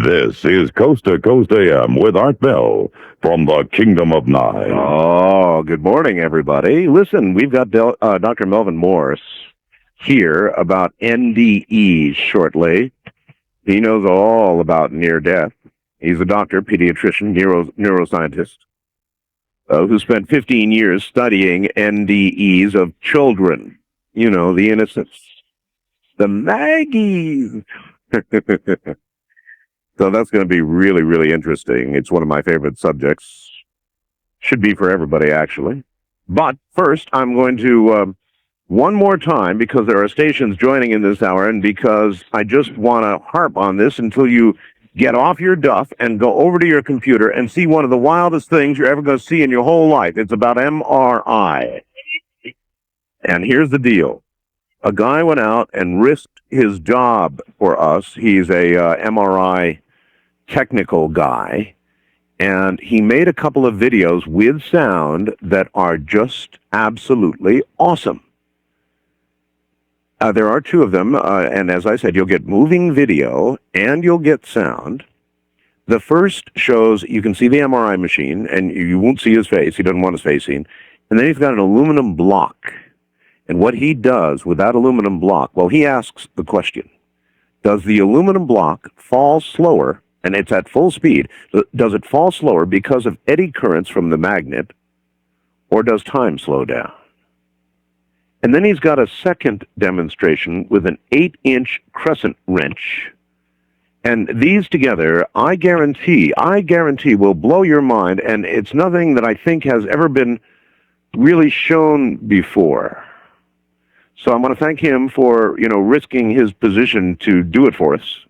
This is Coast to Coast AM with Art Bell from the Kingdom of Nine. Oh, good morning, everybody. Listen, we've got Dr. Melvin Morse here about NDEs shortly. He knows all about near death. He's a doctor, pediatrician, neuroscientist who spent 15 years studying NDEs of children. You know, the innocents, the Maggies. So that's going to be really, really interesting. It's one of my favorite subjects. Should be for everybody, actually. But first, I'm going to, one more time, because there are stations joining in this hour, and because I just want to harp on this until you get off your duff and go over to your computer and see one of the wildest things you're ever going to see in your whole life. It's about MRI. And here's the deal. A guy went out and risked his job for us. He's a MRI technical guy, and he made a couple of videos with sound that are just absolutely awesome. There are two of them, and as I said, you'll get moving video and you'll get sound. The first shows, you can see the MRI machine, and you won't see his face. He doesn't want his face seen. And then he's got an aluminum block. And what he does with that aluminum block, well, he asks the question, does the aluminum block fall slower, and it's at full speed, does it fall slower because of eddy currents from the magnet, or does time slow down? And then he's got a second demonstration with an 8-inch crescent wrench. And these together, I guarantee will blow your mind, and it's nothing that I think has ever been really shown before. So I want to thank him for, risking his position to do it for us.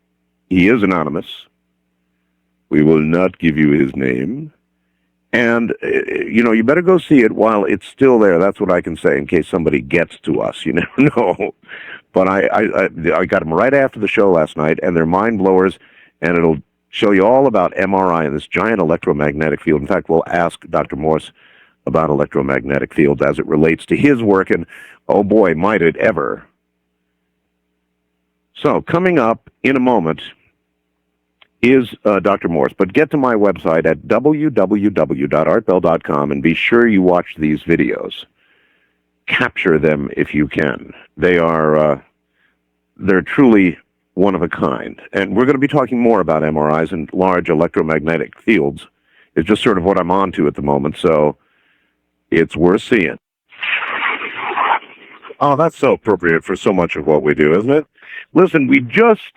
He is anonymous. We will not give you his name. And, you better go see it while it's still there. That's what I can say in case somebody gets to us. You never know. But I got them right after the show last night, and they're mind blowers, and it'll show you all about MRI and this giant electromagnetic field. In fact, we'll ask Dr. Morse about electromagnetic fields as it relates to his work, and oh boy, might it ever. So, coming up in a moment is Dr. Morse, but get to my website at www.artbell.com and be sure you watch these videos. Capture them if you can. They're truly one of a kind. And we're going to be talking more about MRIs and large electromagnetic fields. It's just sort of what I'm on to at the moment, so it's worth seeing. Oh, that's so appropriate for so much of what we do, isn't it? Listen, we just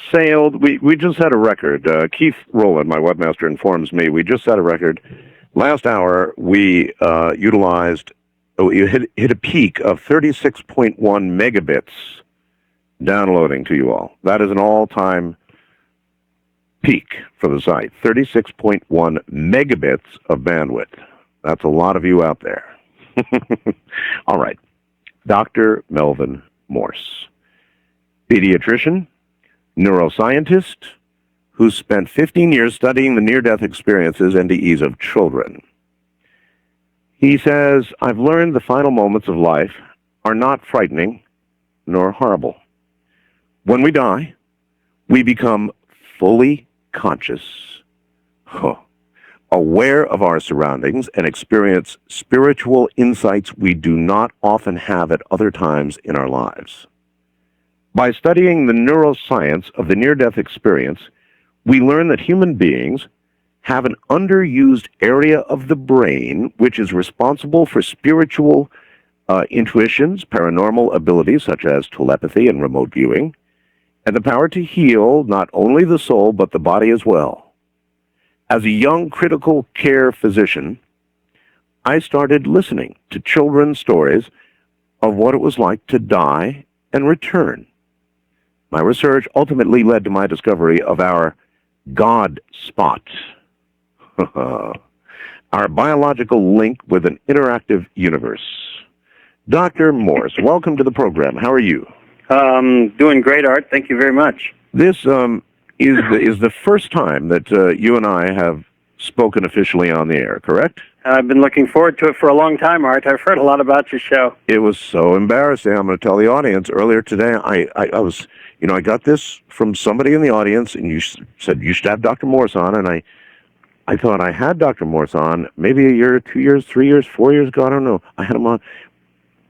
sailed, we just had a record. Keith Rowland, my webmaster, informs me we just had a record. Last hour, we hit a peak of 36.1 megabits downloading to you all. That is an all-time peak for the site. 36.1 megabits of bandwidth. That's a lot of you out there. All right. Dr. Melvin Morse, pediatrician, neuroscientist, who spent 15 years studying the near-death experiences, NDEs, of children. He says, I've learned the final moments of life are not frightening nor horrible. When we die, we become fully conscious, aware of our surroundings, and experience spiritual insights we do not often have at other times in our lives. By studying the neuroscience of the near-death experience, we learn that human beings have an underused area of the brain which is responsible for spiritual intuitions, paranormal abilities such as telepathy and remote viewing, and the power to heal not only the soul but the body as well. As a young critical care physician, I started listening to children's stories of what it was like to die and return. My research ultimately led to my discovery of our God spot, our biological link with an interactive universe. Dr. Morse, welcome to the program. How are you? Doing great, Art. Thank you very much. This is the first time that you and I have spoken officially on the air, correct? I've been looking forward to it for a long time, Art. I've heard a lot about your show. It was so embarrassing. I'm going to tell the audience. Earlier today, I was I got this from somebody in the audience, and you said you should have Dr. Morse on, and I thought I had Dr. Morse on maybe a year, 2 years, 3 years, 4 years ago. I don't know. I had him on.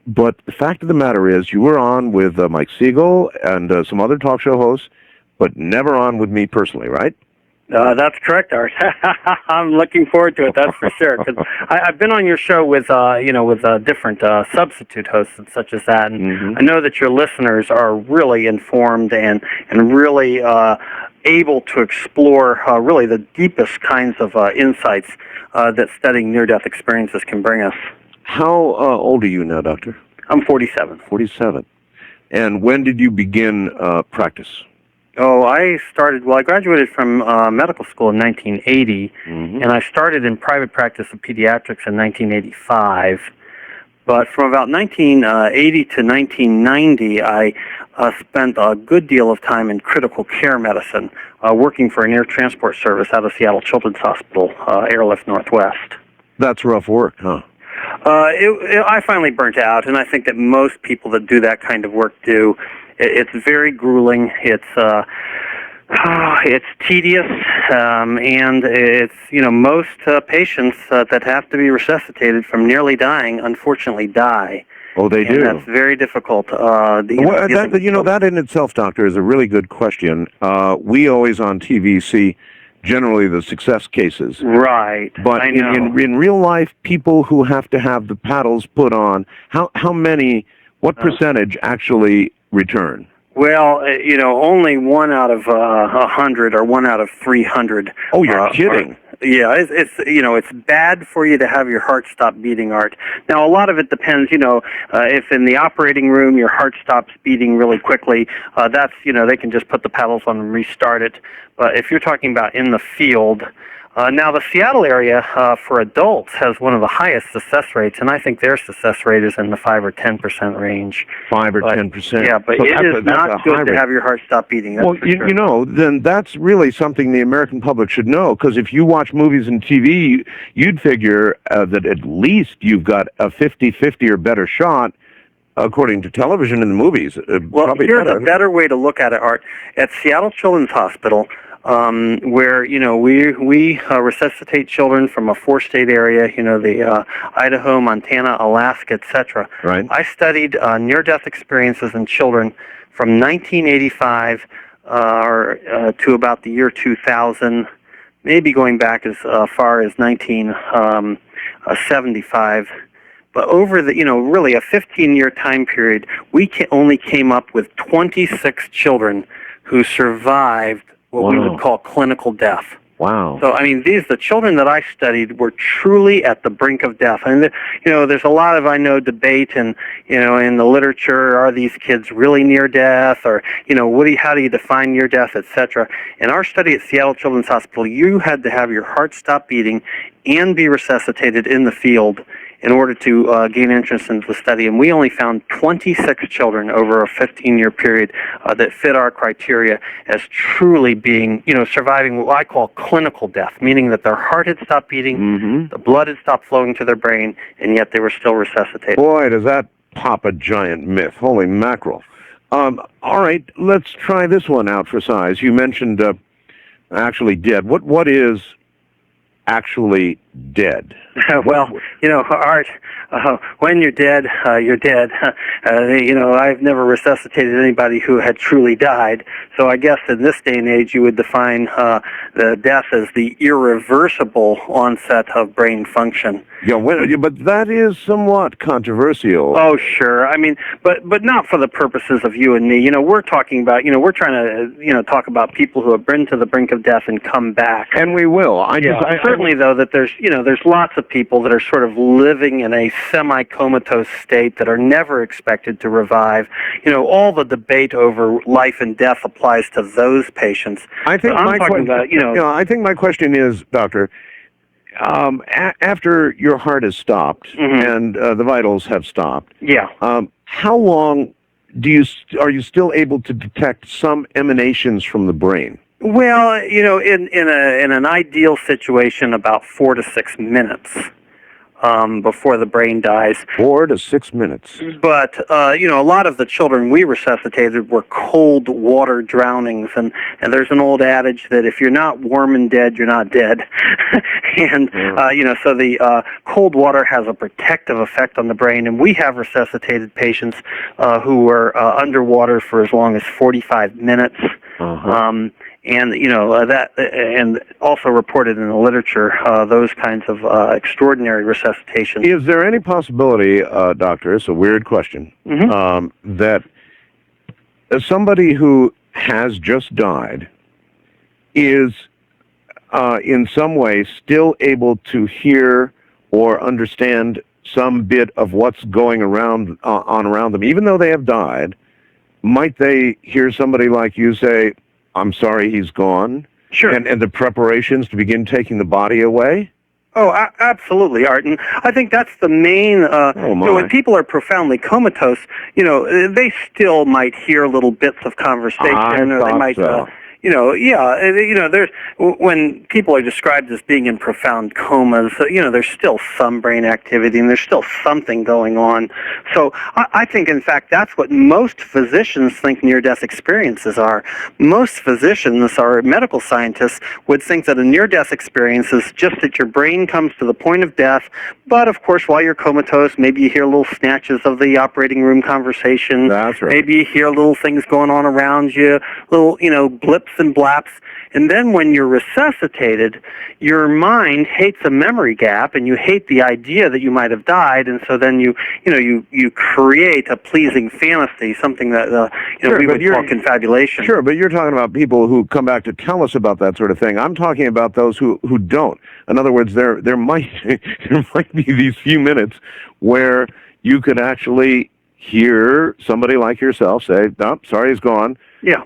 But the fact of the matter is, you were on with Mike Siegel and some other talk show hosts, but never on with me personally, right? That's correct, Art. I'm looking forward to it. That's for sure. Because I've been on your show with, with different substitute hosts and such as that, and I know that your listeners are really informed and really able to explore really the deepest kinds of insights that studying near-death experiences can bring us. How old are you now, Doctor? I'm 47. 47. And when did you begin practice? Oh, I graduated from medical school in 1980, and I started in private practice of pediatrics in 1985. But from about 1980 to 1990, I spent a good deal of time in critical care medicine, working for an air transport service out of Seattle Children's Hospital, Airlift Northwest. That's rough work, huh? I finally burnt out, and I think that most people that do that kind of work do. It's very grueling. It's tedious, and it's most patients that have to be resuscitated from nearly dying, unfortunately, die. Oh, they do. That's very difficult. That in itself, Doctor, is a really good question. We always on TV see generally the success cases. Right. But in real life, people who have to have the paddles put on, what percentage actually return? Well, only 1 out of 100 or 1 out of 300. Oh, you're kidding. It's bad for you to have your heart stop beating, Art. Now, a lot of it depends, if in the operating room your heart stops beating really quickly, that's, they can just put the paddles on and restart it. But if you're talking about in the field, now the Seattle area for adults has one of the highest success rates, and I think their success rate is in the 5 or 10% range. 5 or 10%. Yeah, but it is not good to have your heart stop beating. Well, then that's really something the American public should know, because if you watch movies and TV, you'd figure that at least you've got a 50-50 or better shot, according to television and the movies. Well, here's a better way to look at it, Art. At Seattle Children's Hospital, where we resuscitate children from a 4-state area, the Idaho, Montana, Alaska, etc. Right. I studied near-death experiences in children from 1985 to about the year 2000, maybe going back as far as 1975. But over the, really a 15-year time period, we only came up with 26 children who survived what we would call clinical death. Wow. So, the children that I studied were truly at the brink of death. And, there's a lot of, debate and, in the literature, are these kids really near death? Or, how do you define near death, etc. In our study at Seattle Children's Hospital, you had to have your heart stop beating and be resuscitated in the field in order to gain entrance into the study. And we only found 26 children over a 15-year period that fit our criteria as truly being, surviving what I call clinical death, meaning that their heart had stopped beating, the blood had stopped flowing to their brain, and yet they were still resuscitated. Boy, does that pop a giant myth. Holy mackerel. All right, let's try this one out for size. You mentioned actually dead. What is actually dead? Well, Art, when you're dead, you're dead. I've never resuscitated anybody who had truly died, so I guess in this day and age you would define the death as the irreversible onset of brain function. Yeah, but that is somewhat controversial. Oh, sure. But not for the purposes of you and me. We're talking about, we're trying to, talk about people who have been to the brink of death and come back. And we will. Certainly, though, that there's lots of people that are sort of living in a semi-comatose state that are never expected to revive. All the debate over life and death applies to those patients. I think I think my question is, Doctor, after your heart has stopped and the vitals have stopped, how long are you still able to detect some emanations from the brain? Well, in an ideal situation, about 4 to 6 minutes. before the brain dies. 4 to 6 minutes. But, a lot of the children we resuscitated were cold water drownings. And there's an old adage that if you're not warm and dead, you're not dead. And, so the cold water has a protective effect on the brain. And we have resuscitated patients who were underwater for as long as 45 minutes. And and also reported in the literature those kinds of extraordinary resuscitations. Is there any possibility, doctor? It's a weird question. That somebody who has just died is in some way still able to hear or understand some bit of what's going around around them, even though they have died? Might they hear somebody like you say, "I'm sorry, he's gone"? Sure. And the preparations to begin taking the body away? Oh, absolutely, Art. And I think that's the main, when people are profoundly comatose, they still might hear little bits of conversation, or they might, so. There's when people are described as being in profound comas, there's still some brain activity and there's still something going on. So I think, in fact, that's what most physicians think near-death experiences are. Most physicians or medical scientists would think that a near-death experience is just that your brain comes to the point of death, but of course, while you're comatose, maybe you hear little snatches of the operating room conversation. That's right. Maybe you hear little things going on around you, little, blips and blaps. And then when you're resuscitated, your mind hates a memory gap, and you hate the idea that you might have died, and so then you create a pleasing fantasy, something that we would call confabulation. Sure, but you're talking about people who come back to tell us about that sort of thing. I'm talking about those who don't. In other words, there might be these few minutes where you could actually hear somebody like yourself say, "Oh, sorry, he's gone." Yeah.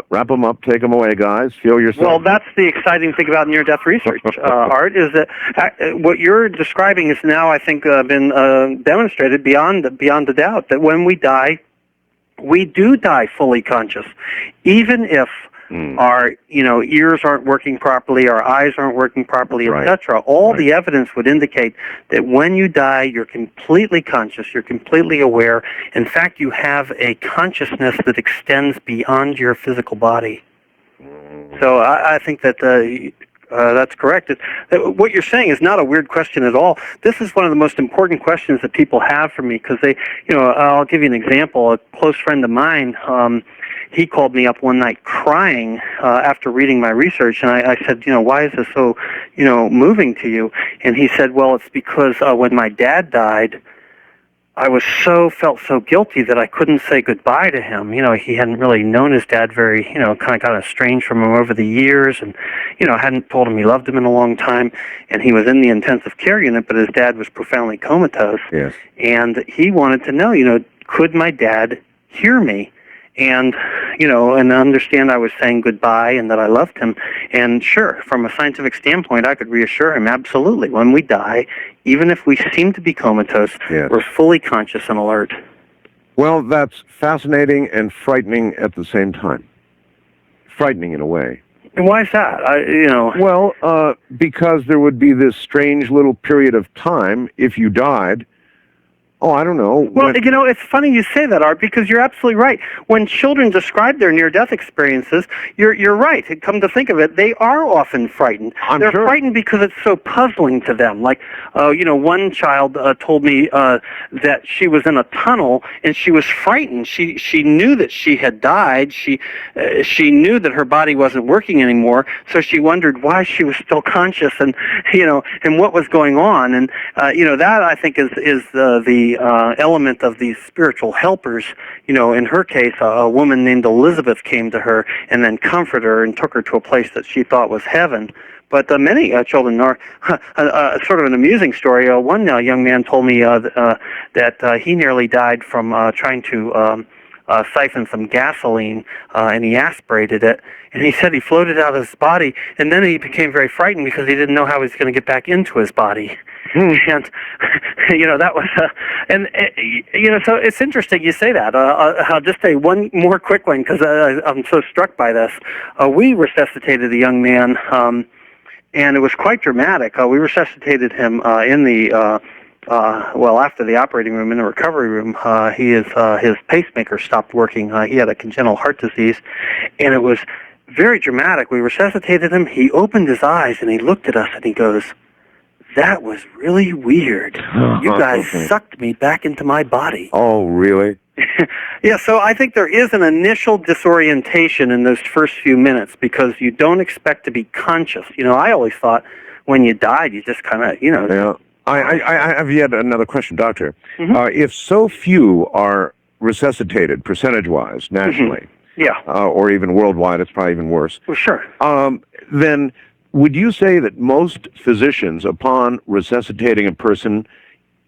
Wrap them up, take them away, guys. Feel yourself. Well, that's the exciting thing about near-death research, Art, is that what you're describing is now, I think, been demonstrated beyond a doubt, that when we die, we do die fully conscious, even if our ears aren't working properly, our eyes aren't working properly, etc. All the evidence would indicate that when you die, you're completely conscious, you're completely aware. In fact, you have a consciousness that extends beyond your physical body. So I think that that's correct. What you're saying is not a weird question at all. This is one of the most important questions that people have for me, because they, I'll give you an example. A close friend of mine, he called me up one night crying after reading my research, and I said, why is this so, moving to you? And he said, well, it's because when my dad died, I felt so guilty that I couldn't say goodbye to him. He hadn't really known his dad very, kind of estranged from him over the years, and, hadn't told him he loved him in a long time, and he was in the intensive care unit, but his dad was profoundly comatose. Yes. And he wanted to know, could my dad hear me? And, and understand I was saying goodbye and that I loved him. And sure, from a scientific standpoint, I could reassure him, absolutely. When we die, even if we seem to be comatose, we're fully conscious and alert. Well, that's fascinating and frightening at the same time. Frightening in a way. And why is that? Well, because there would be this strange little period of time if you died. Oh, I don't know. Well, it's funny you say that, Art, because you're absolutely right. When children describe their near-death experiences, you're right. Come to think of it, they are often frightened. They're frightened because it's so puzzling to them. Like, one child told me that she was in a tunnel and she was frightened. She knew that she had died. She knew that her body wasn't working anymore, so she wondered why she was still conscious and what was going on. And that I think is the element of these spiritual helpers. In her case, a woman named Elizabeth came to her and then comforted her and took her to a place that she thought was heaven. But many children are sort of an amusing story. One young man told me that he nearly died from trying to siphon some gasoline, and he aspirated it. And he said he floated out of his body, and then he became very frightened because he didn't know how he was going to get back into his body. And that was, so it's interesting you say that. I'll just say one more quick one because I'm so struck by this. We resuscitated a young man, and it was quite dramatic. We resuscitated him in the after the operating room, in the recovery room. His pacemaker stopped working. He had a congenital heart disease, and it was very dramatic. We resuscitated him. He opened his eyes and he looked at us and he goes, "That was really weird. You guys sucked me back into my body." Oh, really? Yeah, so I think there is an initial disorientation in those first few minutes because you don't expect to be conscious. I always thought when you died, you just kind of, Yeah. I have yet another question, Doctor. Mm-hmm. If so few are resuscitated, percentage-wise, nationally, Yeah, or even worldwide, it's probably even worse, well, sure. then would you say that most physicians, upon resuscitating a person,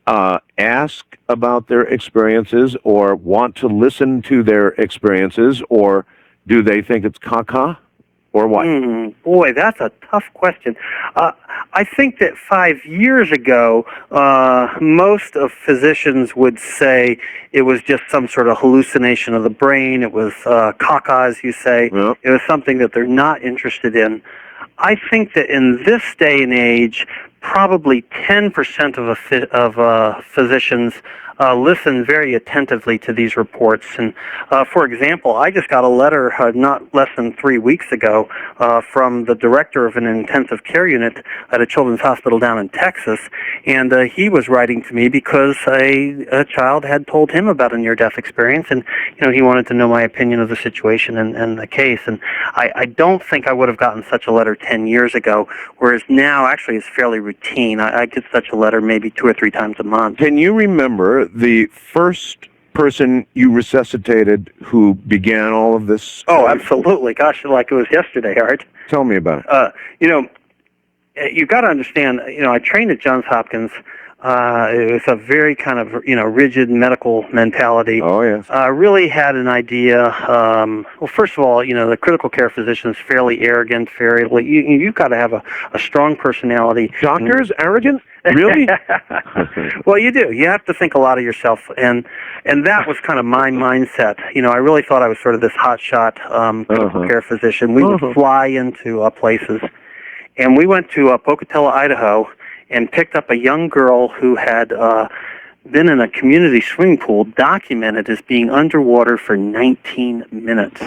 ask about their experiences or want to listen to their experiences, or do they think it's caca, or what? Boy, that's a tough question. I think that 5 years ago, most of physicians would say it was just some sort of hallucination of the brain. It was caca, as you say. Yeah. It was something that they're not interested in. I think that in this day and age, probably 10% of physicians listen very attentively to these reports. And for example, I just got a letter not less than 3 weeks ago from the director of an intensive care unit at a children's hospital down in Texas, and he was writing to me because a child had told him about a near-death experience, and he wanted to know my opinion of the situation and the case. And I don't think I would have gotten such a letter 10 years ago, whereas now actually it's fairly routine. I get such a letter maybe 2 or 3 times a month. Can you remember the first person you resuscitated who began all of this? Oh, absolutely. Gosh, like it was yesterday, Art. Tell me about it. You've got to understand, I trained at Johns Hopkins. It was a very kind of, rigid medical mentality. Oh, yes. Really had an idea. Well, first of all, the critical care physician is fairly arrogant, you've got to have a strong personality. Doctors arrogant? Really? Well, you do. You have to think a lot of yourself, and that was kind of my mindset. I really thought I was sort of this hotshot critical care physician. We would fly into places, and we went to Pocatello, Idaho, and picked up a young girl who had been in a community swimming pool, documented as being underwater for 19 minutes.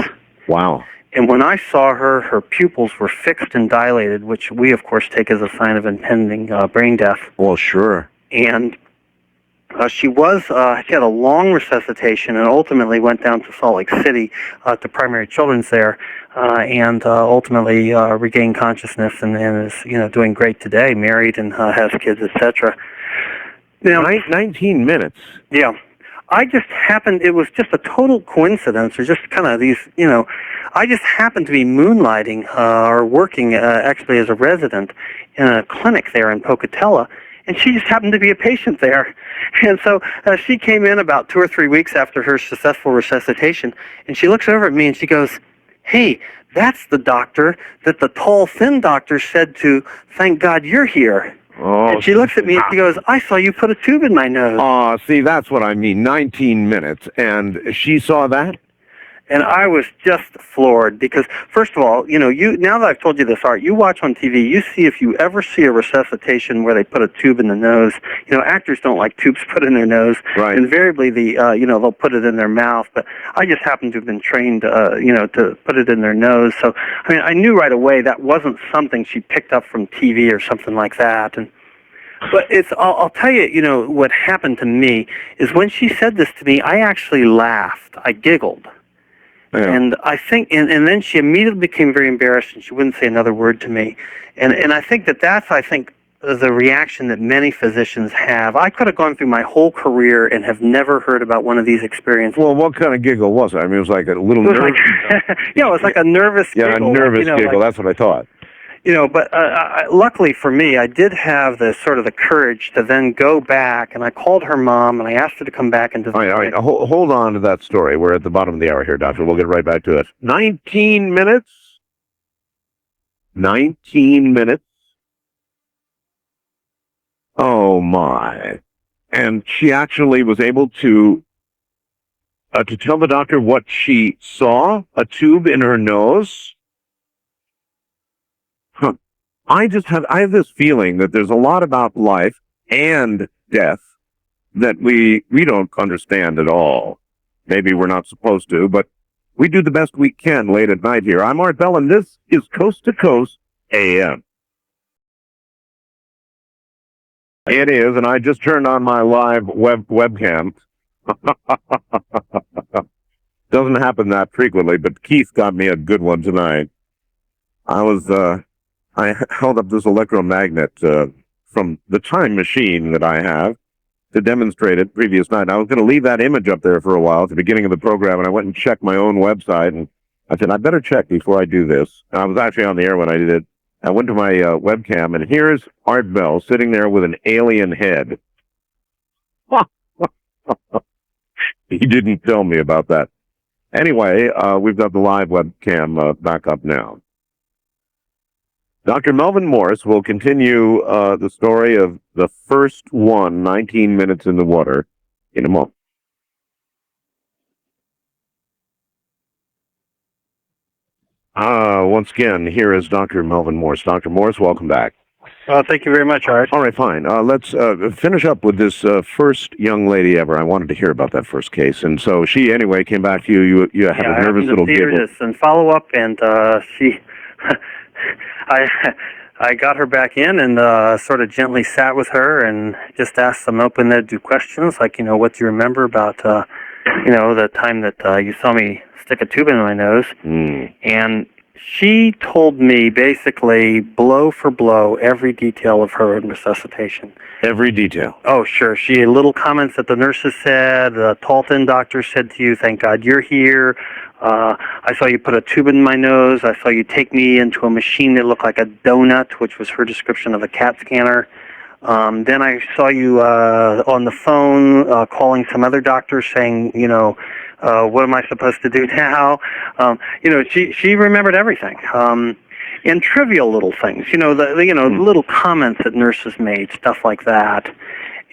Wow. And when I saw her, her pupils were fixed and dilated, which we, of course, take as a sign of impending brain death. Well, sure. And she had a long resuscitation and ultimately went down to Salt Lake City to Primary Children's there, and ultimately regained consciousness and is doing great today, married and has kids, etc. Now, 19 minutes. Yeah. It was just a total coincidence, or just kind of these, I just happened to be moonlighting or working actually as a resident in a clinic there in Pocatello, and she just happened to be a patient there. And so she came in about 2 or 3 weeks after her successful resuscitation, and she looks over at me and she goes, "Hey, that's the doctor that the tall, thin doctor said to, 'Thank God you're here.'" Oh, and she looks at me and she goes, "I saw you put a tube in my nose." Oh, see, that's what I mean. 19 minutes. And she saw that? And I was just floored because, first of all, now that I've told you this, Art, you watch on TV, you see if you ever see a resuscitation where they put a tube in the nose. Actors don't like tubes put in their nose. Right. Invariably, they'll put it in their mouth. But I just happened to have been trained, to put it in their nose. So, I knew right away that wasn't something she picked up from TV or something like that. But I'll tell you, what happened to me is when she said this to me, I actually laughed. I giggled. Yeah. And I think, and then she immediately became very embarrassed, and she wouldn't say another word to me. And I think that's the reaction that many physicians have. I could have gone through my whole career and have never heard about one of these experiences. Well, what kind of giggle was it? I mean, it was like a little nervous. It was like a nervous giggle. Yeah, a nervous giggle. That's what I thought. But luckily for me, I did have the courage to then go back, and I called her mom, and I asked her to come back and All right. Hold on to that story. We're at the bottom of the hour here, Doctor. We'll get right back to it. 19 minutes? 19 minutes? Oh, my. And she actually was able to tell the doctor what she saw? A tube in her nose? Huh. I have this feeling that there's a lot about life and death that we don't understand at all. Maybe we're not supposed to, but we do the best we can late at night here. I'm Art Bell, and this is Coast to Coast AM. It is, and I just turned on my live webcam. Doesn't happen that frequently, but Keith got me a good one tonight. I held up this electromagnet from the time machine that I have to demonstrate it previous night. I was going to leave that image up there for a while at the beginning of the program, and I went and checked my own website, and I said, I better check before I do this. And I was actually on the air when I did it. I went to my webcam, and here's Art Bell sitting there with an alien head. He didn't tell me about that. Anyway, we've got the live webcam back up now. Dr. Melvin Morse will continue the story of the first 19 minutes in the water in a moment. Once again, here is Dr. Melvin Morse. Dr. Morse, welcome back. Thank you very much, Art. All right, fine. Let's finish up with this first young lady ever. I wanted to hear about that first case. And so she, anyway, came back to you. You had a nervous little giggle. And follow up, and she... I got her back in and sort of gently sat with her and just asked some open-ended questions, like, what do you remember about, the time that you saw me stick a tube in my nose? And she told me basically blow for blow every detail of her resuscitation. Every detail? Oh, sure. She had little comments that the nurses said, the Talton doctor said to you, thank God you're here. I saw you put a tube in my nose. I saw you take me into a machine that looked like a donut, which was her description of a CAT scanner. Then I saw you on the phone calling some other doctor saying, what am I supposed to do now? She remembered everything. And trivial little things, little comments that nurses made, stuff like that.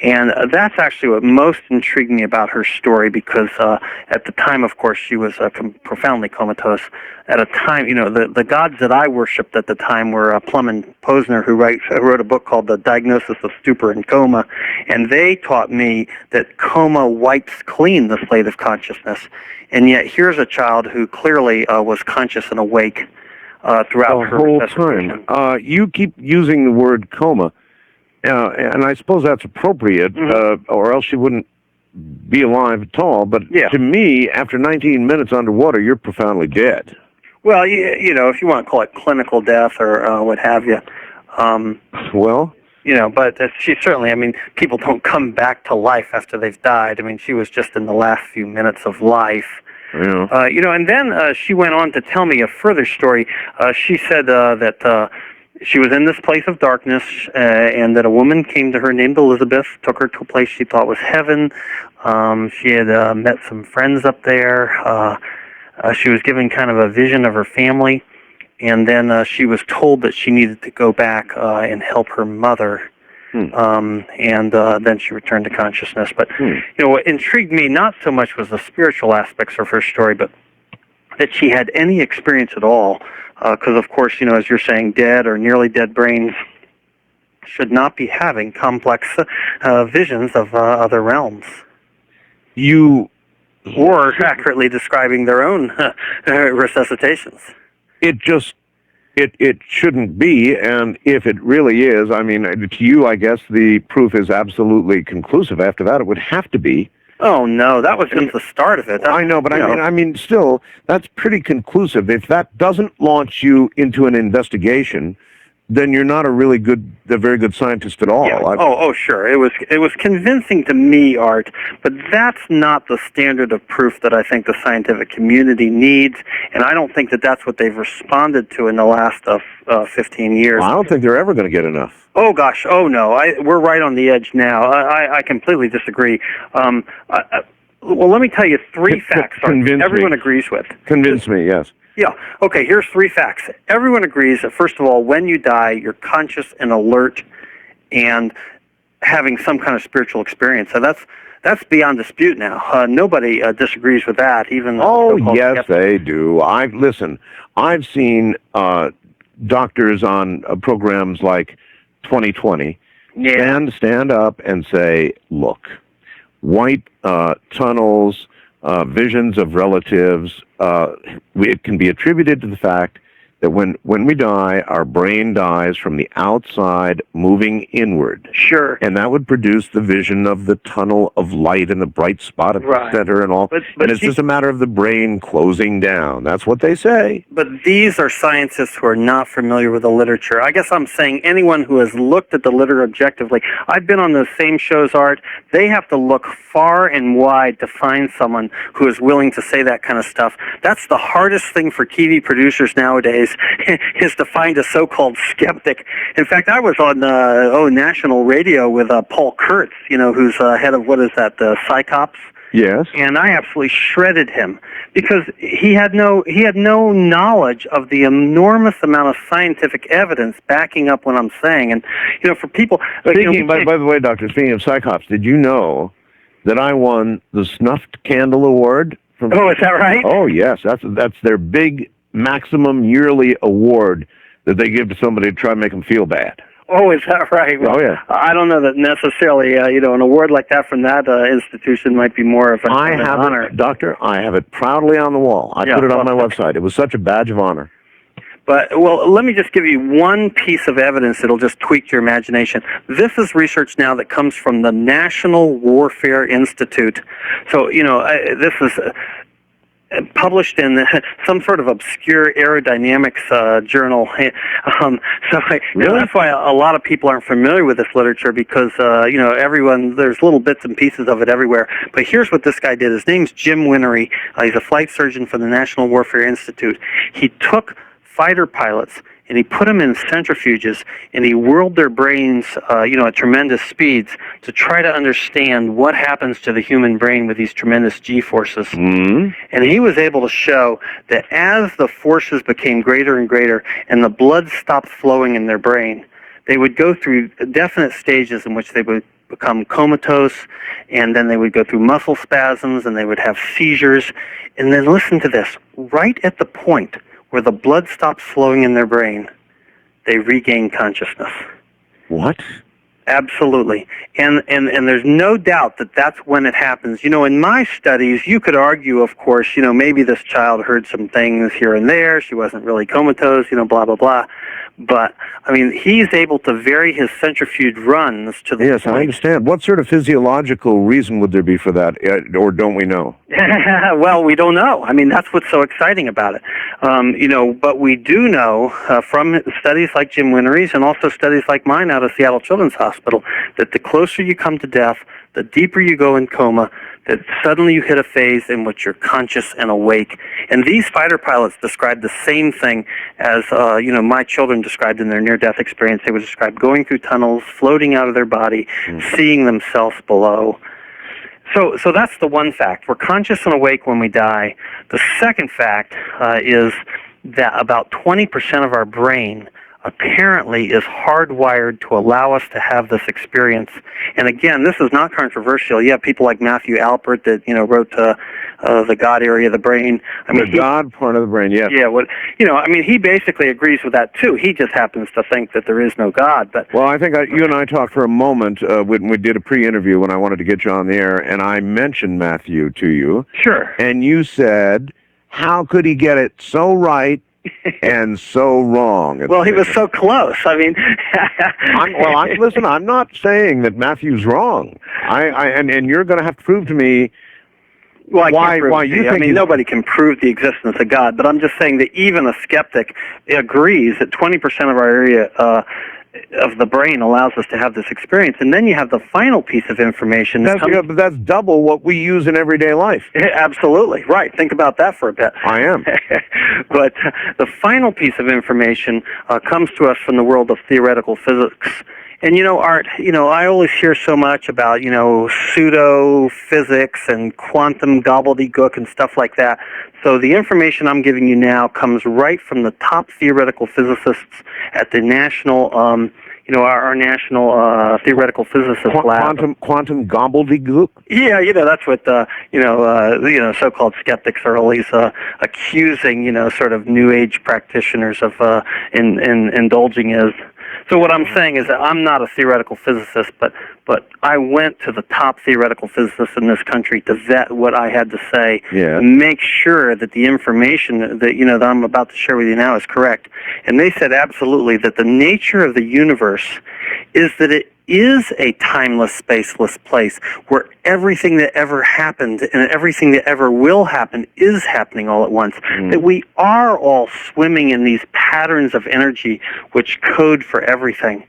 And that's actually what most intrigued me about her story, because at the time, of course, she was profoundly comatose. At a time, the gods that I worshipped at the time were Plum and Posner, who wrote a book called The Diagnosis of Stupor and Coma, and they taught me that coma wipes clean the slate of consciousness. And yet here's a child who clearly was conscious and awake throughout the her whole time. You keep using the word coma. And I suppose that's appropriate, or else she wouldn't be alive at all. But to me, after 19 minutes underwater, you're profoundly dead. Well, if you want to call it clinical death or what have you. But she certainly, people don't come back to life after they've died. She was just in the last few minutes of life. Yeah. And then she went on to tell me a further story. She said that... she was in this place of darkness, and that a woman came to her named Elizabeth, took her to a place she thought was heaven. She had met some friends up there. She was given kind of a vision of her family, and then she was told that she needed to go back and help her mother. And then she returned to consciousness. But what intrigued me not so much was the spiritual aspects of her story, but that she had any experience at all. Because, of course, as you're saying, dead or nearly dead brains should not be having complex visions of other realms. Or accurately describing their own resuscitations. It shouldn't be, and if it really is, to you, I guess the proof is absolutely conclusive. After that, it would have to be. Oh, no, that was just the start of it. I know, but still, that's pretty conclusive. If that doesn't launch you into an investigation, then you're not a very good scientist at all. Yeah. Sure. It was convincing to me, Art, but that's not the standard of proof that I think the scientific community needs, and I don't think that that's what they've responded to in the last 15 years. Well, I don't think they're ever going to get enough. Oh, gosh. Oh, no. We're right on the edge now. I completely disagree. Well, let me tell you three facts everyone agrees with. Convince me, yes. Yeah. Okay, here's three facts. Everyone agrees that, first of all, when you die, you're conscious and alert and having some kind of spiritual experience. So that's beyond dispute now. Nobody disagrees with that, even... Oh, yes, they do. I've seen doctors on programs like 2020 Yeah. stand up and say, look, white tunnels, visions of relatives, it can be attributed to the fact that when we die, our brain dies from the outside moving inward. Sure. And that would produce the vision of the tunnel of light and the bright spot at Right. the center and all. But and it's just a matter of the brain closing down. That's what they say. But these are scientists who are not familiar with the literature. I guess I'm saying anyone who has looked at the literature objectively. I've been on those same shows, Art. They have to look far and wide to find someone who is willing to say that kind of stuff. That's the hardest thing for TV producers nowadays, is to find a so-called skeptic. In fact, I was on national radio with Paul Kurtz, who's head of, what is that, the Psychops? Yes. And I absolutely shredded him because he had no knowledge of the enormous amount of scientific evidence backing up what I'm saying. And for people, by the way, Doctor, speaking of Psychops, did you know that I won the Snuffed Candle Award? Oh, is that right? Oh, yes. That's their big maximum yearly award that they give to somebody to try and make them feel bad. Oh, is that right? Well, oh, yeah. I don't know that necessarily, an award like that from that institution might be more of an honor. Doctor, I have it proudly on the wall. I put it on my website. It was such a badge of honor. But, let me just give you one piece of evidence that'll just tweak your imagination. This is research now that comes from the National Warfare Institute. So, this is published in some sort of obscure aerodynamics journal. That's why a lot of people aren't familiar with this literature because, there's little bits and pieces of it everywhere. But here's what this guy did. His name's Jim Winery. He's a flight surgeon for the National Warfare Institute. He took fighter pilots and he put them in centrifuges and he whirled their brains, at tremendous speeds to try to understand what happens to the human brain with these tremendous G-forces. Mm-hmm. And he was able to show that as the forces became greater and greater and the blood stopped flowing in their brain, they would go through definite stages in which they would become comatose, and then they would go through muscle spasms and they would have seizures. And then listen to this, right at the point where the blood stops flowing in their brain, they regain consciousness. What? Absolutely. And there's no doubt that that's when it happens. In my studies, you could argue, of course, maybe this child heard some things here and there. She wasn't really comatose, blah, blah, blah. But, he's able to vary his centrifuge runs to the Yes, point. I understand. What sort of physiological reason would there be for that, or don't we know? Well, we don't know. That's what's so exciting about it. But we do know from studies like Jim Winery's and also studies like mine out of Seattle Children's Hospital that the closer you come to death, the deeper you go in coma, that suddenly you hit a phase in which you're conscious and awake. And these fighter pilots describe the same thing as, my children described in their near-death experience. They would describe going through tunnels, floating out of their body, seeing themselves below. So that's the one fact. We're conscious and awake when we die. The second fact is that about 20% of our brain apparently is hardwired to allow us to have this experience. And again, this is not controversial. You have people like Matthew Alpert that, wrote the God area of the brain. The God part of the brain, yes. Yeah, he basically agrees with that too. He just happens to think that there is no God. But well, I think you and I talked for a moment when we did a pre-interview when I wanted to get you on the air, and I mentioned Matthew to you. Sure. And you said, how could he get it so right and so wrong? Well, he was so close. Listen, I'm not saying that Matthew's wrong. And you're going to have to prove to me why you think nobody can prove the existence of God, but I'm just saying that even a skeptic agrees that 20% of our area of the brain allows us to have this experience. And then you have the final piece of information. That's double what we use in everyday life. Absolutely. Right. Think about that for a bit. I am. But the final piece of information comes to us from the world of theoretical physics. And, Art, I always hear so much about, pseudo-physics and quantum gobbledygook and stuff like that. So the information I'm giving you now comes right from the top theoretical physicists at the National our national theoretical physicist lab. Quantum gobbledygook. Yeah, that's what so-called skeptics are always accusing, sort of New Age practitioners of indulging is. So what I'm saying is that I'm not a theoretical physicist, but I went to the top theoretical physicists in this country to vet what I had to say, and make sure that the information that that I'm about to share with you now is correct. And they said absolutely that the nature of the universe is that it is a timeless, spaceless place where everything that ever happened and everything that ever will happen is happening all at once. That we are all swimming in these patterns of energy which code for everything.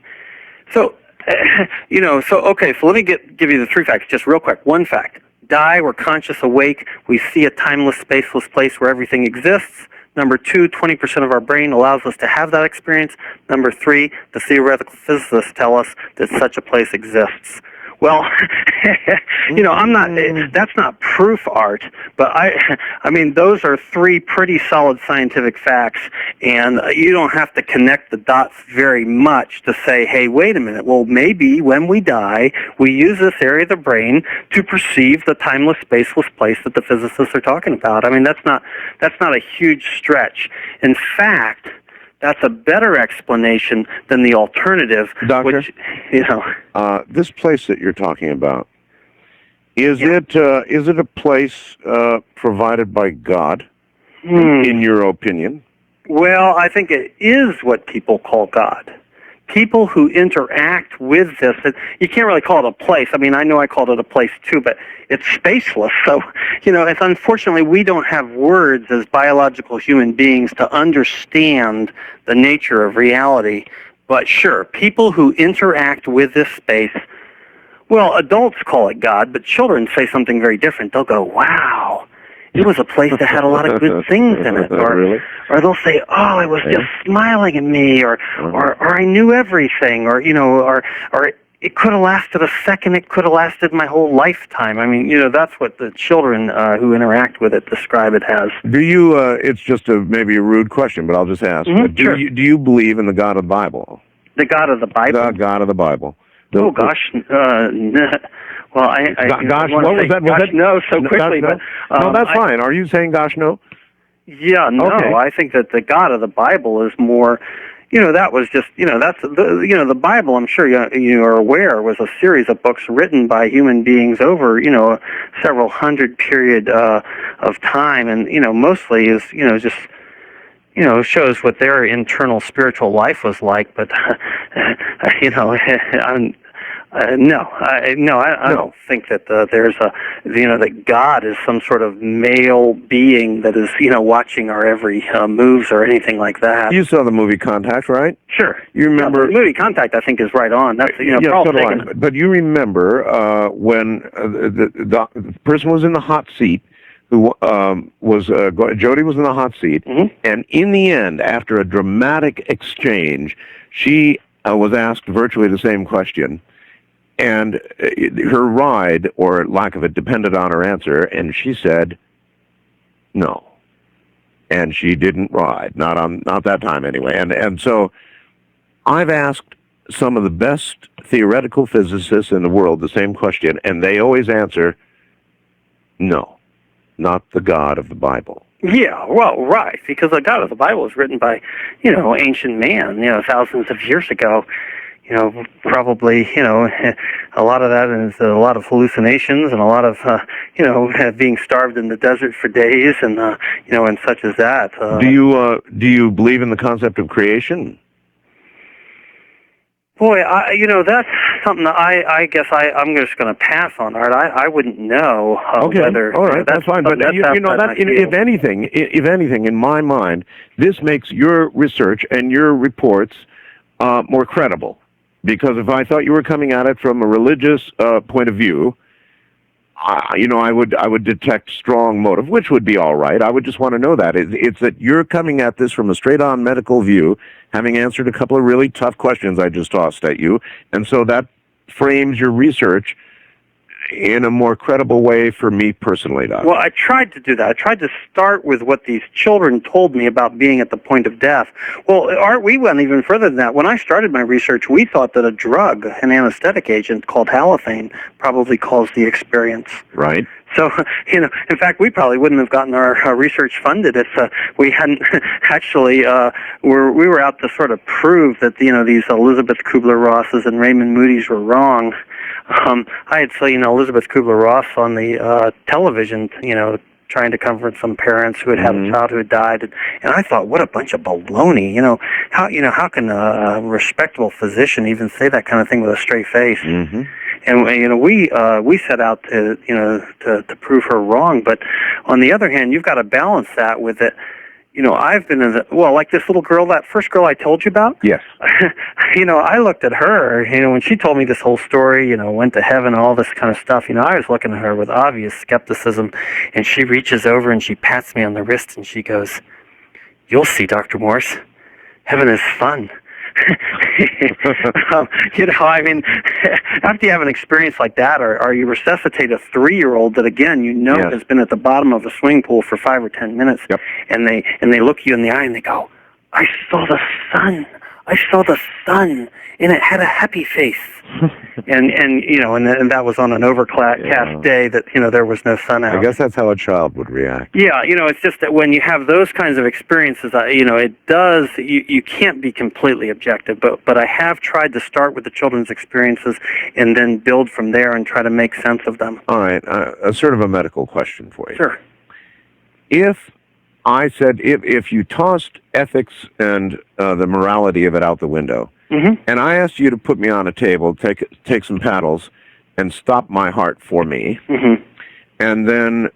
So, so let me give you the 3 facts just real quick. 1 fact: die, we're conscious, awake, we see a timeless, spaceless place where everything exists. Number 2, 20% of our brain allows us to have that experience. Number 3, the theoretical physicists tell us that such a place exists. Well, I'm not. That's not proof art, but I mean, those are 3 pretty solid scientific facts, and you don't have to connect the dots very much to say, hey, wait a minute. Well, maybe when we die, we use this area of the brain to perceive the timeless, spaceless place that the physicists are talking about. I mean, that's not a huge stretch. In fact, that's a better explanation than the alternative. Doctor, which, this place that you're talking about, is it a place provided by God, in your opinion? Well, I think it is what people call God. People who interact with this, you can't really call it a place. I mean, I know I called it a place too, but it's spaceless. So, it's unfortunately we don't have words as biological human beings to understand the nature of reality. But sure, people who interact with this space, well, adults call it God, but children say something very different. They'll go, wow, it was a place that had a lot of good things in it. Or, really? Or they'll say, oh, it was just smiling at me, or I knew everything, or it could have lasted a second, it could have lasted my whole lifetime. I mean, that's what the children who interact with it describe it as. Do you, it's just maybe a rude question, but I'll just ask. Sure. Do you believe in the God of the Bible? The God of the Bible? The God of the Bible. Oh, gosh. Well, I gosh, what was that? Gosh, no, so quickly. Gosh, no? No, that's fine. Are you saying gosh, no? Yeah, no. Okay. I think that the God of the Bible is more, that was just, that's, the Bible, I'm sure you are aware, was a series of books written by human beings over, several hundred period of time, and, mostly is, just, shows what their internal spiritual life was like, but, I don't think that there's that God is some sort of male being that is, watching our every moves or anything like that. You saw the movie Contact, right? Sure. You remember the movie Contact? I think is right on. That's But you remember when the person was in the hot seat. Who Jody was in the hot seat, and in the end, after a dramatic exchange, she was asked virtually the same question. And her ride, or lack of it, depended on her answer, and she said no. And she didn't ride, not that time anyway. And so I've asked some of the best theoretical physicists in the world the same question, and they always answer no, not the God of the Bible. Yeah, well, right, because the God of the Bible was written by, ancient man, thousands of years ago. Probably, a lot of that is a lot of hallucinations and a lot of, being starved in the desert for days and, and such as that. Do you believe in the concept of creation? Boy, that's something that I guess I'm just going to pass on, Art. I wouldn't know whether. All right, that's fine. But if anything, in my mind, this makes your research and your reports more credible. Because if I thought you were coming at it from a religious point of view, I would detect strong motive, which would be all right. I would just want to know that. It's that you're coming at this from a straight-on medical view, having answered a couple of really tough questions I just tossed at you, and so that frames your research in a more credible way for me personally, Doc? Well, I tried to do that. I tried to start with what these children told me about being at the point of death. Well, Art, we went even further than that. When I started my research, we thought that a drug, an anesthetic agent called halothane, probably caused the experience. Right. So, in fact, we probably wouldn't have gotten our research funded if we hadn't actually, we were out to sort of prove that, these Elizabeth Kubler-Rosses and Raymond Moody's were wrong. I had seen Elizabeth Kubler-Ross on the television, trying to comfort some parents who had had a child who had died, and I thought, what a bunch of baloney. How can a respectable physician even say that kind of thing with a straight face? Mm-hmm. And we set out to prove her wrong, but on the other hand, you've got to balance that with it. I've been like this little girl, that first girl I told you about. Yes. I looked at her, when she told me this whole story, went to heaven, all this kind of stuff, I was looking at her with obvious skepticism, and she reaches over and she pats me on the wrist and she goes, "You'll see, Dr. Morse, heaven is fun." After you have an experience like that, or you resuscitate a 3-year-old that, again, Yes. has been at the bottom of a swimming pool for 5 or 10 minutes, Yep. and they look you in the eye and they go, "I saw the sun. I saw the sun, and it had a happy face." and that was on an overcast day that there was no sun out. I guess that's how a child would react. Yeah, it's just that when you have those kinds of experiences, it does, you can't be completely objective, but I have tried to start with the children's experiences and then build from there and try to make sense of them. All right, a sort of a medical question for you. Sure. If I said, if you tossed ethics and the morality of it out the window, and I asked you to put me on a table, take some paddles, and stop my heart for me, and then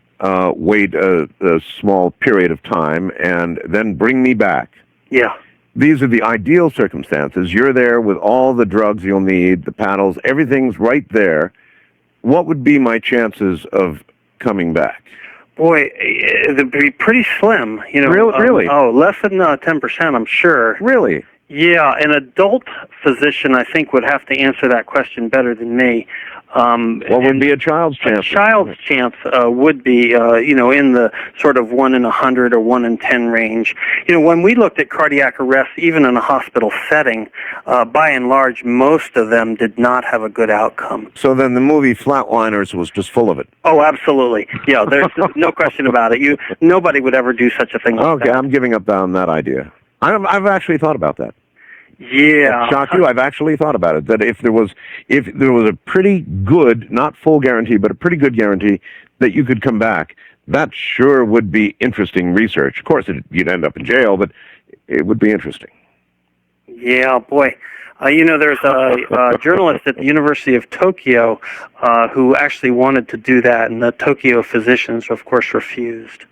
wait a small period of time, and then bring me back. Yeah. These are the ideal circumstances. You're there with all the drugs you'll need, the paddles, everything's right there. What would be my chances of coming back? Boy, it'd be pretty slim. Really? Less than 10%, I'm sure. Really? Yeah, an adult physician, I think, would have to answer that question better than me. What would be a child's chance? A child's chance would be, in the sort of 1 in 100 or 1 in 10 range. When we looked at cardiac arrests, even in a hospital setting, by and large, most of them did not have a good outcome. So then the movie Flatliners was just full of it. Oh, absolutely. Yeah, there's no question about it. Nobody would ever do such a thing like that. Okay, I'm giving up on that idea. I've actually thought about that. Yeah. Shock you? I've actually thought about it. That if there was a pretty good, not full guarantee, but a pretty good guarantee that you could come back, that sure would be interesting research. Of course, you'd end up in jail, but it would be interesting. Yeah, boy. There's a journalist at the University of Tokyo who actually wanted to do that, and the Tokyo physicians, of course, refused.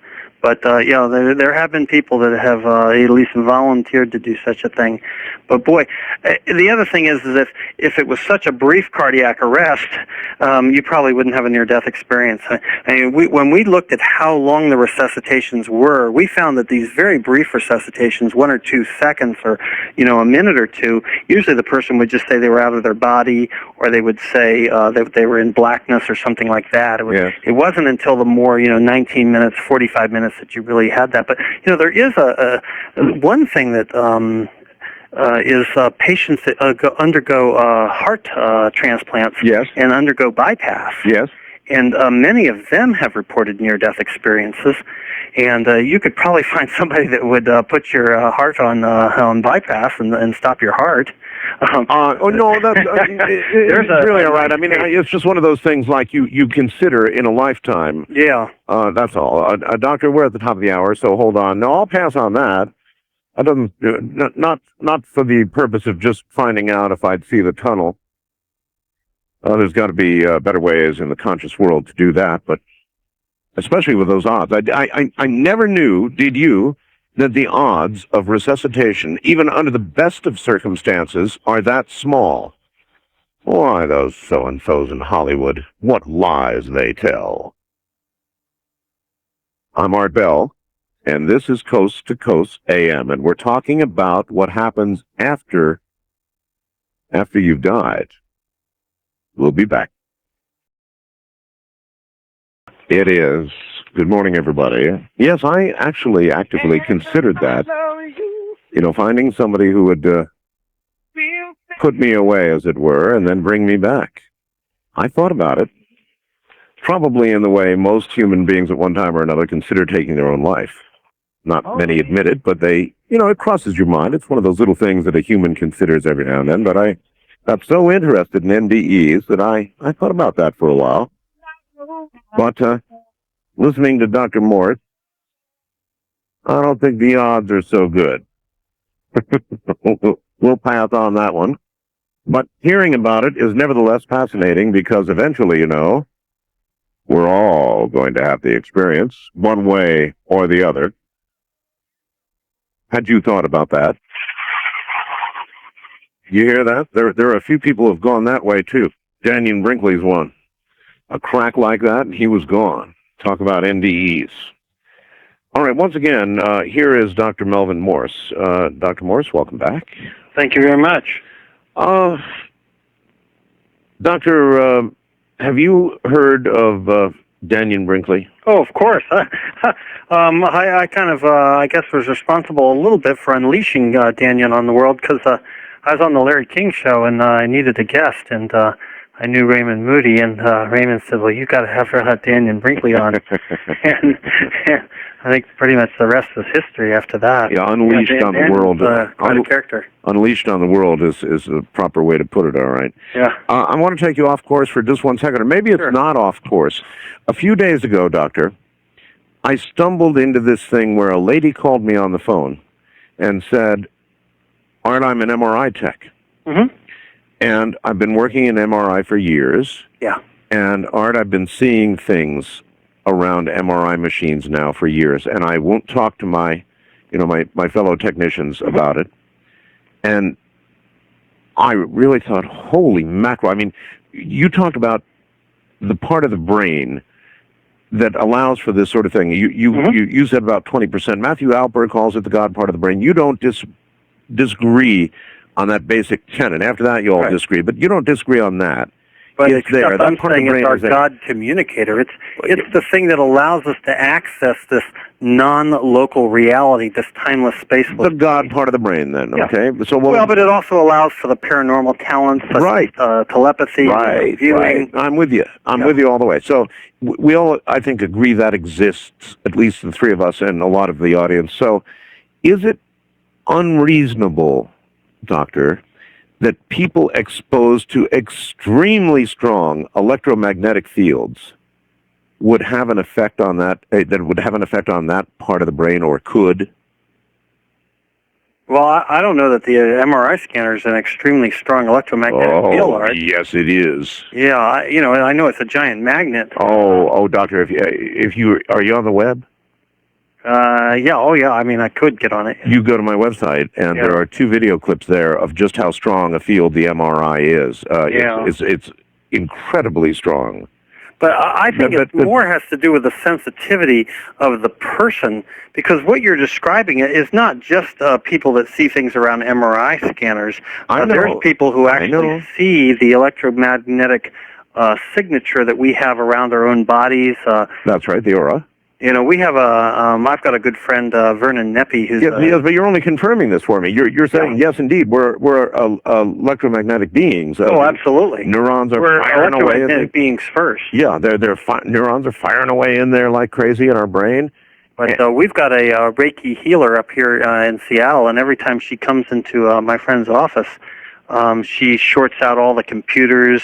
But, there have been people that have at least volunteered to do such a thing. But, boy, the other thing is if it was such a brief cardiac arrest, you probably wouldn't have a near-death experience. When we looked at how long the resuscitations were, we found that these very brief resuscitations, 1 or 2 seconds or, a minute or two, usually the person would just say they were out of their body, or they would say that they were in blackness or something like that. It wasn't until the more, 19 minutes, 45 minutes that you really had that. But there is one thing that is patients that undergo heart transplants. Yes. And undergo bypass. Yes. And many of them have reported near-death experiences. And you could probably find somebody that would put your heart on bypass and stop your heart. No, that's really all right. I mean, it's just one of those things like you consider in a lifetime. Yeah. That's all. Doctor, we're at the top of the hour, so hold on. No, I'll pass on that. I doesn't not for the purpose of just finding out if I'd see the tunnel. There's got to be better ways in the conscious world to do that, but especially with those odds. I never knew, did you, that the odds of resuscitation, even under the best of circumstances, are that small. Why, those so-and-sos in Hollywood, what lies they tell. I'm Art Bell, and this is Coast to Coast AM, and we're talking about what happens after you've died. We'll be back. It is. Good morning, everybody. Yes, I actually actively considered that. Finding somebody who would put me away, as it were, and then bring me back. I thought about it. Probably in the way most human beings at one time or another consider taking their own life. Not many admit it, but it crosses your mind. It's one of those little things that a human considers every now and then. But I got so interested in NDEs that I thought about that for a while. But listening to Dr. Morse, I don't think the odds are so good. We'll pass on that one. But hearing about it is nevertheless fascinating because eventually, we're all going to have the experience, one way or the other. Had you thought about that? You hear that? There are a few people who have gone that way, too. Daniel Brinkley's one. A crack like that, and he was gone. Talk about NDEs. All right, once again, here is Dr. Melvin Morse. Dr. Morse, welcome back. Thank you very much. Doctor, have you heard of Daniel Brinkley? Oh, of course. I kind of, I guess, was responsible a little bit for unleashing Daniel on the world because I was on the Larry King show and I needed a guest, and I knew Raymond Moody, and Raymond said, "Well, you got to have Daniel Brinkley on." and I think pretty much the rest is history after that. Yeah, unleashed on the world. Quite a character. Unleashed on the world is a proper way to put it. All right. Yeah. I want to take you off course for just 1 second, or maybe it's not off course. A few days ago, Doctor, I stumbled into this thing where a lady called me on the phone and said, "Art, I'm an MRI tech." Mm-hmm. And I've been working in MRI for years. Yeah. And Art, I've been seeing things around MRI machines now for years, and I won't talk to my fellow technicians about it. And I really thought, holy mackerel! I mean, you talked about the part of the brain that allows for this sort of thing. You said about 20%. Matthew Alpert calls it the God part of the brain. You don't disagree on that basic tenet. After that, you all disagree, but you don't disagree on that. But it's there. I'm saying it's our God communicator. It's the thing that allows us to access this non-local reality, this timeless, spaceless. The God part of the brain, then. Yeah. Okay. So but it also allows for the paranormal talents, such as telepathy, viewing. Right. I'm with you. I'm with you all the way. So we all, I think, agree that exists. At least the three of us and a lot of the audience. So, is it unreasonable, Doctor, that people exposed to extremely strong electromagnetic fields would have an effect on that, part of the brain, or could? Well, I don't know that the MRI scanner is an extremely strong electromagnetic field, Art. Yes, it is. Yeah, I know it's a giant magnet. Oh, Doctor, if you are you on the web? I mean, I could get on it. You go to my website, and there are 2 video clips there of just how strong a field the MRI is. It's incredibly strong. But I think it more has to do with the sensitivity of the person, because what you're describing is not just people that see things around MRI scanners. There's people who actually see the electromagnetic signature that we have around our own bodies. That's right, the aura. We have I've got a good friend, Vernon Neppy, who's... Yes, but you're only confirming this for me. You're saying, yes, indeed, we're electromagnetic beings. Oh, absolutely. Neurons are we're firing away. Electromagnetic beings first. Yeah, neurons are firing away in there like crazy in our brain. But we've got a Reiki healer up here in Seattle, and every time she comes into my friend's office, she shorts out all the computers.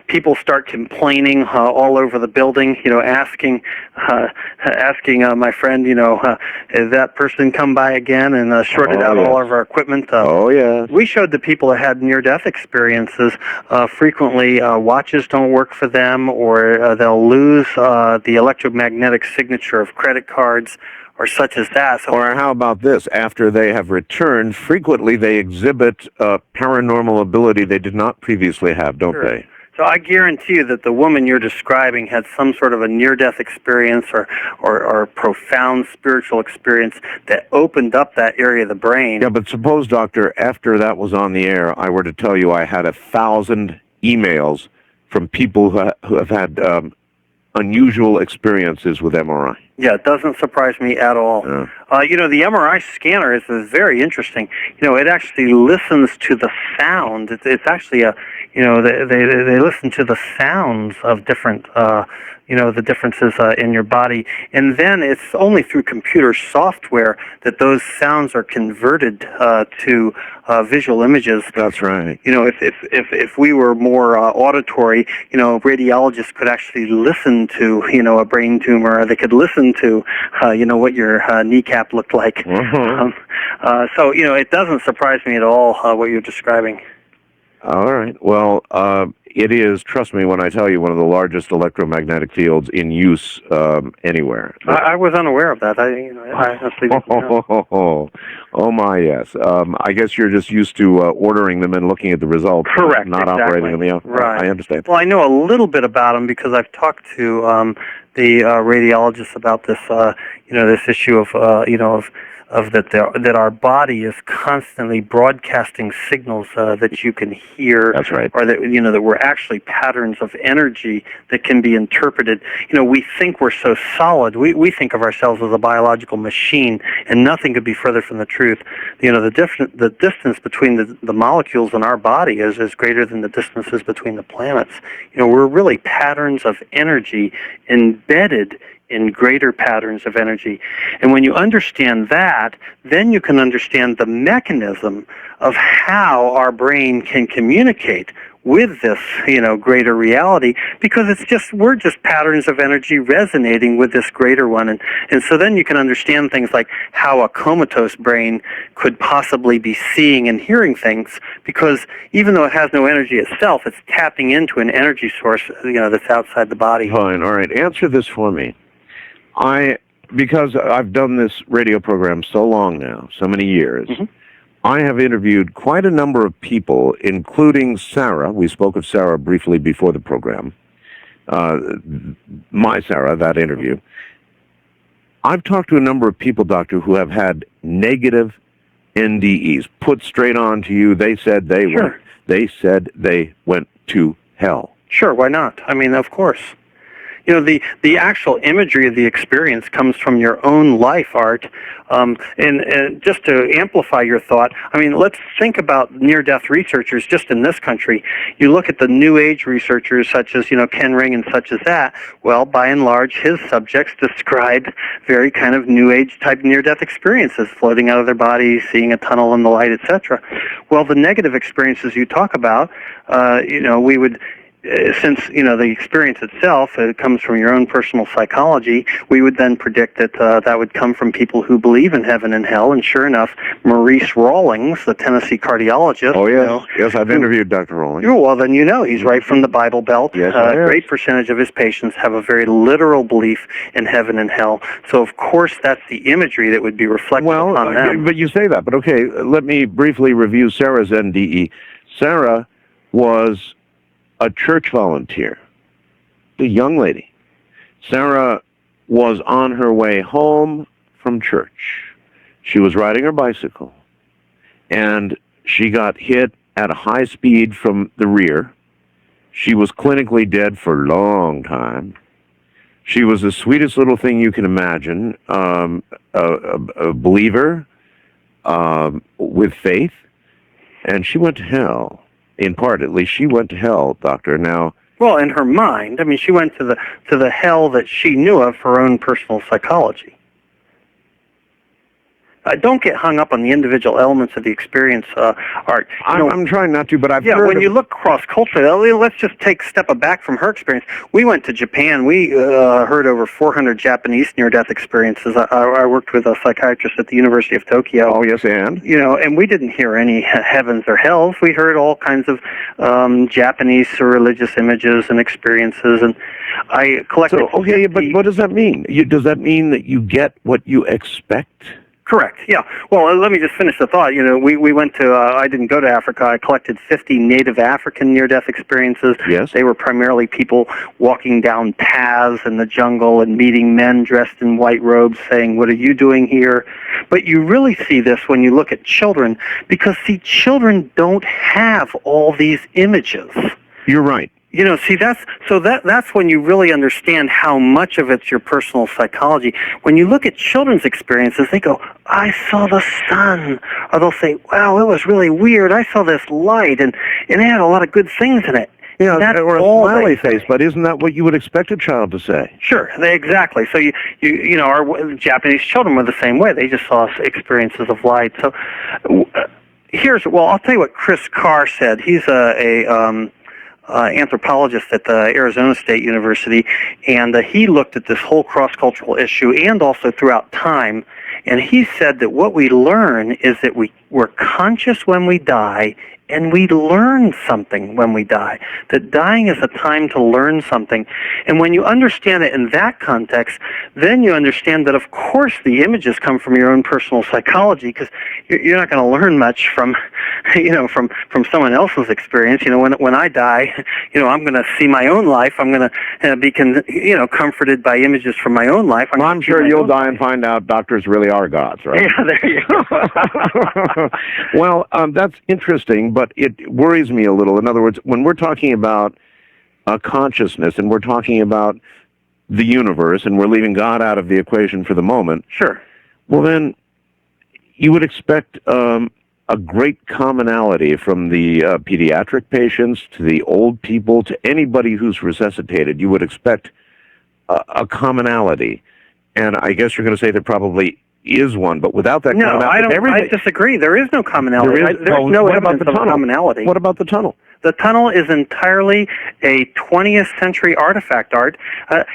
People start complaining all over the building. Asking my friend, is that person come by again, and shorted out all of our equipment. We showed the people that had near-death experiences. Frequently, watches don't work for them, or they'll lose the electromagnetic signature of credit cards, or such as that. So, or how about this? After they have returned, frequently they exhibit paranormal ability they did not previously have, don't they? So I guarantee you that the woman you're describing had some sort of a near-death experience or profound spiritual experience that opened up that area of the brain. Yeah, but suppose, Doctor, after that was on the air, I were to tell you I had 1,000 emails from people who have had unusual experiences with MRI. Yeah, it doesn't surprise me at all. Yeah. The MRI scanner is very interesting. It actually listens to the sound. It's actually they listen to the sounds of different, the differences in your body. And then it's only through computer software that those sounds are converted to visual images. That's right. If we were more auditory, radiologists could actually listen to, a brain tumor, or they could listen to, what your kneecap looked like. So, it doesn't surprise me at all what you're describing. All right. Well, it is, trust me when I tell you, one of the largest electromagnetic fields in use anywhere. I was unaware of that. I honestly didn't know. Oh my, yes. I guess you're just used to ordering them and looking at the results. Correct. Not exactly. operating them. Right. I understand. Well, I know a little bit about them because I've talked to the radiologists about this, this issue of that our body is constantly broadcasting signals that you can hear. That's right. Or that that we're actually patterns of energy that can be interpreted. We think we're so solid. We think of ourselves as a biological machine, and nothing could be further from the truth. The distance between the molecules in our body is greater than the distances between the planets. We're really patterns of energy embedded in greater patterns of energy. And when you understand that, then you can understand the mechanism of how our brain can communicate with this, greater reality, because we're just patterns of energy resonating with this greater one. And so then you can understand things like how a comatose brain could possibly be seeing and hearing things, because even though it has no energy itself, it's tapping into an energy source, that's outside the body. Fine. All right. Answer this for me. Because I've done this radio program so long now, so many years, I have interviewed quite a number of people, including Sarah. We spoke of Sarah briefly before the program. My Sarah, that interview. I've talked to a number of people, Doctor, who have had negative NDEs put straight on to you. They said they went to hell. Sure, why not? I mean, of course. The actual imagery of the experience comes from your own life, Art. And just to amplify your thought, let's think about near-death researchers just in this country. You look at the New Age researchers such as, Ken Ring and such as that. Well, by and large, his subjects described very kind of New Age type near-death experiences, floating out of their bodies, seeing a tunnel in the light, etc. Well, the negative experiences you talk about, we would... since the experience itself comes from your own personal psychology, we would then predict that that would come from people who believe in heaven and hell. And sure enough, Maurice Rawlings, the Tennessee cardiologist. Oh yes, yes, I've interviewed Dr. Rawlings. Well, then he's right from the Bible Belt. Yes, a great percentage of his patients have a very literal belief in heaven and hell. So of course, that's the imagery that would be reflected on them. But you say that. But okay, let me briefly review Sarah's NDE. Sarah was a church volunteer, a young lady. Sarah was on her way home from church. She was riding her bicycle, and she got hit at a high speed from the rear. She was clinically dead for a long time. She was the sweetest little thing you can imagine, a believer with faith, and she went to hell. In part, at least, she went to hell, Doctor. Now, well, in her mind, she went to the hell that she knew of for her own personal psychology. Don't get hung up on the individual elements of the experience, Art. I'm trying not to, but I've heard when you look cross-culturally, let's just take a step back from her experience. We went to Japan. We heard over 400 Japanese near-death experiences. I worked with a psychiatrist at the University of Tokyo. Oh, yes, and? And we didn't hear any heavens or hells. We heard all kinds of Japanese religious images and experiences, and I collected... So, okay, but what does that mean? Does that mean that you get what you expect? Correct, yeah. Well, let me just finish the thought. We went to, I didn't go to Africa. I collected 50 native African near-death experiences. Yes. They were primarily people walking down paths in the jungle and meeting men dressed in white robes saying, "What are you doing here?" But you really see this when you look at children, because, see, children don't have all these images. You're right. See, that's when you really understand how much of it's your personal psychology. When you look at children's experiences, they go, "I saw the sun," or they'll say, "Wow, it was really weird. I saw this light, and it had a lot of good things in it." Yeah, That's or a all smiley they say. face, but isn't that what you would expect a child to say? Sure, exactly. So our Japanese children were the same way. They just saw experiences of light. So I'll tell you what Chris Carr said. He's a anthropologist at the Arizona State University, and he looked at this whole cross-cultural issue and also throughout time, and he said that what we learn is that we're conscious when we die, and we learn something when we die. That dying is a time to learn something. And when you understand it in that context, then you understand that, of course, the images come from your own personal psychology, because you're not going to learn much from someone else's experience. When I die, I'm going to see my own life. I'm going to be comforted by images from my own life. I'm sure you'll die and find out doctors really are gods, right? Yeah, there you go. Well, that's interesting, but it worries me a little. In other words, when we're talking about consciousness and we're talking about the universe and we're leaving God out of the equation for the moment, sure. Well, then you would expect a great commonality from the pediatric patients to the old people to anybody who's resuscitated. You would expect a commonality. And I guess you're going to say there probably is one, but without that commonality... No, I disagree. There is no commonality. There's no evidence of commonality. What about the tunnel? The tunnel is entirely a 20th century artifact, Art.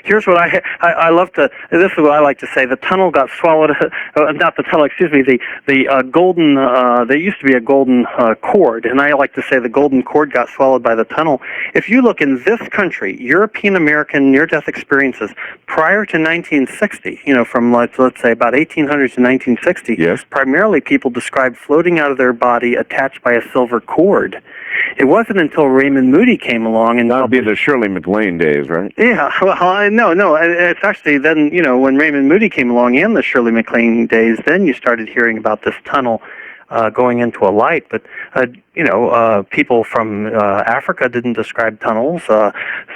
Here's what I love to, this is what I like to say, the tunnel got swallowed, not the tunnel, excuse me, the golden, there used to be a golden cord, and I like to say the golden cord got swallowed by the tunnel. If you look in this country, European American near-death experiences prior to 1960, from let's say about 1800 to 1960, yes, primarily people described floating out of their body attached by a silver cord. It wasn't until Raymond Moody came along and... That would be the Shirley MacLaine days, right? Yeah, well, no. It's actually then, when Raymond Moody came along and the Shirley MacLaine days, then you started hearing about this tunnel going into a light. But, people from Africa didn't describe tunnels.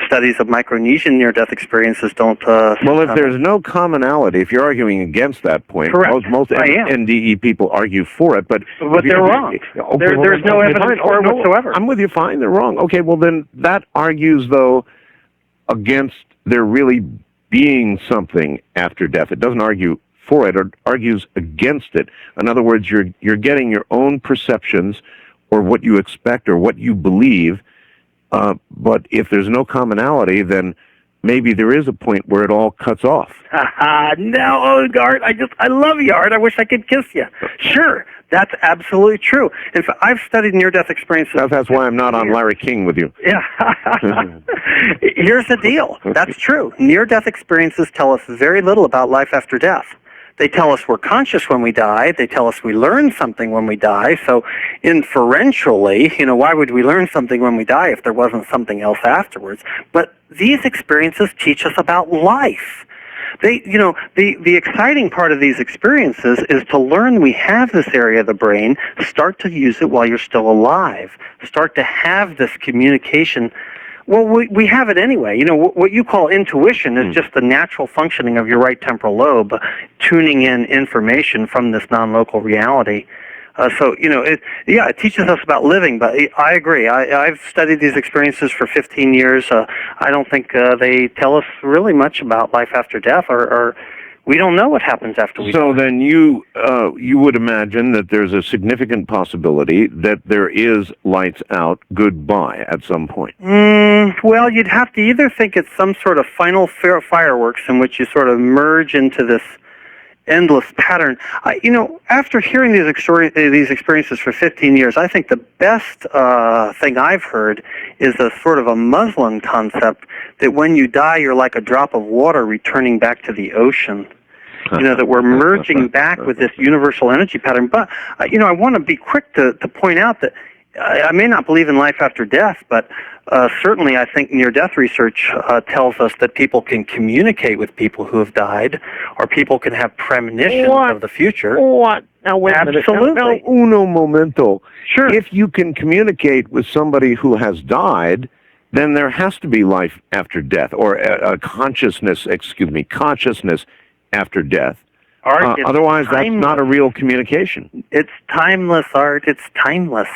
Studies of Micronesian near-death experiences don't... well, if there's no commonality, if you're arguing against that point, correct. most NDE people argue for it, but they're wrong. Okay, there's no evidence for it whatsoever. I'm with you, fine, they're wrong. Okay, well then that argues, though, against there really being something after death. It doesn't argue for it, or argues against it. In other words, you're getting your own perceptions or what you expect or what you believe, but if there's no commonality, then maybe there is a point where it all cuts off. No, Art, I love you, Art. I wish I could kiss you. Sure, that's absolutely true. In fact, I've studied near-death experiences. That's why I'm not on Larry King with you. Yeah. Here's the deal. That's true. Near-death experiences tell us very little about life after death. They tell us we're conscious when we die. They tell us we learn something when we die. So inferentially, why would we learn something when we die if there wasn't something else afterwards? But these experiences teach us about life. The exciting part of these experiences is to learn we have this area of the brain, start to use it while you're still alive, start to have this communication. Well, we have it anyway. What you call intuition is just the natural functioning of your right temporal lobe, tuning in information from this non-local reality. It teaches us about living, but I agree. I've studied these experiences for 15 years. I don't think they tell us really much about life after death, or we don't know what happens after we die. So then you would imagine that there's a significant possibility that there is lights out, goodbye at some point. Well, you'd have to either think it's some sort of final fireworks in which you sort of merge into this endless pattern. After hearing these experiences for 15 years, I think the best thing I've heard is a sort of a Muslim concept that when you die, you're like a drop of water returning back to the ocean. That we're merging back with this universal energy pattern. But, I want to be quick to point out that I may not believe in life after death, but certainly I think near-death research tells us that people can communicate with people who have died, or people can have premonitions of the future. What? Now, wait a minute. Absolutely. Now, uno momento. Sure. If you can communicate with somebody who has died, then there has to be life after death, or a consciousness after death. Art, Otherwise, that's timeless. not a real communication. It's timeless, Art. It's timeless.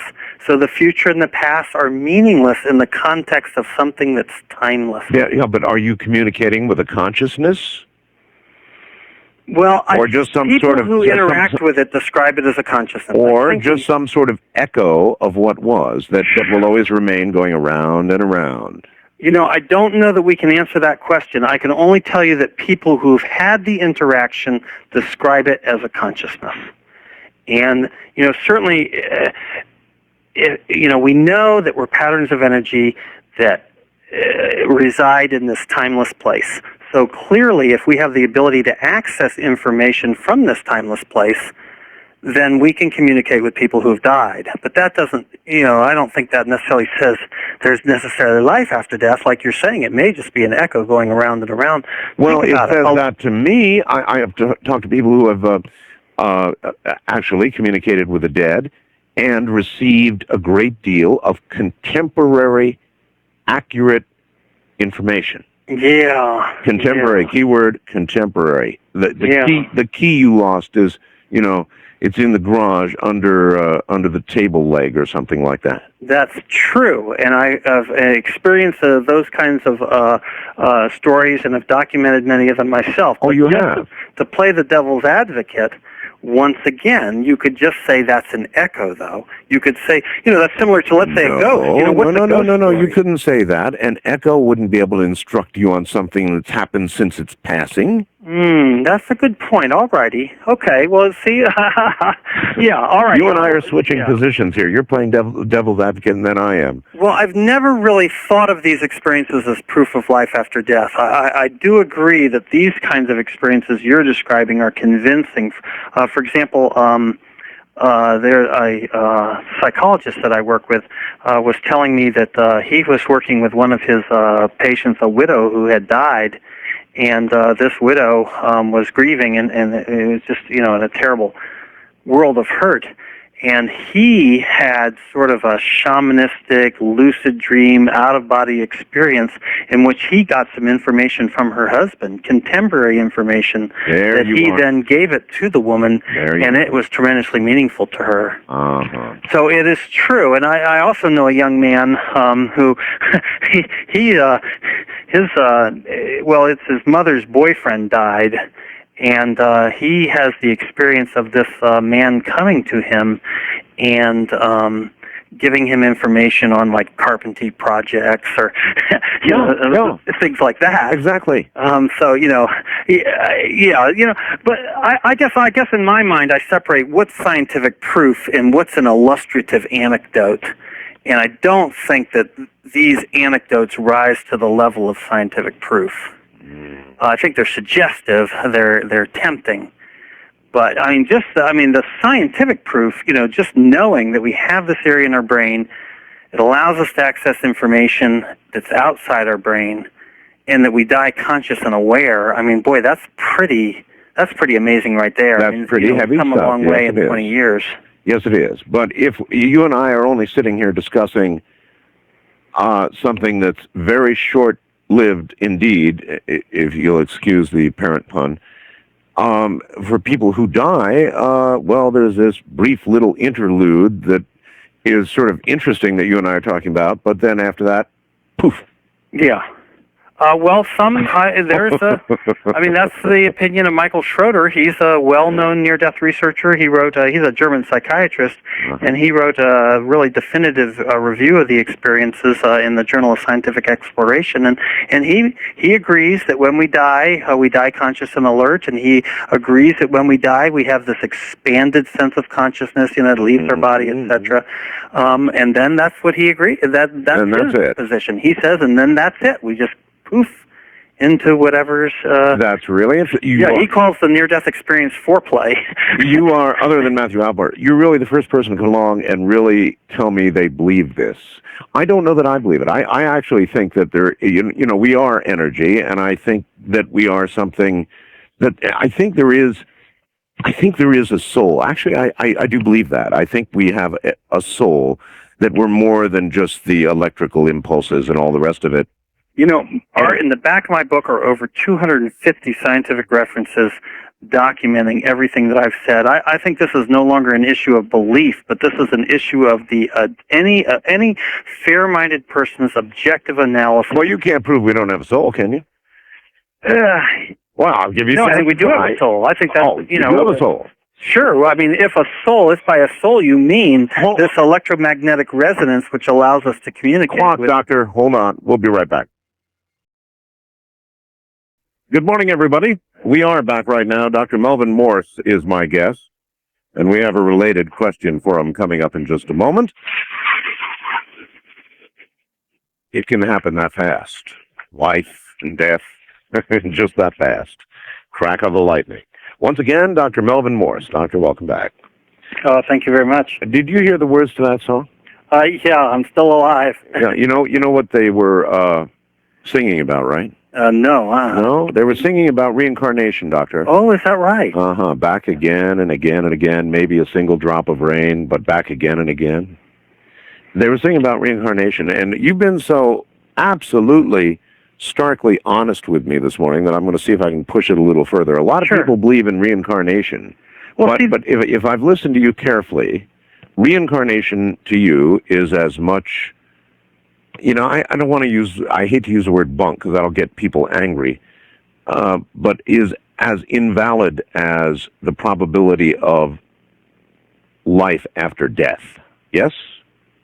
So the future and the past are meaningless in the context of something that's timeless. Yeah, but are you communicating with a consciousness? Well, or just some people sort of who interact with it describe it as a consciousness. Or just some sort of echo of what was that will always remain going around and around. You know, I don't know that we can answer that question. I can only tell you that people who've had the interaction describe it as a consciousness. And, you know, certainly, we know that we're patterns of energy that reside in this timeless place. So clearly, if we have the ability to access information from this timeless place, then we can communicate with people who have died. But that doesn't, I don't think that necessarily says there's necessarily life after death. Like you're saying, it may just be an echo going around and around. Well, it says that to me. I have talked to people who have actually communicated with the dead and received a great deal of contemporary, accurate information. Yeah. Contemporary, keyword contemporary. The key you lost is, it's in the garage under the table leg or something like that. That's true, and I have experienced those kinds of stories and have documented many of them myself. Oh, you have? To play the devil's advocate, once again, you could just say that's an echo, though. You could say, that's similar to, let's say, a ghost. No. You couldn't say that. An echo wouldn't be able to instruct you on something that's happened since its passing. That's a good point. All righty. Okay, well, see, yeah, all right. You and I are switching positions here. You're playing devil's advocate, and then I am. Well, I've never really thought of these experiences as proof of life after death. I do agree that these kinds of experiences you're describing are convincing. For example, there's a psychologist that I work with was telling me that he was working with one of his patients, a widow who had died, and this widow was grieving, and it was just, in a terrible world of hurt. And he had sort of a shamanistic, lucid dream, out-of-body experience in which he got some information from her husband, contemporary information, that he then gave it to the woman, and it was tremendously meaningful to her. So it is true. And I also know a young man who, it's his mother's boyfriend died, and he has the experience of this man coming to him and giving him information on like carpentry projects or things like that. Exactly. But I guess in my mind I separate what's scientific proof and what's an illustrative anecdote. And I don't think that these anecdotes rise to the level of scientific proof. I think they're suggestive, they're tempting, but the scientific proof, just knowing that we have this area in our brain, it allows us to access information that's outside our brain, and that we die conscious and aware. That's pretty amazing right there. That's pretty heavy we've come stuff. a long way in 20 years. Yes, it is. But if you and I are only sitting here discussing something that's very short-lived indeed, if you'll excuse the parent pun, for people who die, there's this brief little interlude that is sort of interesting that you and I are talking about, but then after that, poof. Yeah. That's the opinion of Michael Schroeder. He's a well-known near-death researcher. He wrote, he's a German psychiatrist, and he wrote a really definitive review of the experiences in the Journal of Scientific Exploration. And he agrees that when we die conscious and alert, and he agrees that when we die, we have this expanded sense of consciousness, that leaves our body, etc. And then that's what he agrees. That's his position. He says, and then that's it. We just poof into whatever's... That's really interesting. He calls the near-death experience foreplay. You are, other than Matthew Albert, you're really the first person to come along and really tell me they believe this. I don't know that I believe it. I actually think that we are energy, and I think that we are something that... I think there is a soul. Actually, I do believe that. I think we have a soul that we're more than just the electrical impulses and all the rest of it? You know, Art, in the back of my book are over 250 scientific references documenting everything that I've said. I think this is no longer an issue of belief, but this is an issue of the any fair-minded person's objective analysis. Well, you can't prove we don't have a soul, can you? Well, I'll give you. No, I think we do have a soul. I think that's you do have a soul. Sure. Well, I mean, if by a soul you mean this electromagnetic resonance which allows us to communicate. Doctor, hold on. We'll be right back. Good morning, everybody. We are back right now. Dr. Melvin Morse is my guest, and we have a related question for him coming up in just a moment. It can happen that fast. Life and death, just that fast. Crack of the lightning. Once again, Dr. Melvin Morse. Doctor, welcome back. Oh, thank you very much. Did you hear the words to that song? Yeah, I'm still alive. Yeah, you know what they were singing about, right? No. No, they were singing about reincarnation, Doctor. Oh, is that right? Back again and again and again, maybe a single drop of rain, but back again and again. They were singing about reincarnation, and you've been so absolutely starkly honest with me this morning that I'm going to see if I can push it a little further. A lot of people believe in reincarnation, but if I've listened to you carefully, reincarnation to you is as much... You know, I don't want to use, I hate to use the word bunk because that'll get people angry, but is as invalid as the probability of life after death. Yes?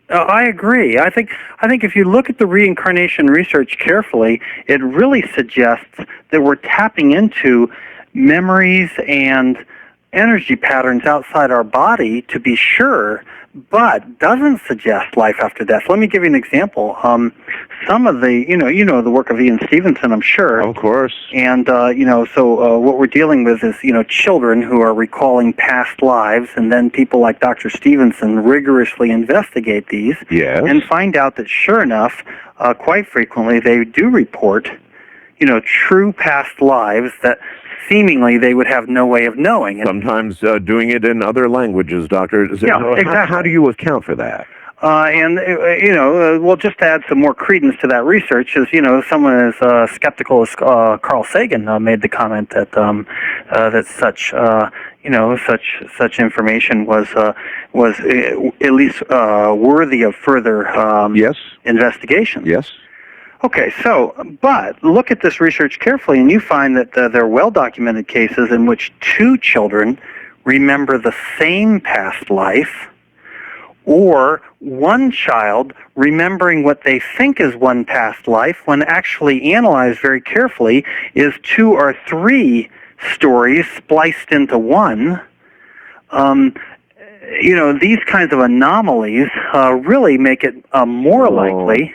I agree. I think if you look at the reincarnation research carefully, it really suggests that we're tapping into memories and energy patterns outside our body, to be sure, but doesn't suggest life after death. Let me give you an example. Some of the, you know the work of Ian Stevenson, I'm sure. Of course. And, so what we're dealing with is, children who are recalling past lives, and then people like Dr. Stevenson rigorously investigate these. Yes. And find out that, sure enough, quite frequently they do report, true past lives that seemingly they would have no way of knowing. And sometimes doing it in other languages, Doctor. Yeah, exactly. How do you account for that? Well, just to add some more credence to that research is, someone as skeptical as Carl Sagan made the comment that that such information was at least worthy of further investigation. Yes. Okay, but look at this research carefully, and you find that there are well-documented cases in which two children remember the same past life, or one child remembering what they think is one past life, when actually analyzed very carefully, is two or three stories spliced into one. These kinds of anomalies really make it more likely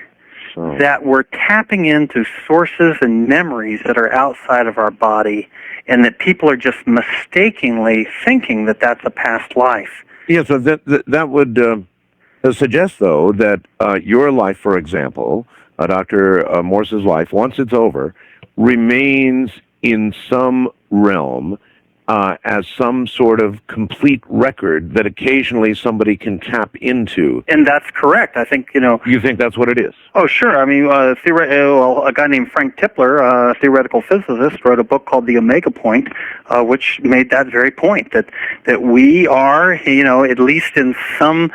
that we're tapping into sources and memories that are outside of our body, and that people are just mistakenly thinking that that's a past life. Yeah, so that would suggest, though, that your life, for example, Dr. Morse's life, once it's over, remains in some realm as some sort of complete record that occasionally somebody can tap into. And that's correct. I think, You think that's what it is? Oh, sure. I mean, a guy named Frank Tipler, a theoretical physicist, wrote a book called The Omega Point, which made that very point, that we are, at least in some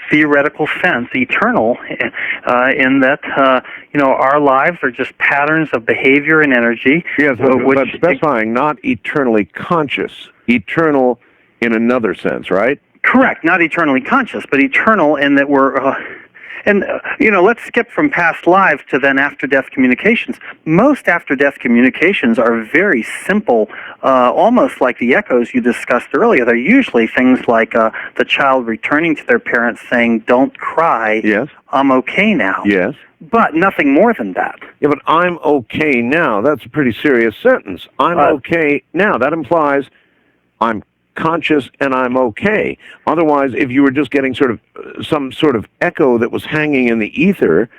theoretical sense, eternal, in that, our lives are just patterns of behavior and energy. Yes, but specifying not eternally conscious, eternal in another sense, right? Correct. Not eternally conscious, but eternal in that we're... let's skip from past lives to then after-death communications. Most after-death communications are very simple, almost like the echoes you discussed earlier. They're usually things like the child returning to their parents saying, "Don't cry, yes, I'm okay now." Yes. But nothing more than that. Yeah, but "I'm okay now," that's a pretty serious sentence. "I'm okay now." That implies I'm conscious and I'm okay. Otherwise, if you were just getting some sort of echo that was hanging in the ether,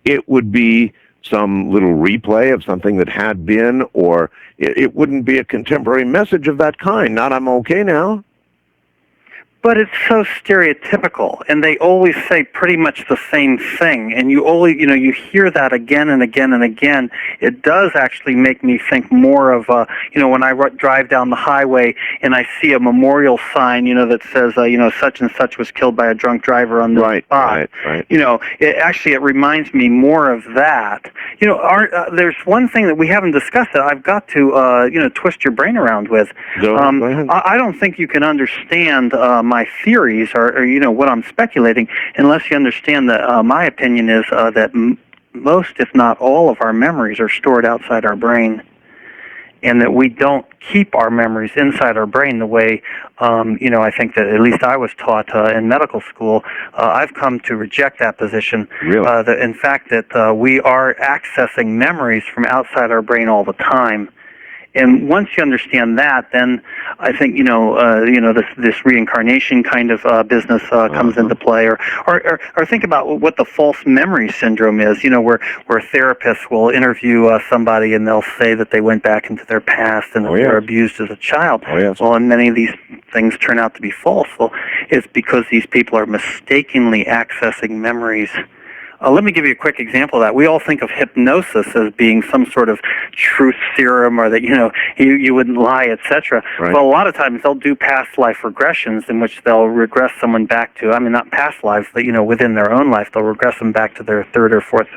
it would be some little replay of something that had been, or it wouldn't be a contemporary message of that kind. Not "I'm okay now." But it's so stereotypical, and they always say pretty much the same thing, and you hear that again and again and again. It does actually make me think more of, when I drive down the highway and I see a memorial sign, that says, such and such was killed by a drunk driver on this spot. Right. It reminds me more of that. There's one thing that we haven't discussed that I've got to, twist your brain around with. Go ahead. I don't think you can understand my theories or what I'm speculating unless you understand that my opinion is that most, if not all, of our memories are stored outside our brain, and that we don't keep our memories inside our brain the way, I think that at least I was taught in medical school. I've come to reject that position. Really? That in fact that we are accessing memories from outside our brain all the time. And once you understand that, then I think this reincarnation kind of business comes into play, or think about what the false memory syndrome is. Where therapists will interview somebody and they'll say that they went back into their past and that they were abused as a child. Oh, yes. Well, and many of these things turn out to be false. Well, it's because these people are mistakenly accessing memories. Let me give you a quick example of that. We all think of hypnosis as being some sort of truth serum, or that you wouldn't lie, etc. Right. Well, a lot of times they'll do past life regressions in which they'll regress someone back to, not past lives, but within their own life, they'll regress them back to their third or fourth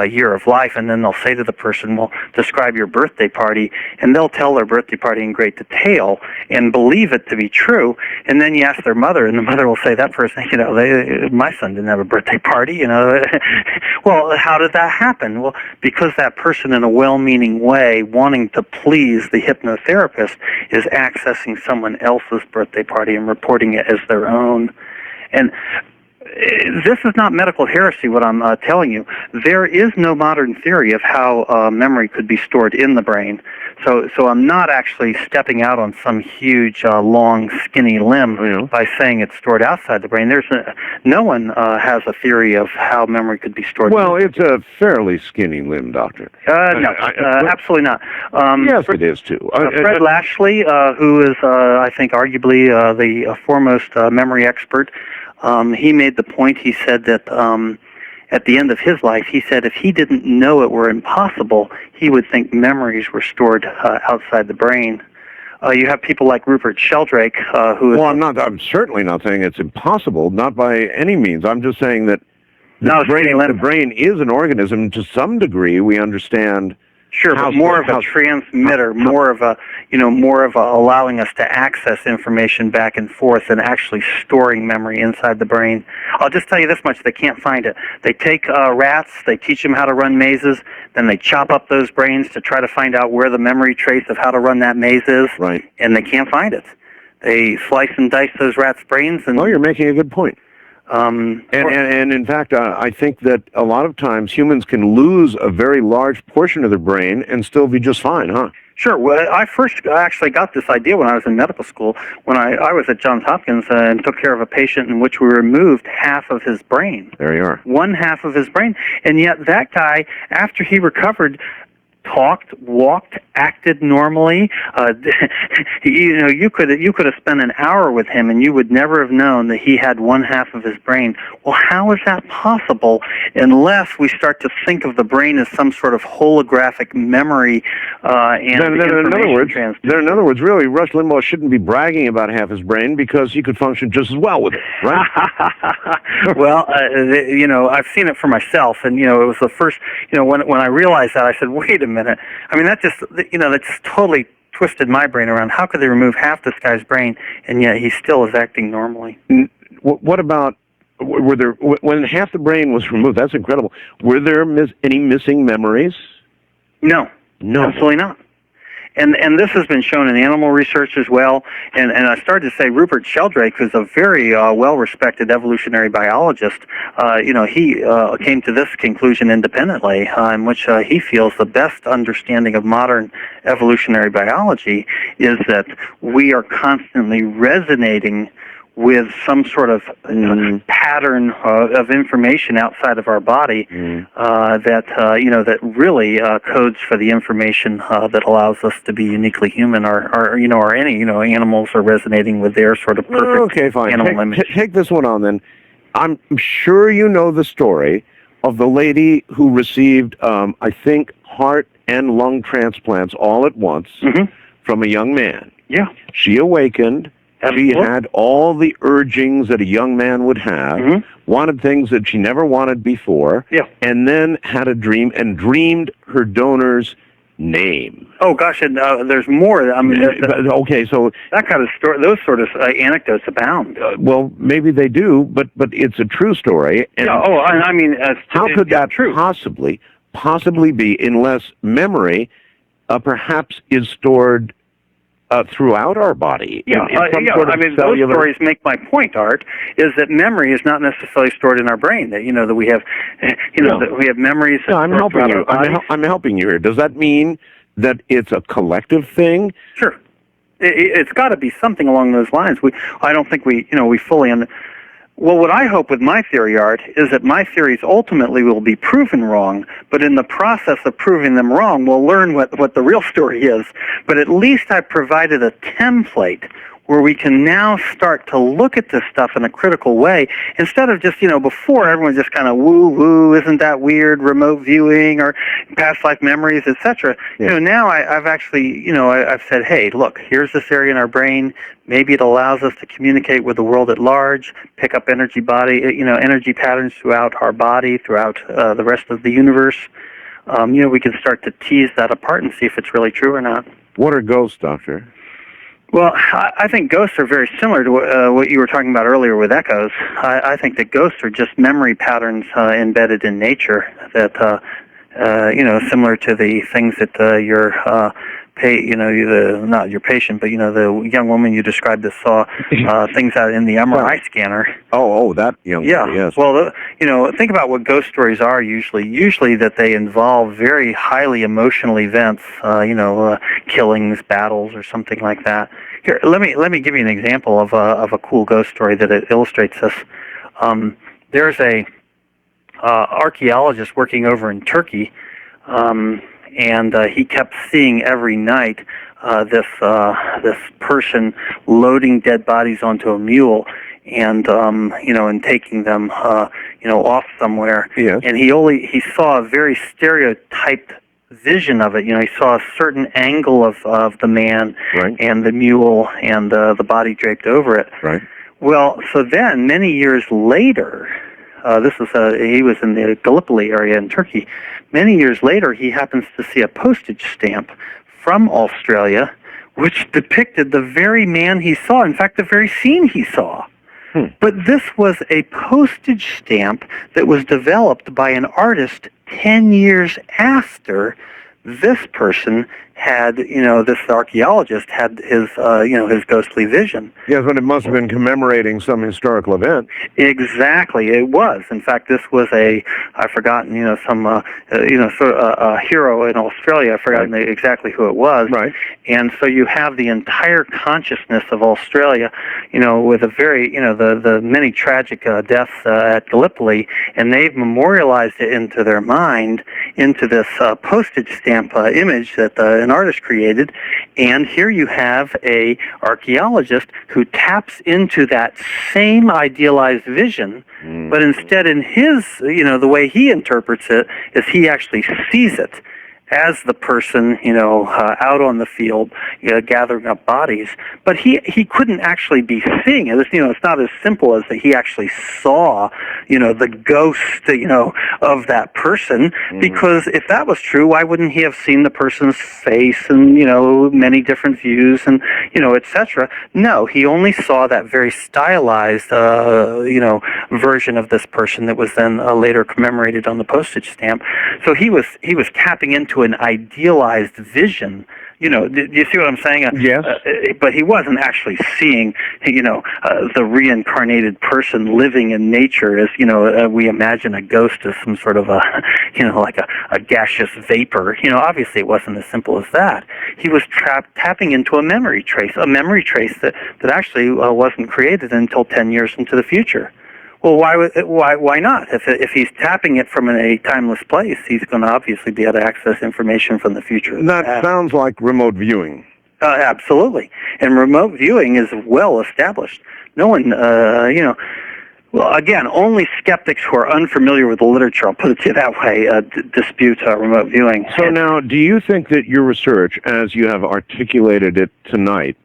year of life, and then they'll say to the person, well, describe your birthday party, and they'll tell their birthday party in great detail and believe it to be true, and then you ask their mother, and the mother will say, that person, my son didn't have a birthday party, Well, how did that happen? Well, because that person, in a well-meaning way, wanting to please the hypnotherapist, is accessing someone else's birthday party and reporting it as their own. And this is not medical heresy, what I'm telling you. There is no modern theory of how memory could be stored in the brain. So I'm not actually stepping out on some huge, long, skinny limb by saying it's stored outside the brain. No one has a theory of how memory could be stored. Well, it's a fairly skinny limb, Doctor. No, absolutely not. Yes, it is, too. Fred Lashley, who is, I think, arguably the foremost memory expert, he made the point, he said that at the end of his life, he said if he didn't know it were impossible, he would think memories were stored outside the brain. You have people like Rupert Sheldrake, who is... Well, I'm certainly not saying it's impossible, not by any means. I'm just saying that the brain is an organism. To some degree, we understand... Sure, but more of a transmitter, more of a allowing us to access information back and forth and actually storing memory inside the brain. I'll just tell you this much, they can't find it. They take rats, they teach them how to run mazes, then they chop up those brains to try to find out where the memory trace of how to run that maze is, right, and they can't find it. They slice and dice those rats' brains. And you're making a good point. And in fact, I think that a lot of times humans can lose a very large portion of their brain and still be just fine, huh? Sure. Well, I first actually got this idea when I was in medical school, when I was at Johns Hopkins and took care of a patient in which we removed half of his brain. There you are. One half of his brain. And yet that guy, after he recovered, talked, walked, acted normally. You could have spent an hour with him, and you would never have known that he had one half of his brain. Well, how is that possible? Unless we start to think of the brain as some sort of holographic memory, and in other words, really, Rush Limbaugh shouldn't be bragging about half his brain because he could function just as well with it, right? Well, I've seen it for myself, and it was the first. When I realized that, I said, wait a minute. I mean, that just totally twisted my brain around. How could they remove half this guy's brain, and yet he still is acting normally? What about, when half the brain was removed, that's incredible. Were there any missing memories? No, absolutely not. And this has been shown in animal research as well. And I started to say Rupert Sheldrake, who's a very well-respected evolutionary biologist, he came to this conclusion independently, in which he feels the best understanding of modern evolutionary biology is that we are constantly resonating with some sort of pattern of information outside of our body that really codes for the information that allows us to be uniquely human, or any animals are resonating with their sort of perfect animal image. Take this one on then. I'm sure you know the story of the lady who received, I think, heart and lung transplants all at once from a young man. Yeah. She awakened. She had all the urgings that a young man would have, wanted things that she never wanted before, and then had a dream and dreamed her donor's name. Oh gosh, and there's more. I mean, okay, so that kind of story, those sort of anecdotes abound. Well, maybe they do, but it's a true story. And I mean, how could that possibly be unless memory perhaps is stored throughout our body? I mean, those stories make my point, Art, is that memory is not necessarily stored in our brain. That that we have, that we have memories. No, I'm helping you. I'm helping you here. Does that mean that it's a collective thing? Sure, it's got to be something along those lines. I don't think we fully understand. Well, what I hope with my theory, Art, is that my theories ultimately will be proven wrong, but in the process of proving them wrong, we'll learn what the real story is. But at least I provided a template where we can now start to look at this stuff in a critical way, instead of just, before everyone just kind of woo-woo, isn't that weird, remote viewing or past life memories, etc. Now I've actually, I've said, hey, look, here's this area in our brain. Maybe it allows us to communicate with the world at large, pick up energy patterns throughout our body, throughout the rest of the universe. We can start to tease that apart and see if it's really true or not. What are ghosts, Doctor? Well, I think ghosts are very similar to what you were talking about earlier with echoes. I think that ghosts are just memory patterns embedded in nature that, similar to the things that not your patient, but the young woman you described that saw things out in the MRI scanner. That young woman, yes. Well, think about what ghost stories are usually that they involve very highly emotional events, killings, battles, or something like that. Here, let me give you an example of a cool ghost story that illustrates this. There's a archaeologist working over in Turkey, and he kept seeing every night this person loading dead bodies onto a mule and and taking them off somewhere. Yes. And he saw a very stereotyped vision of it. He saw a certain angle of the man and the mule and the body draped over it. Right. Well, so then many years later, he was in the Gallipoli area in Turkey. Many years later, he happens to see a postage stamp from Australia which depicted the very man he saw, in fact, the very scene he saw. But this was a postage stamp that was developed by an artist 10 years after this person had, this archaeologist had his ghostly vision. Yes, but it must have been commemorating some historical event. Exactly, it was. In fact, this was I've forgotten, sort of a hero in Australia. I've forgotten exactly who it was. Right. And so you have the entire consciousness of Australia, with a very, the many tragic deaths at Gallipoli, and they've memorialized it into their mind, into this postage stamp image that an artist created. And here you have a archaeologist who taps into that same idealized vision, but instead in his, the way he interprets it is he actually sees it as the person, out on the field, gathering up bodies. But he couldn't actually be seeing it. It's not as simple as that he actually saw, the ghost, of that person. Because if that was true, why wouldn't he have seen the person's face and, many different views and, etc.? No, he only saw that very stylized, version of this person that was then later commemorated on the postage stamp. So he was tapping into an idealized vision, Do you see what I'm saying? Yes. But he wasn't actually seeing, the reincarnated person living in nature as, we imagine a ghost as some sort of a, like a gaseous vapor. Obviously it wasn't as simple as that. He was tapping into a memory trace that actually wasn't created until 10 years into the future. Well, why not? If he's tapping it from a timeless place, he's going to obviously be able to access information from the future. That sounds like remote viewing. Absolutely. And remote viewing is well established. No one, well, again, only skeptics who are unfamiliar with the literature, I'll put it that way, dispute remote viewing. So now, do you think that your research, as you have articulated it tonight,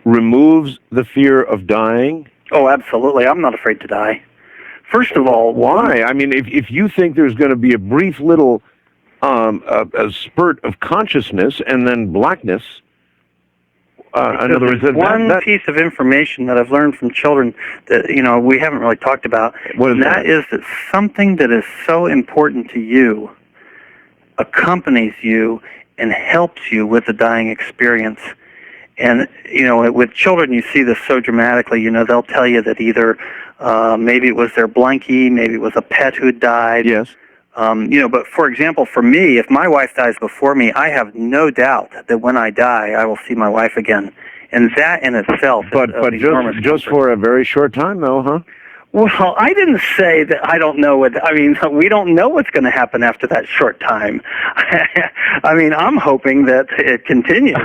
removes the fear of dying? Oh, absolutely. I'm not afraid to die. First of all, why? I mean, if you think there's going to be a brief little a spurt of consciousness and then blackness, in other words, one piece of information that I've learned from children that we haven't really talked about, and that is that something that is so important to you accompanies you and helps you with the dying experience. And, with children, you see this so dramatically. They'll tell you that either maybe it was their blankie, maybe it was a pet who died. Yes. But for example, for me, if my wife dies before me, I have no doubt that when I die, I will see my wife again. And that in itself is But just for a very short time, though, huh? Well, I didn't say that I don't know we don't know what's going to happen after that short time. I'm hoping that it continues.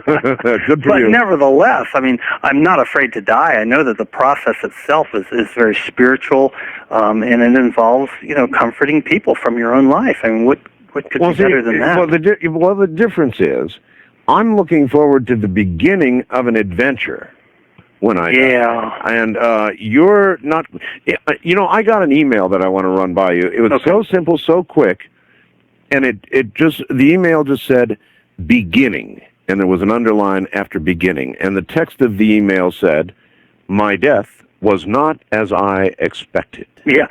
Good for but you. Nevertheless, I'm not afraid to die. I know that the process itself is very spiritual, and it involves, comforting people from your own life. What could be better than that? Well, the difference is, I'm looking forward to the beginning of an adventure. When I die. And you're not, I got an email that I want to run by you. It was so simple, so quick, and the email just said beginning, and there was an underline after beginning, and the text of the email said, "My death was not as I expected." Yeah.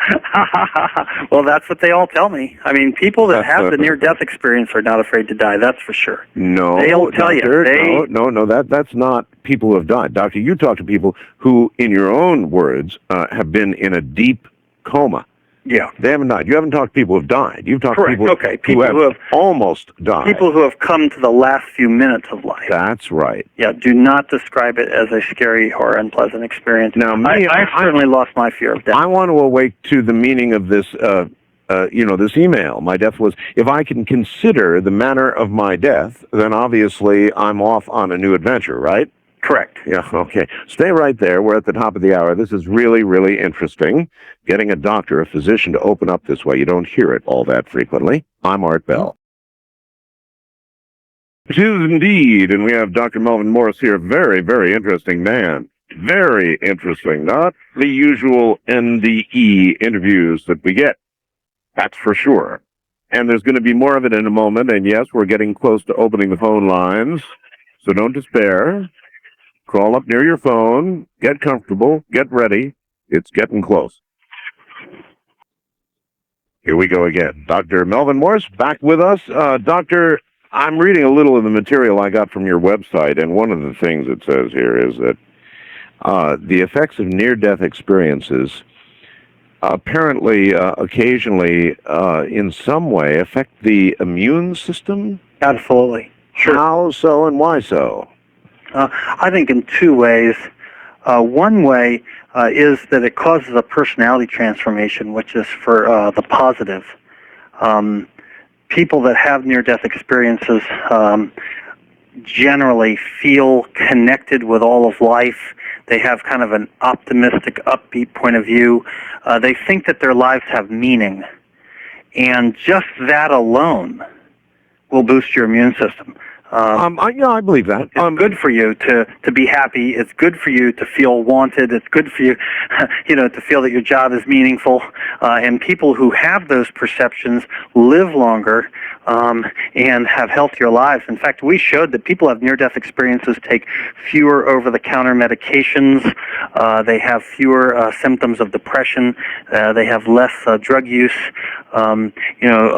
Well, that's what they all tell me. People that have the near-death experience are not afraid to die, that's for sure. No, they'll tell you. No, that's not people who have died. Doctor, you talk to people who, in your own words, have been in a deep coma. Yeah. They haven't died. You haven't talked to people who have died. You've talked to people, people who have almost died. People who have come to the last few minutes of life. That's right. Yeah, do not describe it as a scary or unpleasant experience. Now, I certainly lost my fear of death. I want to awake to the meaning of this, this email. My death was, if I can consider the manner of my death, then obviously I'm off on a new adventure, right? Correct. Yeah, okay. Stay right there. We're at the top of the hour. This is really, really interesting. Getting a doctor, a physician, to open up this way. You don't hear it all that frequently. I'm Art Bell. It is indeed, and we have Dr. Melvin Morse here. Very, very interesting man. Very interesting. Not the usual NDE interviews that we get. That's for sure. And there's going to be more of it in a moment. And yes, we're getting close to opening the phone lines. So don't despair. Crawl up near your phone, get comfortable, get ready. It's getting close. Here we go again. Dr. Melvin Morse back with us. Doctor, I'm reading a little of the material I got from your website, and one of the things it says here is that the effects of near-death experiences apparently, occasionally, in some way, affect the immune system? Absolutely. Sure. How so and why so? I think in two ways. One way is that it causes a personality transformation, which is for the positive. People that have near-death experiences generally feel connected with all of life. They have kind of an optimistic, upbeat point of view. They think that their lives have meaning. And just that alone will boost your immune system. I believe that. It's good for you to be happy. It's good for you to feel wanted. It's good for you, to feel that your job is meaningful. And people who have those perceptions live longer and have healthier lives. In fact, we showed that people who have near-death experiences take fewer over-the-counter medications. They have fewer symptoms of depression. They have less drug use. It's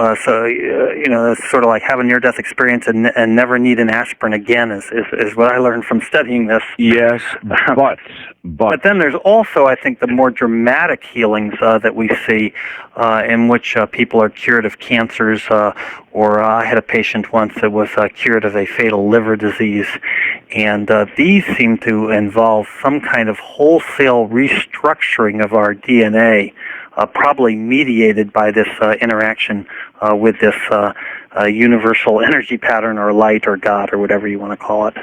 sort of like have a near-death experience and never need an aspirin again, is what I learned from studying this. Yes, But then there's also, I think, the more dramatic healings that we see in which people are cured of cancers, or I had a patient once that was cured of a fatal liver disease, and these seem to involve some kind of wholesale restructuring of our DNA, probably mediated by this interaction with this universal energy pattern or light or God or whatever you want to call it.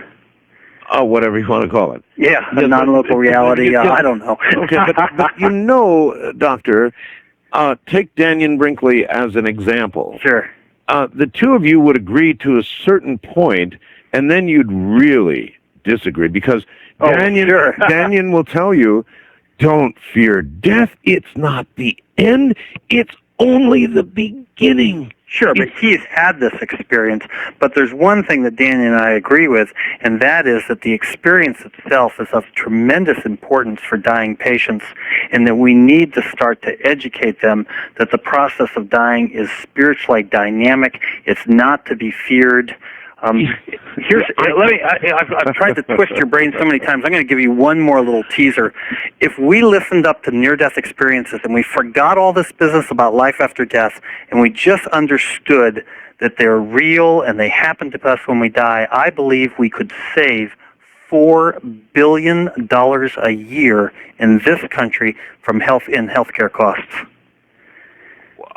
Whatever you want to call it. Yeah, the non-local reality. I don't know. Okay, but Doctor, take Daniel Brinkley as an example. Sure. The two of you would agree to a certain point, and then you'd really disagree, because Daniel will tell you, don't fear death. It's not the end. It's only the beginning. Sure, but he's had this experience. But there's one thing that Daniel and I agree with, and that is that the experience itself is of tremendous importance for dying patients, and that we need to start to educate them that the process of dying is spiritually dynamic. It's not to be feared. I've tried to twist your brain so many times. I'm going to give you one more little teaser. If we listened up to near-death experiences and we forgot all this business about life after death, and we just understood that they're real and they happen to us when we die, I believe we could save $4 billion a year in this country from healthcare costs.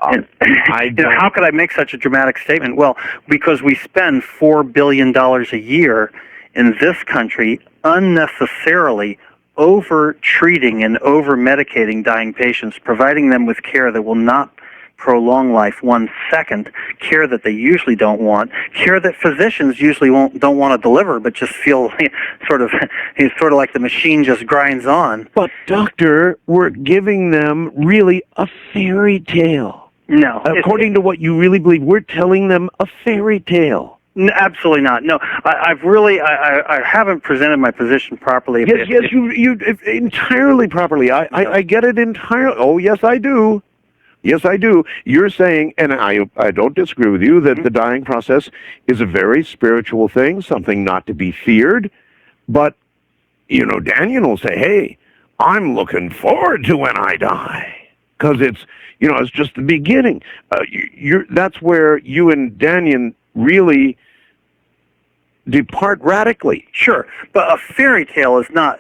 How could I make such a dramatic statement? Well, because we spend $4 billion a year in this country unnecessarily over-treating and over-medicating dying patients, providing them with care that will not prolong life 1 second, care that they usually don't want, care that physicians usually don't want to deliver, but just feel sort of like the machine just grinds on. But, Doctor, we're giving them really a fairy tale. No. According to what you really believe, we're telling them a fairy tale. No, absolutely not. No, I haven't presented my position properly. Yes, you entirely properly. I get it entirely. Oh, yes, I do. Yes, I do. You're saying, and I don't disagree with you, that the dying process is a very spiritual thing, something not to be feared. But, Daniel will say, hey, I'm looking forward to when I die. Because it's just the beginning. That's where you and Daniel really depart radically. Sure, but a fairy tale is not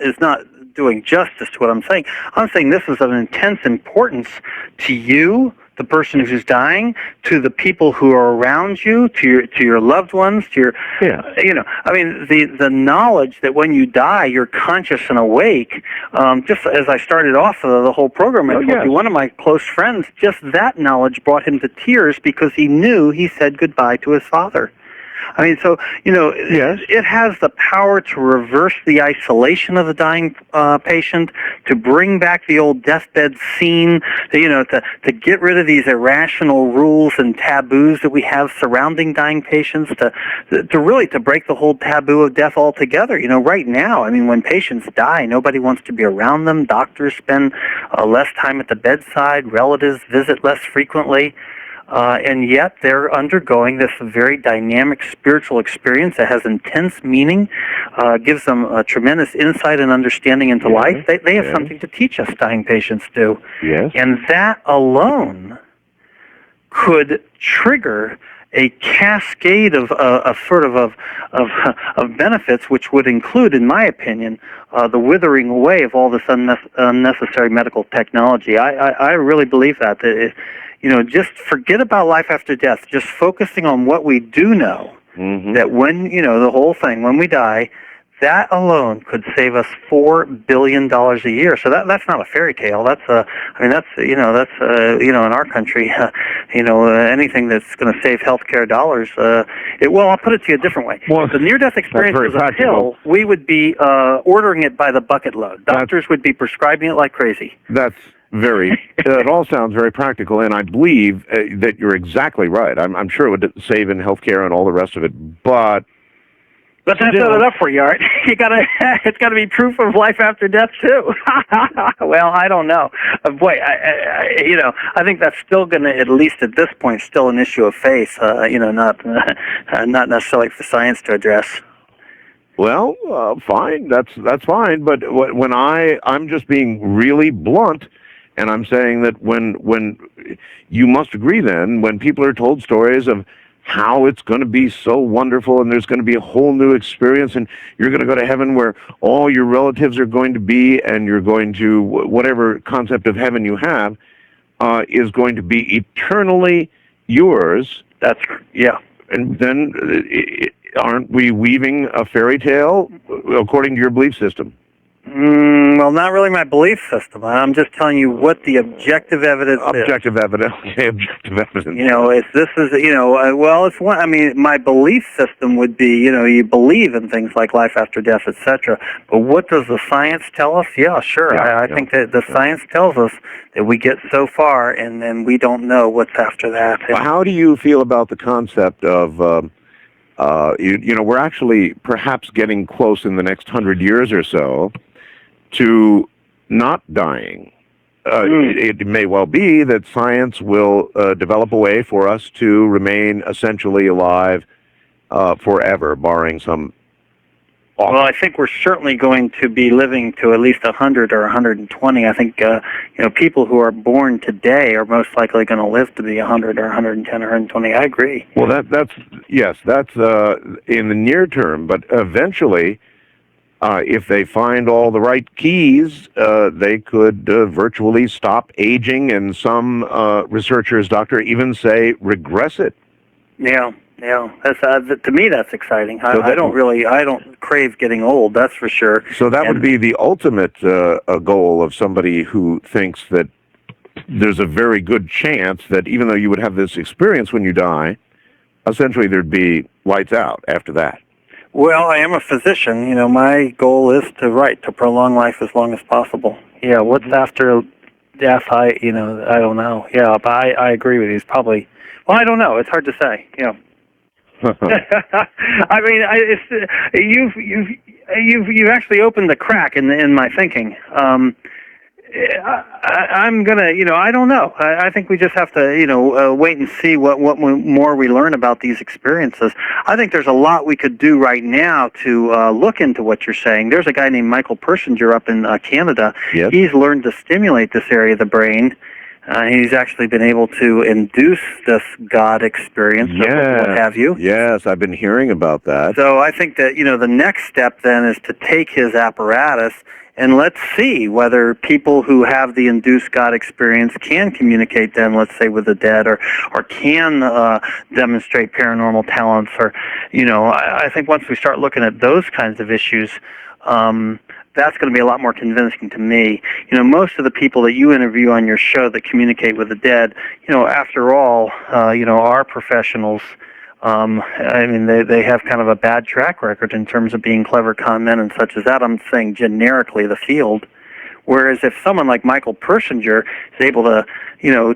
doing justice to what I'm saying. I'm saying this is of intense importance to you, the person who's dying, to the people who are around you, to your loved ones, to your, the knowledge that when you die, you're conscious and awake. Just as I started off the whole program, one of my close friends, just that knowledge brought him to tears because he knew he said goodbye to his father. It has the power to reverse the isolation of the dying patient, to bring back the old deathbed scene, to get rid of these irrational rules and taboos that we have surrounding dying patients, to really break the whole taboo of death altogether. Right now, when patients die, nobody wants to be around them. Doctors spend less time at the bedside. Relatives visit less frequently. And yet they're undergoing this very dynamic spiritual experience that has intense meaning, gives them a tremendous insight and understanding into life. They have something to teach us, dying patients do. Yes. And that alone could trigger a cascade of benefits, which would include, in my opinion, the withering away of all this unnecessary medical technology. I really believe that. Just forget about life after death. Just focusing on what we do know, that when, the whole thing, when we die, that alone could save us $4 billion a year. So that's not a fairy tale. That's in our country, anything that's going to save healthcare dollars. I'll put it to you a different way. Well, the near-death experience is a pill. We would be ordering it by the bucket load. Doctors would be prescribing it like crazy. That's it all sounds very practical, and I believe that you're exactly right. I'm sure it would save in healthcare and all the rest of it, but But that's not enough for you, Art. It's got to be proof of life after death too. Well, I don't know. Boy, I think that's still going to, at least at this point, still an issue of faith. Not necessarily for science to address. Well, fine. That's fine. But when I'm just being really blunt, and I'm saying that when you must agree, then when people are told stories of how it's going to be so wonderful and there's going to be a whole new experience and you're going to go to heaven where all your relatives are going to be and you're going to, whatever concept of heaven you have, is going to be eternally yours. Yeah. And then aren't we weaving a fairy tale according to your belief system? Well, not really my belief system. I'm just telling you what the objective evidence is. Objective evidence. Objective evidence. It's one. I mean, my belief system would be, you believe in things like life after death, etc. But what does the science tell us? Yeah, sure. I think that the science tells us that we get so far, and then we don't know what's after that. Well, how do you feel about the concept of, we're actually perhaps getting close in the next 100 years or so to not dying? It may well be that science will develop a way for us to remain essentially alive forever, barring some awful. Well, I think we're certainly going to be living to at least 100 or 120. I think people who are born today are most likely going to live to be 100 or 110 or 120. I agree. Well, that's in the near term, but eventually, if they find all the right keys, they could virtually stop aging, and some researchers, doctor, even say regress it. Yeah. That's to me, that's exciting. I don't crave getting old. That's for sure. So that would be the ultimate goal of somebody who thinks that there's a very good chance that even though you would have this experience when you die, essentially there'd be lights out after that. Well, I am a physician. My goal is to prolong life as long as possible. Yeah, what's after death? I don't know. Yeah, but I agree with you. It's probably, well, I don't know. It's hard to say. I mean, you've actually opened the crack in my thinking. I'm gonna, I don't know. I think we just have to, wait and see what more we learn about these experiences. I think there's a lot we could do right now to look into what you're saying. There's a guy named Michael Persinger up in Canada. Yes. He's learned to stimulate this area of the brain. He's actually been able to induce this God experience, or what have you. Yes, I've been hearing about that. So I think that, the next step then is to take his apparatus and let's see whether people who have the induced God experience can communicate then, let's say, with the dead, or can demonstrate paranormal talents, or, I think once we start looking at those kinds of issues, that's going to be a lot more convincing to me. Most of the people that you interview on your show that communicate with the dead, after all, are professionals. I mean, they have kind of a bad track record in terms of being clever con men and such as that. I'm saying generically the field. Whereas if someone like Michael Persinger is able to,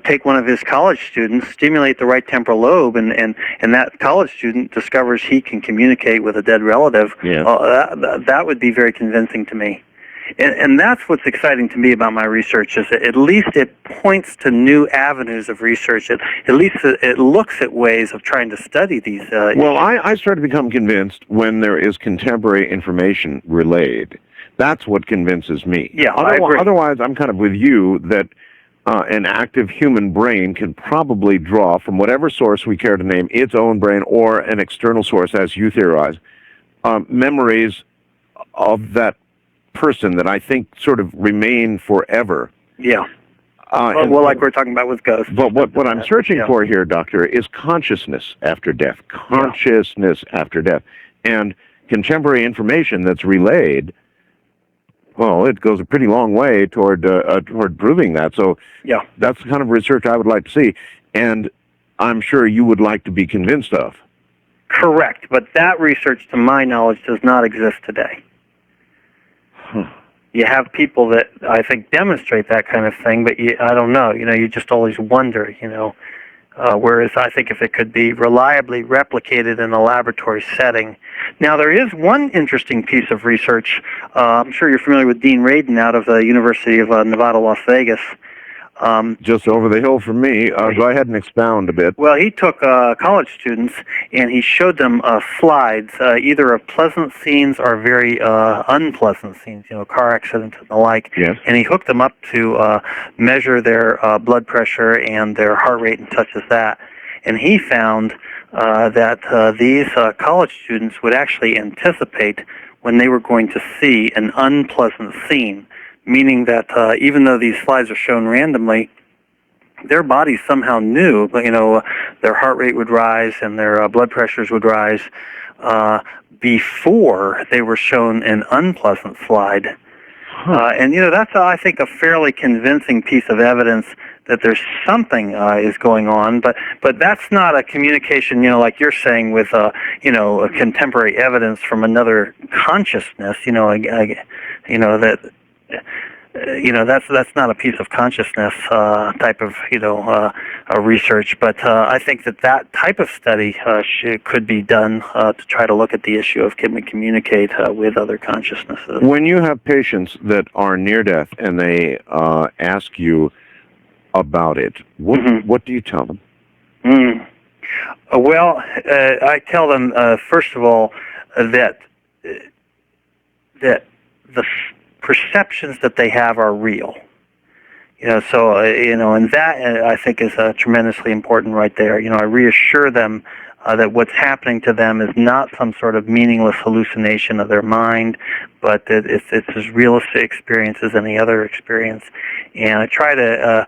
take one of his college students, stimulate the right temporal lobe, and that college student discovers he can communicate with a dead relative, that would be very convincing to me. And that's what's exciting to me about my research, is that at least it points to new avenues of research. At least it looks at ways of trying to study these Well, I start to become convinced when there is contemporary information relayed. That's what convinces me. Yeah, I agree. Otherwise, I'm kind of with you that an active human brain can probably draw from whatever source we care to name, its own brain or an external source, as you theorize, memories of that person that I think sort of remain forever. Yeah. Well, like we're talking about with ghosts. But what I'm searching for here, Doctor, is consciousness after death. Consciousness after death. And contemporary information that's relayed, well, it goes a pretty long way toward proving that. So that's the kind of research I would like to see, and I'm sure you would like to be convinced of. Correct, but that research, to my knowledge, does not exist today. You have people that I think demonstrate that kind of thing, but I don't know. You just always wonder. Whereas I think if it could be reliably replicated in a laboratory setting. Now, there is one interesting piece of research. I'm sure you're familiar with Dean Radin out of the University of Nevada, Las Vegas. Just over the hill from me. Go ahead and expound a bit. Well, he took college students and he showed them slides, either of pleasant scenes or very unpleasant scenes, car accidents and the like. Yes. And he hooked them up to measure their blood pressure and their heart rate and such as that. And he found that these college students would actually anticipate when they were going to see an unpleasant scene, meaning that even though these slides are shown randomly, their bodies somehow knew, their heart rate would rise and their blood pressures would rise before they were shown an unpleasant slide. And, that's, I think, a fairly convincing piece of evidence that there's something is going on, but that's not a communication, like you're saying with, a contemporary evidence from another consciousness, that's not a piece of consciousness type of research, but I think that type of study could be done to try to look at the issue of can we communicate with other consciousnesses. When you have patients that are near death and they ask you about it, what do you tell them? Well, I tell them first of all that the perceptions that they have are real. And that I think is tremendously important right there. I reassure them that what's happening to them is not some sort of meaningless hallucination of their mind, but that it's as real experience as any other experience. And I try to,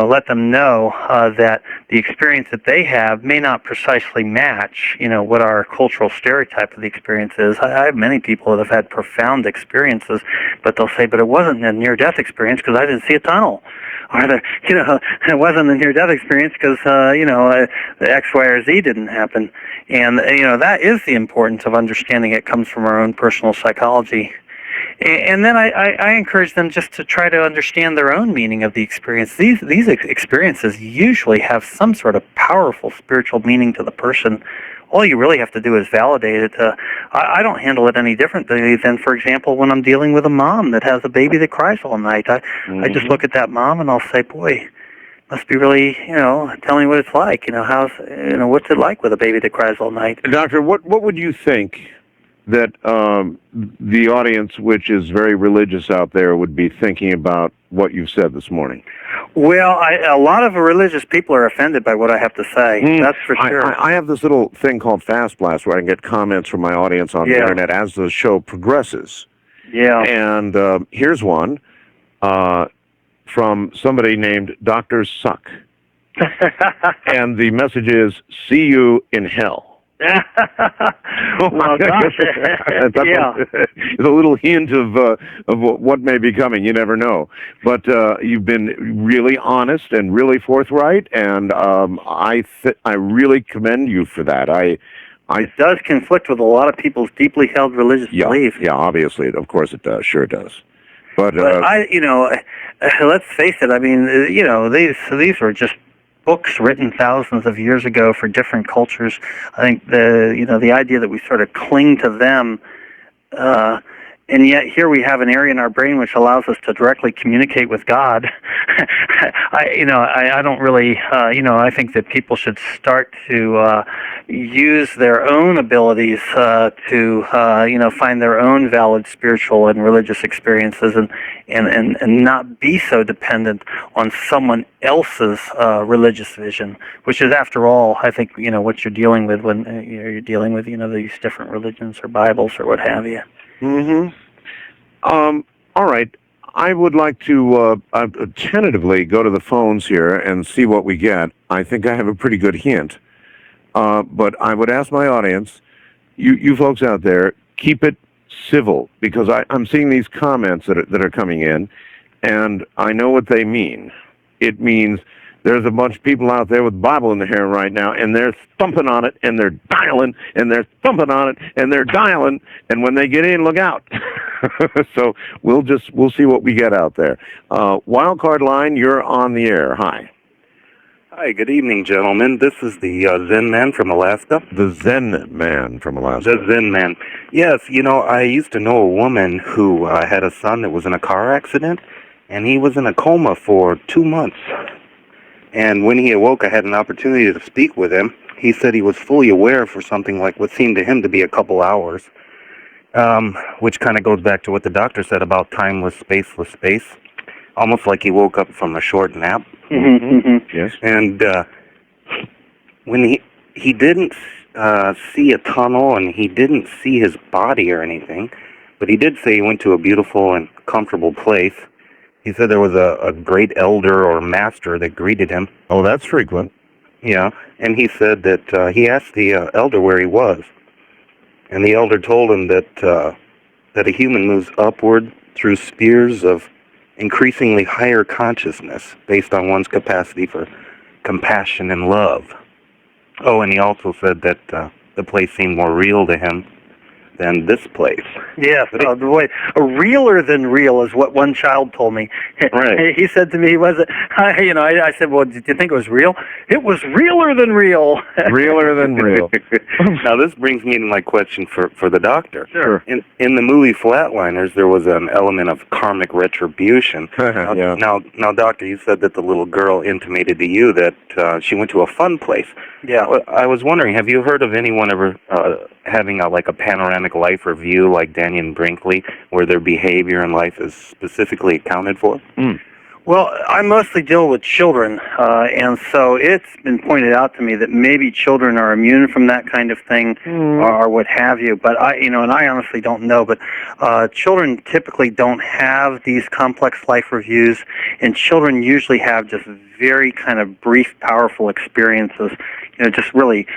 let them know that the experience that they have may not precisely match, what our cultural stereotype of the experience is. I have many people that have had profound experiences, but they'll say, but it wasn't a near-death experience because I didn't see a tunnel. Or, it wasn't a near-death experience because, the X, Y, or Z didn't happen. And, that is the importance of understanding it comes from our own personal psychology. And then I encourage them just to try to understand their own meaning of the experience. These experiences usually have some sort of powerful spiritual meaning to the person. All you really have to do is validate it. I don't handle it any differently than, for example, when I'm dealing with a mom that has a baby that cries all night. I just look at that mom and I'll say, boy, must be really, tell me what it's like. What's it like with a baby that cries all night? Doctor, what would you think that the audience, which is very religious out there, would be thinking about what you've said this morning? Well, a lot of religious people are offended by what I have to say. That's for sure. I have this little thing called Fast Blast where I can get comments from my audience on the internet as the show progresses. Yeah. And here's one from somebody named Dr. Suck. And the message is, see you in hell. Well, gosh. It's a little hint of what may be coming. You never know. But you've been really honest and really forthright, and I really commend you for that. It does conflict with a lot of people's deeply held religious beliefs. Yeah, obviously, of course it does. Sure it does. But let's face it. I mean, these were just books written thousands of years ago for different cultures. I think the idea that we sort of cling to them, and yet here we have an area in our brain which allows us to directly communicate with God. I don't really, I think that people should start to use their own abilities to, find their own valid spiritual and religious experiences, and not be so dependent on someone else's religious vision, which is, after all, I think, what you're dealing with when you're dealing with, these different religions or Bibles or what have you. All right. I would like to tentatively go to the phones here and see what we get. I think I have a pretty good hint. But I would ask my audience, you folks out there, keep it civil, because I'm seeing these comments that are coming in, and I know what they mean. It means there's a bunch of people out there with Bible in their hair right now, and they're thumping on it, and they're dialing, and they're thumping on it, and they're dialing, and when they get in, look out. So we'll see what we get out there. Wildcard line, you're on the air. Hi. Hi, good evening, gentlemen. This is the Zen Man from Alaska. The Zen Man from Alaska. The Zen Man. Yes, I used to know a woman who had a son that was in a car accident, and he was in a coma for 2 months. And when he awoke, I had an opportunity to speak with him. He said he was fully aware for something like what seemed to him to be a couple hours, which kind of goes back to what the doctor said about timeless, spaceless space. Almost like he woke up from a short nap. Yes. And when he didn't see a tunnel, and he didn't see his body or anything, but he did say he went to a beautiful and comfortable place. He said there was a great elder or master that greeted him. Oh, that's frequent. Yeah, and he said that he asked the elder where he was, and the elder told him that a human moves upward through spheres of increasingly higher consciousness based on one's capacity for compassion and love. Oh, and he also said that the place seemed more real to him than this place. Yes, boy, realer than real is what one child told me. Right. He said to me, I said, well, did you think it was real? It was realer than real. Realer than real. Now, this brings me to my question for the doctor. Sure. In the movie Flatliners, there was an element of karmic retribution. Yeah. Now, doctor, you said that the little girl intimated to you that she went to a fun place. Yeah. I was wondering, have you heard of anyone ever having a panoramic life review like Daniel Brinkley, where their behavior in life is specifically accounted for? Well, I mostly deal with children, and so it's been pointed out to me that maybe children are immune from that kind of thing, or what have you. But and I honestly don't know. But children typically don't have these complex life reviews, and children usually have just very kind of brief, powerful experiences. Just really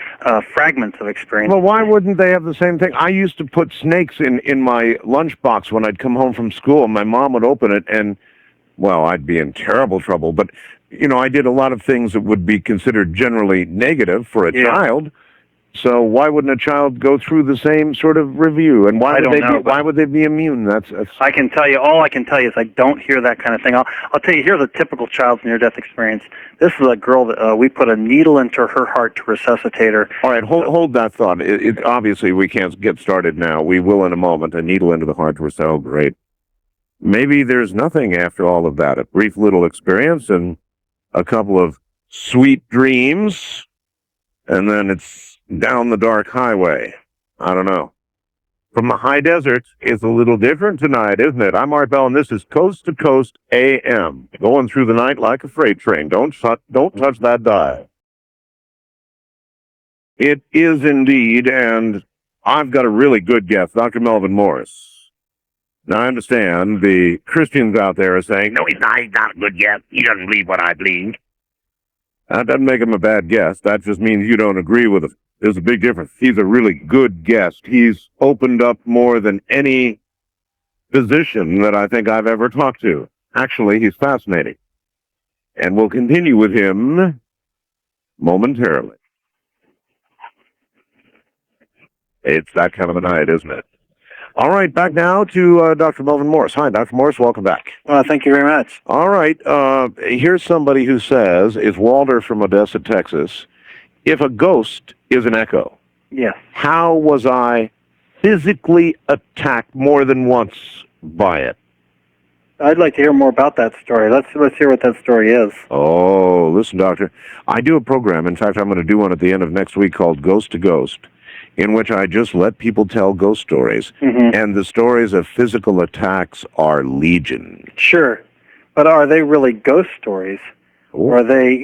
fragments of experience. Well, why wouldn't they have the same thing? I used to put snakes in my lunchbox when I'd come home from school. My mom would open it, and, well, I'd be in terrible trouble. But, I did a lot of things that would be considered generally negative for a child. So why wouldn't a child go through the same sort of review? And why would they be immune? That's I can tell you, all I can tell you is I don't hear that kind of thing. I'll tell you, here's a typical child's near-death experience. This is a girl that we put a needle into her heart to resuscitate her. All right, hold that thought. Obviously, we can't get started now. We will in a moment. A needle into the heart to resuscitate. Oh, great. Maybe there's nothing after all of that. A brief little experience and a couple of sweet dreams, and then it's down the dark highway. I don't know. From the high desert, it's a little different tonight, isn't it? I'm Art Bell, and this is Coast to Coast AM. Going through the night like a freight train. Don't touch that dial. It is indeed, and I've got a really good guest, Dr. Melvin Morse. Now, I understand the Christians out there are saying, no, he's not a good guest. He doesn't believe what I believe. That doesn't make him a bad guest. That just means you don't agree with him. There's a big difference. He's a really good guest. He's opened up more than any physician that I think I've ever talked to. Actually, he's fascinating. And we'll continue with him momentarily. It's that kind of a night, isn't it? All right, back now to Dr. Melvin Morse. Hi, Dr. Morse. Welcome back. Thank you very much. All right. Here's somebody who says, it's Walter from Odessa, Texas. If a ghost is an echo, yes, how was I physically attacked more than once by it? I'd like to hear more about that story. Let's hear what that story is. Oh, listen, Doctor. I do a program. In fact, I'm going to do one at the end of next week called Ghost to Ghost, in which I just let people tell ghost stories. And the stories of physical attacks are legion. Sure. But are they really ghost stories? Or are they,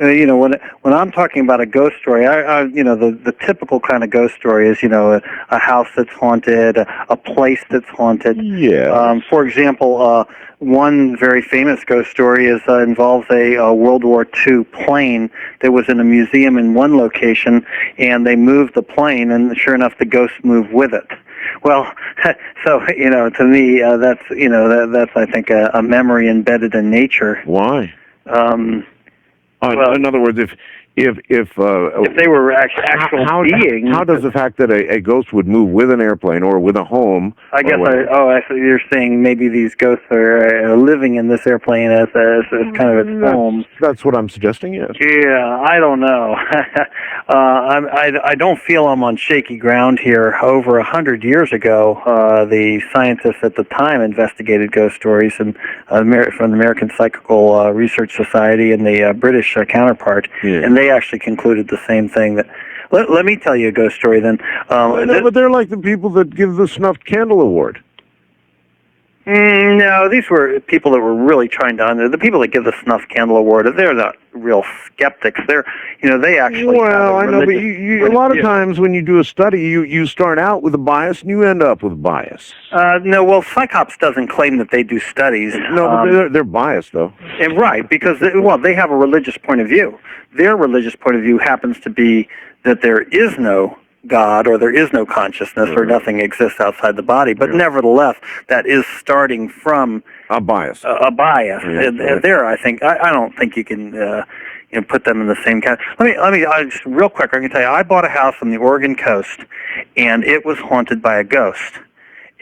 when I'm talking about a ghost story, the typical kind of ghost story is, a house that's haunted, a place that's haunted. Yeah. For example, one very famous ghost story involves a World War II plane that was in a museum in one location, and they moved the plane, and sure enough, the ghost moved with it. Well, so to me, that's I think a memory embedded in nature. Why? In other words, if they were actual beings. How does the fact that a ghost would move with an airplane or with a home? I guess. Actually, you're saying maybe these ghosts are living in this airplane as kind of its home. That's what I'm suggesting. Yes. Yeah, I don't know. I don't feel I'm on shaky ground here. Over 100 years ago, the scientists at the time investigated ghost stories and from the American Psychical Research Society and the British counterpart, and they actually concluded the same thing. That let me tell you a ghost story then. But they're like the people that give the snuffed candle award. No, these were people that were really trying to. The people that give the snuff candle award, they're not real skeptics. They're, they actually. Well, I know, but a lot of times when you do a study, you start out with a bias and you end up with a bias. No, well, Psychops doesn't claim that they do studies. No, but they're biased though. Right, because they have a religious point of view. Their religious point of view happens to be that there is no God, or there is no consciousness, or nothing exists outside the body. But nevertheless, that is starting from a bias. A bias. And there, I think, I don't think you can put them in the same category. Let me just real quick. I can tell you, I bought a house on the Oregon coast, and it was haunted by a ghost.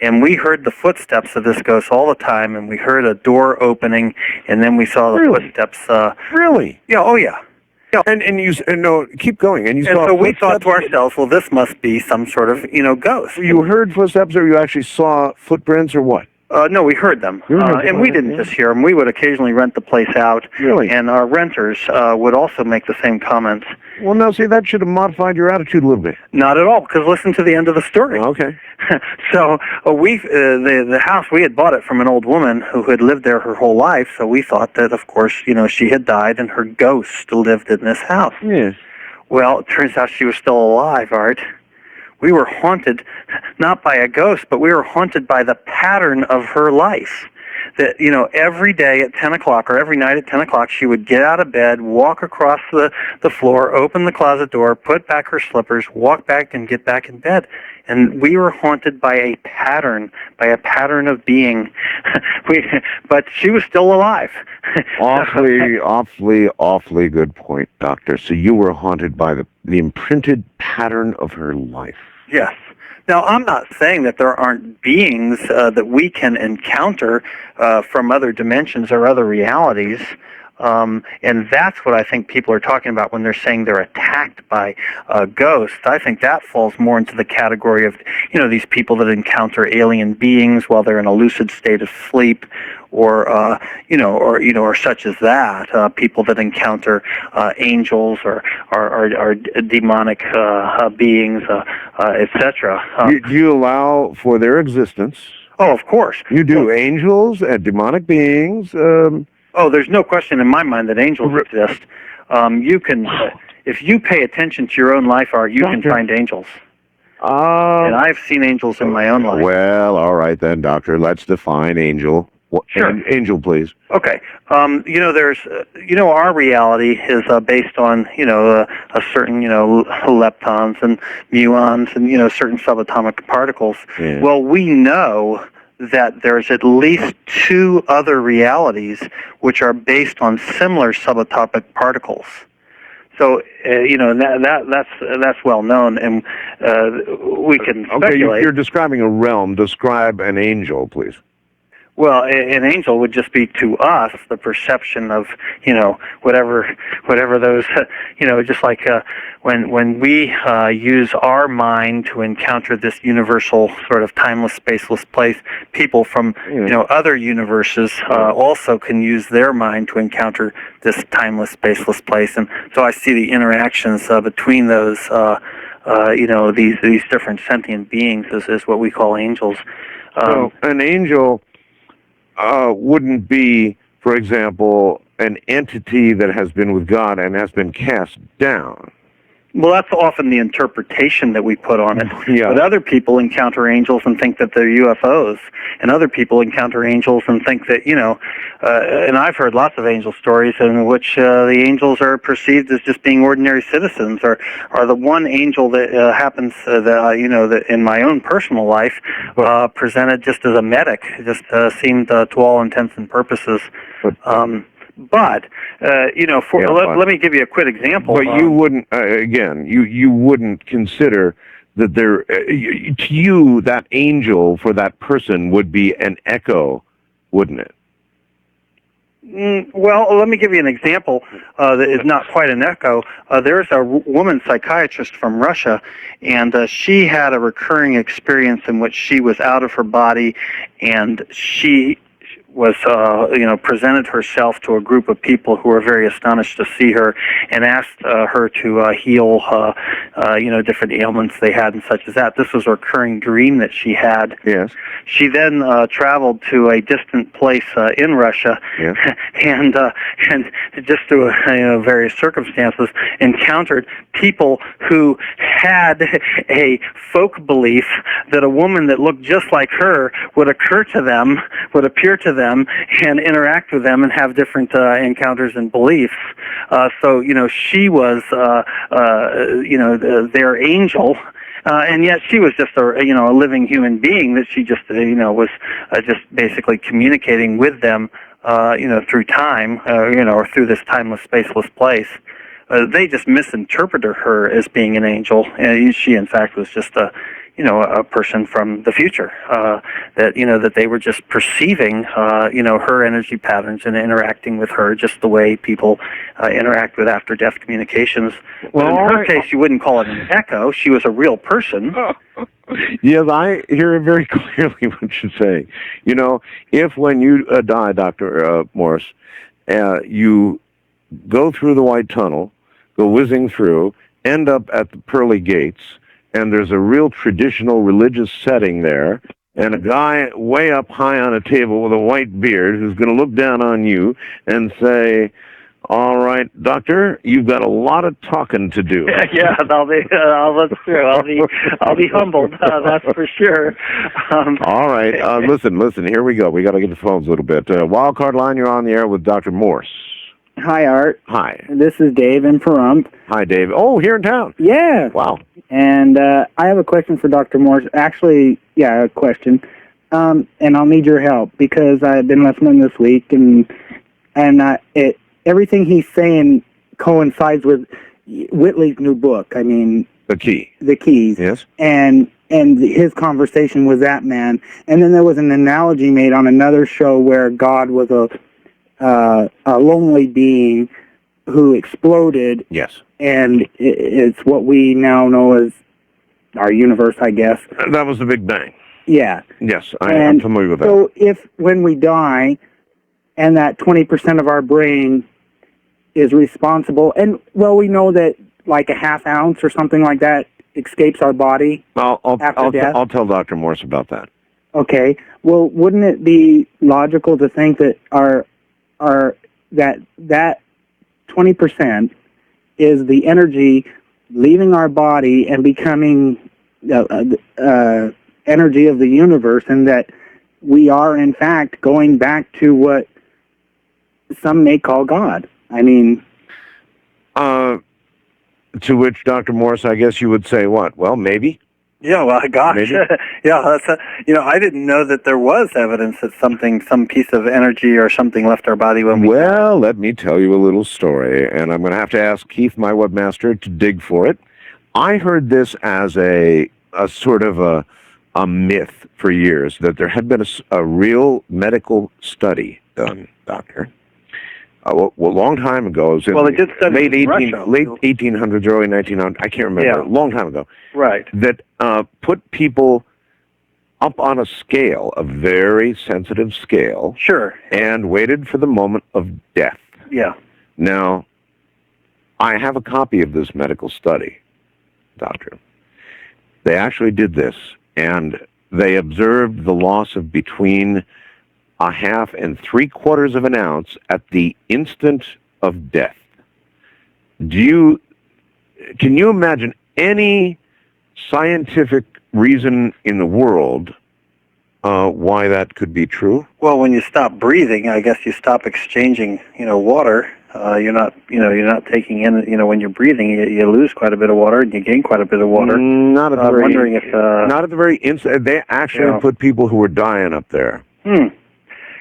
And we heard the footsteps of this ghost all the time, and we heard a door opening, and then we saw the footsteps. Really? Yeah. Oh, yeah. And no, keep going. And so we thought to ourselves, well, this must be some sort of ghost. You heard footsteps, or you actually saw footprints, or what? No, we heard them, and we didn't just hear them. We would occasionally rent the place out, and our renters would also make the same comments. Well, no, see, that should have modified your attitude a little bit. Not at all, because listen to the end of the story. Okay. So the house, we had bought it from an old woman who had lived there her whole life, so we thought that, of course, she had died and her ghost still lived in this house. Yes. Well, it turns out she was still alive, Art. We were haunted, not by a ghost, but we were haunted by the pattern of her life. That, every day at 10 o'clock or every night at 10 o'clock, she would get out of bed, walk across the floor, open the closet door, put back her slippers, walk back and get back in bed. And we were haunted by a pattern of being. But she was still alive. Awfully good point, Doctor. So you were haunted by the imprinted pattern of her life. Yes. Now, I'm not saying that there aren't beings that we can encounter from other dimensions or other realities. And that's what I think people are talking about when they're saying they're attacked by ghosts. I think that falls more into the category of, these people that encounter alien beings while they're in a lucid state of sleep, or such as that. People that encounter angels or demonic beings, etc. Do you allow for their existence? Oh, of course. You do. Angels and demonic beings. Oh, there's no question in my mind that angels exist. You can, if you pay attention to your own life, Art, you can find angels. And I've seen angels in my own life. Well, all right then, Doctor. Let's define angel. Sure. Angel, please. Okay. There's, our reality is based on, a certain, leptons and muons and, certain subatomic particles. Yeah. Well, we know that there's at least two other realities which are based on similar subatomic particles. So that's well known, and we can speculate. Okay, you're describing a realm. Describe an angel, please. Well, an angel would just be to us the perception of, whatever those, just like when we use our mind to encounter this universal sort of timeless, spaceless place, people from, other universes also can use their mind to encounter this timeless, spaceless place. And so I see the interactions between those, these different sentient beings is what we call angels. So an angel wouldn't be, for example, an entity that has been with God and has been cast down. Well, that's often the interpretation that we put on it. Yeah. But other people encounter angels and think that they're UFOs, and other people encounter angels and think that, and I've heard lots of angel stories in which the angels are perceived as just being ordinary citizens, or the one angel that happens that in my own personal life presented just as a medic, just seemed to all intents and purposes. But let me give you a quick example. But you wouldn't, again, you wouldn't consider that there, to you, that angel for that person would be an echo, wouldn't it? Well, let me give you an example that is not quite an echo. There's a woman psychiatrist from Russia, and she had a recurring experience in which she was out of her body, and she was presented herself to a group of people who were very astonished to see her, and asked her to heal different ailments they had and such as that. This was a recurring dream that she had. Yes. She then traveled to a distant place in Russia, yes. and just through various circumstances encountered people who had a folk belief that a woman that looked just like her would appear to them and interact with them and have different encounters and beliefs. So she was their angel. And yet she was just a living human being that she just was just basically communicating with them through time or through this timeless, spaceless place. They just misinterpreted her as being an angel, and she in fact was just a person from the future, that they were just perceiving her energy patterns and interacting with her just the way people interact with after death communications. Well, in her case, you wouldn't call it an echo. She was a real person. Yes, I hear very clearly what you're saying. If when you die, Dr. Morse, you go through the white tunnel, go whizzing through, end up at the pearly gates, and there's a real traditional religious setting there, and a guy way up high on a table with a white beard who's going to look down on you and say, "All right, doctor, you've got a lot of talking to do." Yeah, that's true. I'll be humbled. That's for sure. All right, listen. Here we go. We got to get the phones a little bit. Wildcard line, you're on the air with Dr. Morse. Hi, Art. Hi. This is Dave in Pahrump. Hi, Dave. Oh, here in town. Yeah. Wow. And I have a question for Dr. Morse. Actually, a question. And I'll need your help because I've been listening this week, and everything he's saying coincides with Whitley's new book. I mean, The Keys. Yes. And his conversation with that man. And then there was an analogy made on another show where God was a lonely being who exploded. Yes. And it's what we now know as our universe, I guess. That was the Big Bang. Yeah. Yes, I'm familiar with that. So if when we die and that 20% of our brain is responsible, and we know that like a half ounce or something like that escapes our body after death. I'll tell Dr. Morse about that. Okay. Well, wouldn't it be logical to think that that 20% is the energy leaving our body and becoming energy of the universe, and that we are in fact going back to what some may call God? I mean, to which Dr. Morse, I guess you would say what? Well, maybe. Yeah, well, gosh, maybe? Yeah, that's I didn't know that there was evidence that some piece of energy or something left our body when we. Well, let me tell you a little story, and I'm going to have to ask Keith, my webmaster, to dig for it. I heard this as a sort of a myth for years, that there had been a real medical study done, Doctor. A long time ago. It was in they did study late 1800s, early 1900s. I can't remember. Yeah. A long time ago. Right. That put people up on a scale, a very sensitive scale. Sure. And waited for the moment of death. Yeah. Now, I have a copy of this medical study, Doctor. They actually did this, and they observed the loss of between 1/2 and 3/4 of an ounce at the instant of death. Can you imagine any scientific reason in the world why that could be true? Well, when you stop breathing, I guess you stop exchanging, water. You're not taking in, when you're breathing, you lose quite a bit of water and you gain quite a bit of water. Not at the I'm wondering if not at the very instant. They actually put people who were dying up there.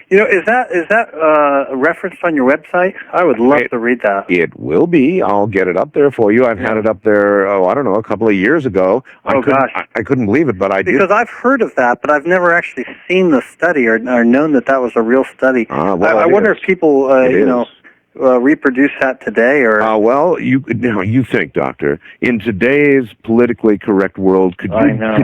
Is that referenced on your website? I would love to read that. It will be. I'll get it up there for you. I've had it up there, I don't know, a couple of years ago. Gosh. I couldn't believe it, but I did. Because I've heard of that, but I've never actually seen the study or known that was a real study. I wonder if people, reproduce that today, or well, you think, Doctor, in today's politically correct world, could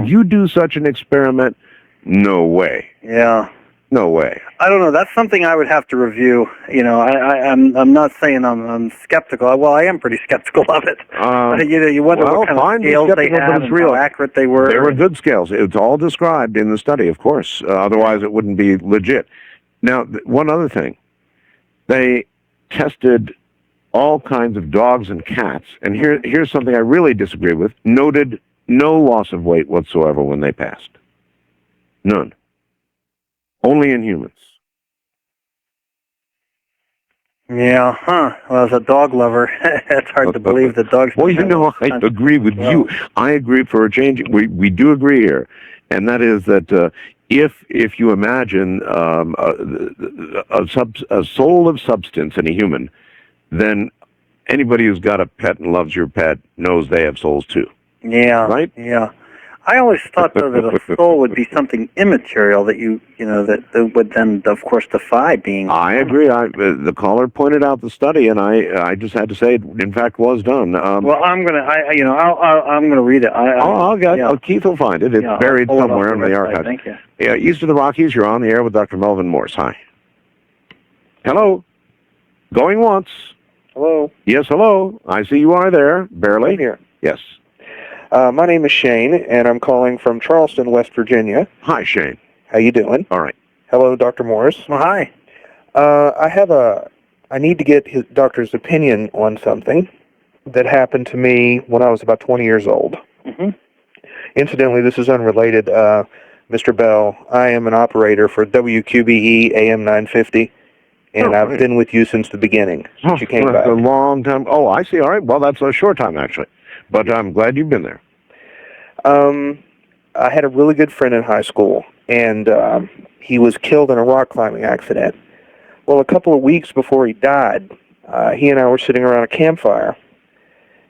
you do such an experiment? No way. Yeah. No way. I don't know. That's something I would have to review. I'm not saying I'm skeptical. Well, I am pretty skeptical of it. You wonder what kind of scales they had and how accurate they were. They were good scales. It's all described in the study, of course. Otherwise, it wouldn't be legit. Now, one other thing. They tested all kinds of dogs and cats, and here's something I really disagree with. Noted no loss of weight whatsoever when they passed. None. Only in humans. Yeah, Well, as a dog lover, it's hard to believe that dogs... Well, I agree with you. I agree for a change. We do agree here, and that is that if you imagine a soul of substance in a human, then anybody who's got a pet and loves your pet knows they have souls too. Yeah. Right? Yeah. I always thought, though, that a soul would be something immaterial that that would then, of course, defy being... I agree. The caller pointed out the study, and I just had to say it, in fact, was done. Well, I'm gonna read it. Keith will find it. It's buried somewhere in the archives. Thank you. Yeah, east of the Rockies, you're on the air with Dr. Melvin Morse. Hi. Hello. Going once. Hello. Yes, hello. I see you are there. Barely. I'm here. Yes. My name is Shane, and I'm calling from Charleston, West Virginia. Hi, Shane. How you doing? All right. Hello, Dr. Morse. Well, hi. I need to get his doctor's opinion on something that happened to me when I was about 20 years old. Mm-hmm. Incidentally, this is unrelated. Mr. Bell, I am an operator for WQBE AM 950, and I've been with you since the beginning, since you came back. That's a long time. Oh, I see. All right. Well, that's a short time, actually. But I'm glad you've been there. I had a really good friend in high school, and he was killed in a rock climbing accident. Well, a couple of weeks before he died, he and I were sitting around a campfire,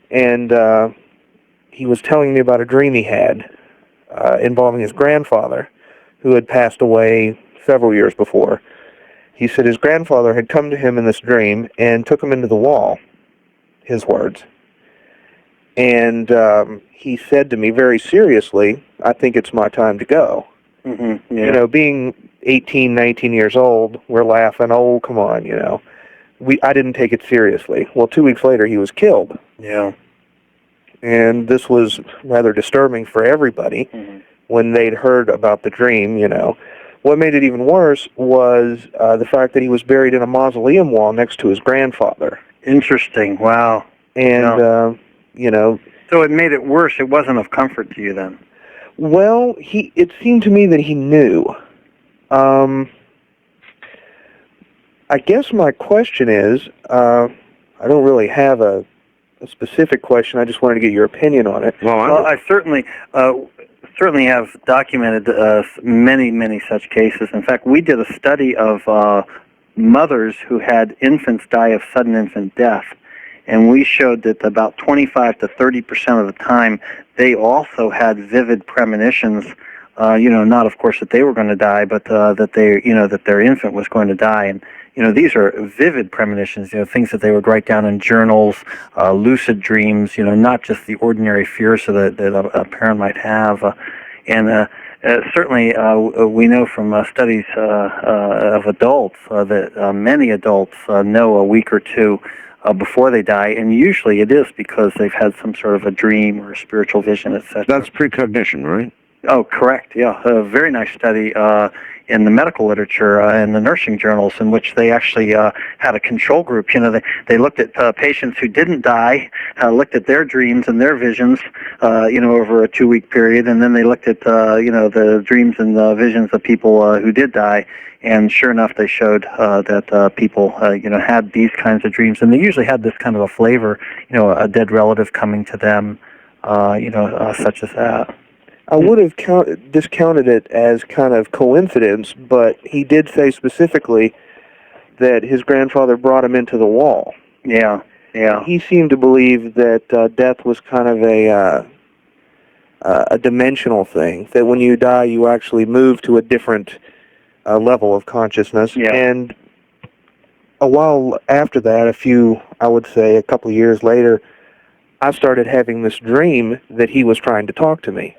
and he was telling me about a dream he had involving his grandfather, who had passed away several years before. He said his grandfather had come to him in this dream and took him into the wall, his words. And he said to me very seriously, I think it's my time to go. Mm-hmm, yeah. You know, being 18, 19 years old, we're laughing, oh, come on, I didn't take it seriously. Well, 2 weeks later, he was killed. Yeah. And this was rather disturbing for everybody when they'd heard about the dream, What made it even worse was the fact that he was buried in a mausoleum wall next to his grandfather. Interesting. Wow. And, So it made it worse. It wasn't of comfort to you then. Well, it seemed to me that he knew. I guess my question is, I don't really have a specific question. I just wanted to get your opinion on it. Well, I certainly have documented many such cases. In fact, we did a study of mothers who had infants die of sudden infant death. And we showed that about 25 to 30% of the time, they also had vivid premonitions. Not of course that they were going to die, but that their infant was going to die. And these are vivid premonitions. Things that they would write down in journals, lucid dreams. Not just the ordinary fears that a parent might have. Certainly, we know from studies of adults that many adults know a week or two before they die, and usually it is because they've had some sort of a dream or a spiritual vision, etc. That's precognition, right? Oh, correct, yeah. A very nice study in the medical literature and the nursing journals in which they actually had a control group. They looked at patients who didn't die, looked at their dreams and their visions, over a 2-week period, and then they looked at, the dreams and the visions of people who did die. And sure enough, they showed that people, had these kinds of dreams, and they usually had this kind of a flavor, a dead relative coming to them, such as that. I would have discounted it as kind of coincidence, but he did say specifically that his grandfather brought him into the wall. Yeah, yeah. He seemed to believe that death was kind of a dimensional thing, that when you die, you actually move to a different level of consciousness. Yeah. And a while after that, I would say a couple of years later, I started having this dream that he was trying to talk to me.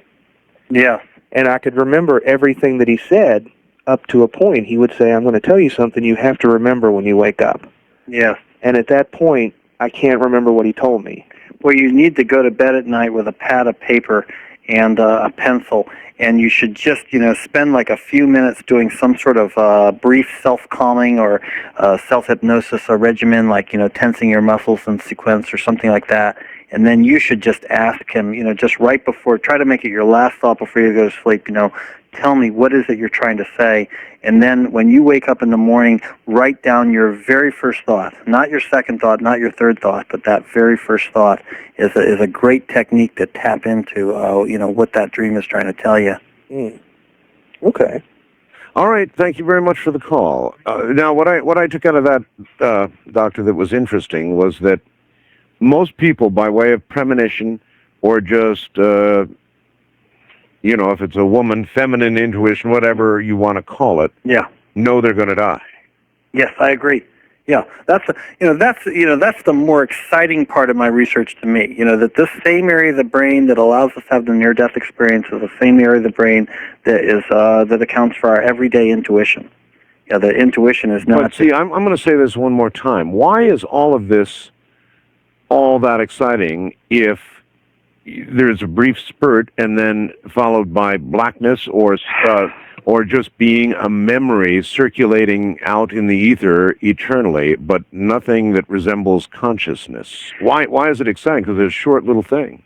Yeah. And I could remember everything that he said up to a point. He would say, I'm going to tell you something you have to remember when you wake up. Yeah. And at that point, I can't remember what he told me. Well, you need to go to bed at night with a pad of paper and a pencil, and you should just, spend like a few minutes doing some sort of brief self-calming or self-hypnosis or regimen, like, tensing your muscles in sequence or something like that. And then you should just ask him, just right before, try to make it your last thought before you go to sleep, tell me, what is it you're trying to say? And then when you wake up in the morning, write down your very first thought, not your second thought, not your third thought, but that very first thought is a great technique to tap into, what that dream is trying to tell you. Okay. All right, thank you very much for the call. Now, what I took out of that, doctor, that was interesting was that most people, by way of premonition or just, if it's a woman, feminine intuition, whatever you want to call it, Yeah. know they're going to die. Yes, I agree. Yeah, that's the more exciting part of my research to me. That this same area of the brain that allows us to have the near-death experience is the same area of the brain that accounts for our everyday intuition. Yeah, the intuition is not. But see, I'm going to say this one more time. Why is all of this all that exciting if there's a brief spurt and then followed by blackness or just being a memory circulating out in the ether eternally, but nothing that resembles consciousness? Why is it exciting? Because it's a short little thing.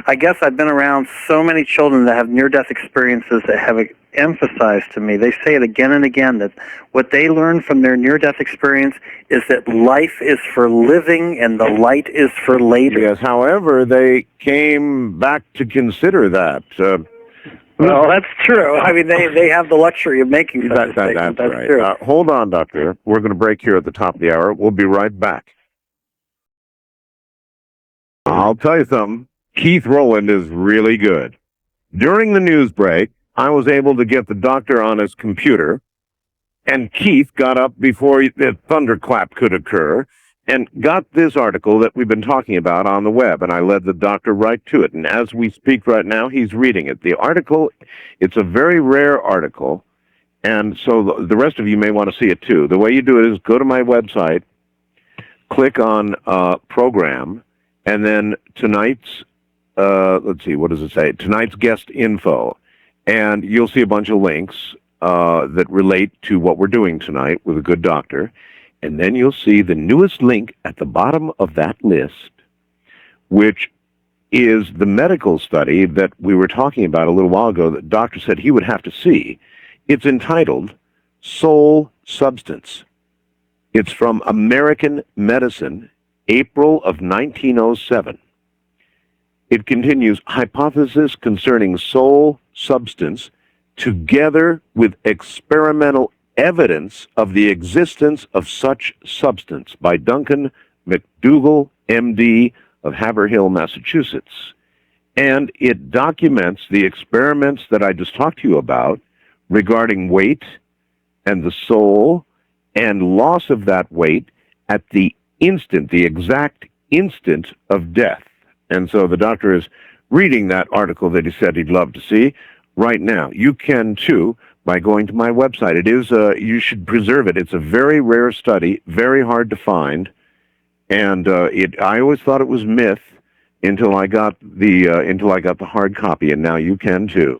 I guess I've been around so many children that have near-death experiences that have emphasized to me, they say it again and again, that what they learn from their near-death experience is that life is for living and the light is for later. Yes, however, they came back to consider that. Well, that's true. I mean, they have the luxury of making such a statement. That's right. True. Hold on, Doctor. We're going to break here at the top of the hour. We'll be right back. I'll tell you something. Keith Rowland is really good. During the news break, I was able to get the doctor on his computer, and Keith got up before the thunderclap could occur and got this article that we've been talking about on the web, and I led the doctor right to it. And as we speak right now, he's reading it. The article, it's a very rare article, and so the rest of you may want to see it too. The way you do it is go to my website, click on program, and then tonight's, let's see, what does it say? Tonight's guest info. And you'll see a bunch of links that relate to what we're doing tonight with a good doctor. And then you'll see the newest link at the bottom of that list, which is the medical study that we were talking about a little while ago that the doctor said he would have to see. It's entitled Soul Substance. It's from American Medicine, April of 1907. It continues, hypothesis concerning soul substance together with experimental evidence of the existence of such substance by Duncan McDougall, MD of Haverhill, Massachusetts. And it documents the experiments that I just talked to you about regarding weight and the soul and loss of that weight at the instant, the exact instant of death. And so the doctor is reading that article that he said he'd love to see right now. You can, too, by going to my website. It is, you should preserve it. It's a very rare study, very hard to find. And I always thought it was myth until I got the hard copy, and now you can, too.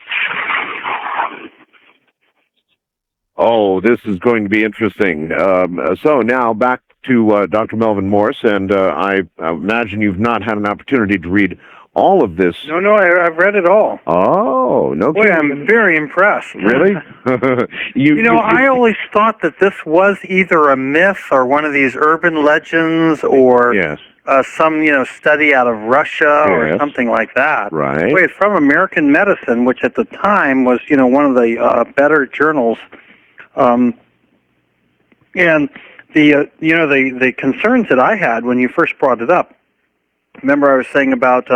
Oh, this is going to be interesting. So now back to Dr. Melvin Morse, and I imagine you've not had an opportunity to read all of this. No, I've read it all. Oh, no Boy, kidding. I'm very impressed. Really? I always thought that this was either a myth or one of these urban legends or Yes. some study out of Russia or Yes. something like that. Right. Boy, it's from American Medicine, which at the time was one of the better journals. And the concerns that I had when you first brought it up. Remember, I was saying about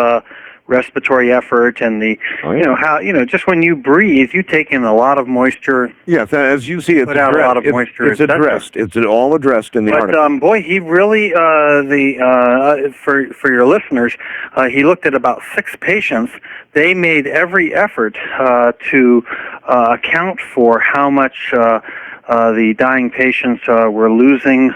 respiratory effort and the how just when you breathe, you take in a lot of moisture. Yes, as you see, it's Put out a lot of moisture, It's et cetera. addressed. It's all addressed in the article. But boy, he really for your listeners, he looked at about 6 patients. They made every effort to account for how much the dying patients were losing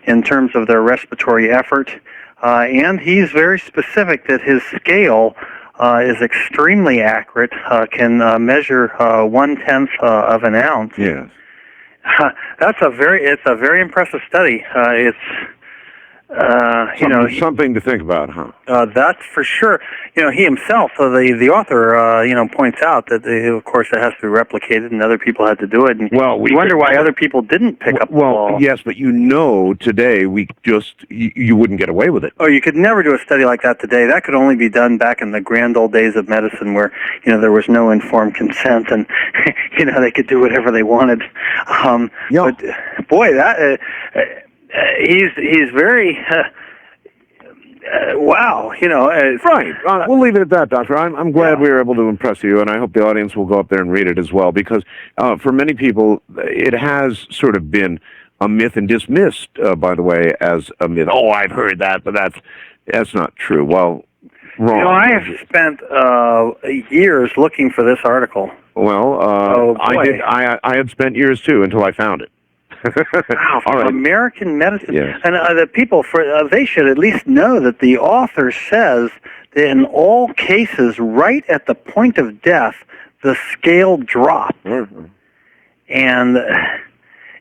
in terms of their respiratory effort. And he's very specific that his scale is extremely accurate, can measure 1/10 of an ounce. Yes. It's a very impressive study. Something to think about, huh? That's for sure. He himself, the author, points out that of course it has to be replicated, and other people had to do it. And we wonder why other people didn't pick up the ball. Yes, but today you wouldn't get away with it. Oh, you could never do a study like that today. That could only be done back in the grand old days of medicine, where there was no informed consent, and they could do whatever they wanted. But boy, that. He's very wow, Right. We'll leave it at that, Doctor. I'm glad we were able to impress you, and I hope the audience will go up there and read it as well, because for many people, it has sort of been a myth and dismissed, by the way, as a myth. Oh, I've heard that, but that's not true. Well, wrong. I have spent years looking for this article. Well, I did. I had spent years too until I found it. Wow, All right. American Medicine. Yes. And the people, they should at least know that the author says that in all cases, right at the point of death, the scale dropped. Mm-hmm. And,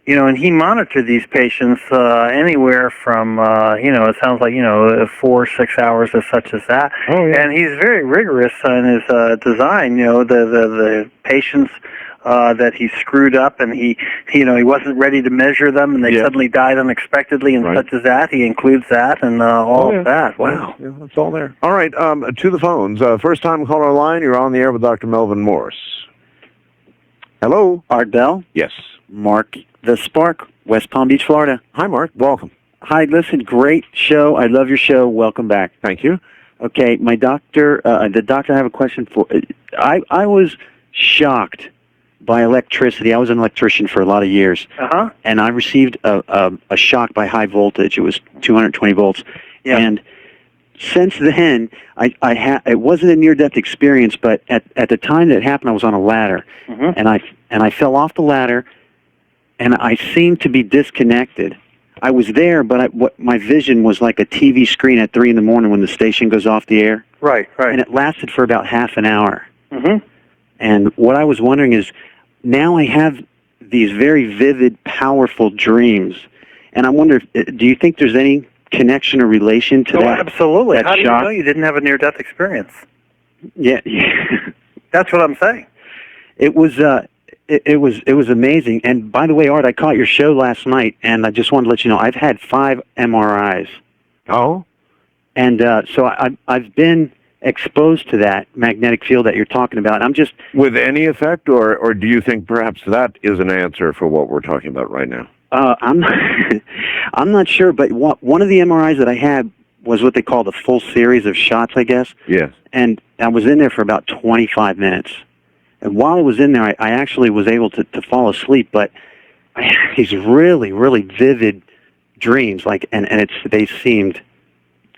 and he monitored these patients anywhere from, it sounds like, 4 or 6 hours or such as that. Oh, yeah. And he's very rigorous in his design, the patients that he screwed up, and he wasn't ready to measure them, and they suddenly died unexpectedly, and such as that. He includes that and all of that. Wow, that's all there. All right, to the phones. First time caller line. You're on the air with Dr. Melvin Morse. Hello, Art Bell. Yes, Mark the Spark, West Palm Beach, Florida. Hi, Mark. Welcome. Hi, listen, great show. I love your show. Welcome back. Thank you. Okay, my doctor, the doctor I have a question for. I was shocked by electricity. I was an electrician for a lot of years, and I received a shock by high voltage. It was 220 volts, and since then, it wasn't a near-death experience, but at the time that it happened, I was on a ladder, and I fell off the ladder, and I seemed to be disconnected. I was there, but my vision was like a TV screen at 3 a.m. when the station goes off the air. Right. And it lasted for about half an hour. Mm-hmm. And what I was wondering is, now I have these very vivid, powerful dreams, and I wonder, do you think there's any connection or relation to that? Absolutely. That How do you shock? know you didn't have a near-death experience? Yeah. That's what I'm saying. It was amazing. And by the way, Art, I caught your show last night, and I just wanted to let you know I've had 5 MRIs. Oh. And so I've been exposed to that magnetic field that you're talking about. I'm just with any effect, or do you think perhaps that is an answer for what we're talking about right now? I'm not sure, but one of the MRIs that I had was what they call the full series of shots, I guess. Yes. And I was in there for about 25 minutes. And while I was in there, I actually was able to fall asleep, but I had these really, really vivid dreams, and they seemed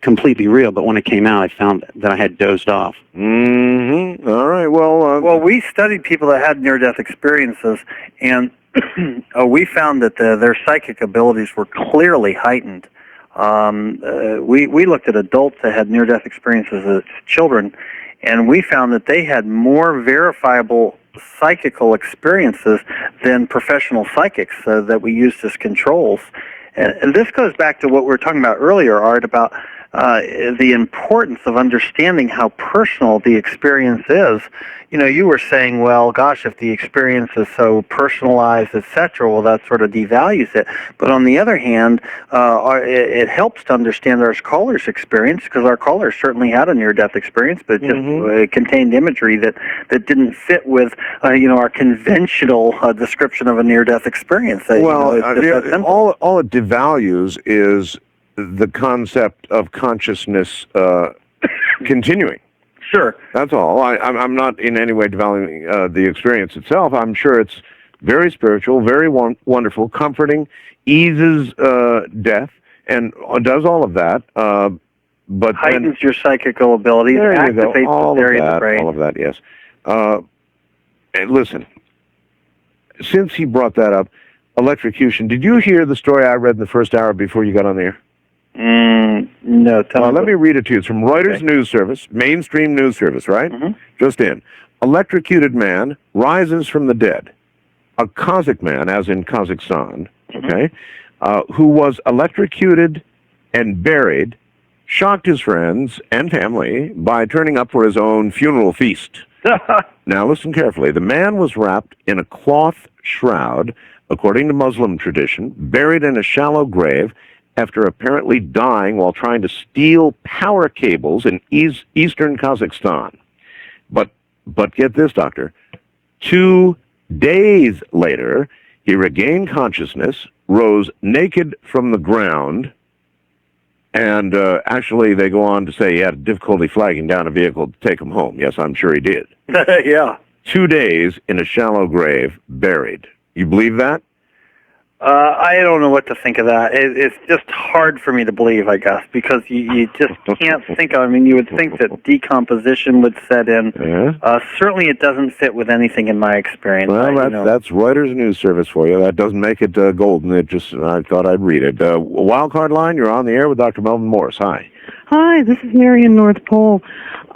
completely real, but when it came out, I found that I had dozed off. Mm-hmm. All right, well, we studied people that had near-death experiences, and we found that their psychic abilities were clearly heightened. We looked at adults that had near-death experiences as children, and we found that they had more verifiable psychical experiences than professional psychics that we used as controls. And this goes back to what we were talking about earlier, Art, about the importance of understanding how personal the experience is. You know, you were saying, well, gosh, if the experience is so personalized, etc., well, that sort of devalues it. But on the other hand, it helps to understand our caller's experience, because our caller certainly had a near-death experience, but it contained imagery that didn't fit with, our conventional description of a near-death experience. All it devalues is the concept of consciousness continuing. Sure. That's all. I'm not in any way devaluing the experience itself. I'm sure it's very spiritual, very wonderful, comforting, eases death, and does all of that. But heightens your psychical abilities, activates the area of the brain. All of that, yes. And listen, since he brought that up, electrocution, did you hear the story I read in the first hour before you got on the air? No, tell me. Let me read it to you. It's from Reuters News Service, mainstream news service, right? Just in. Electrocuted man rises from the dead. A Kazakh man, as in Kazakhstan, who was electrocuted and buried, shocked his friends and family by turning up for his own funeral feast. Now listen carefully. The man was wrapped in a cloth shroud, according to Muslim tradition, buried in a shallow grave after apparently dying while trying to steal power cables in eastern Kazakhstan. But get this, Doctor. 2 days later, he regained consciousness, rose naked from the ground, and actually they go on to say he had difficulty flagging down a vehicle to take him home. Yes, I'm sure he did. Yeah. 2 days in a shallow grave, buried. You believe that? I don't know what to think of that. It's just hard for me to believe, I guess, because you just can't think of. I mean, you would think that decomposition would set in. Yeah. Certainly, it doesn't fit with anything in my experience. Well, that's Reuters News Service for you. That doesn't make it golden. I thought I'd read it. Wildcard line, you're on the air with Dr. Melvin Morse. Hi. Hi, this is Mary in North Pole.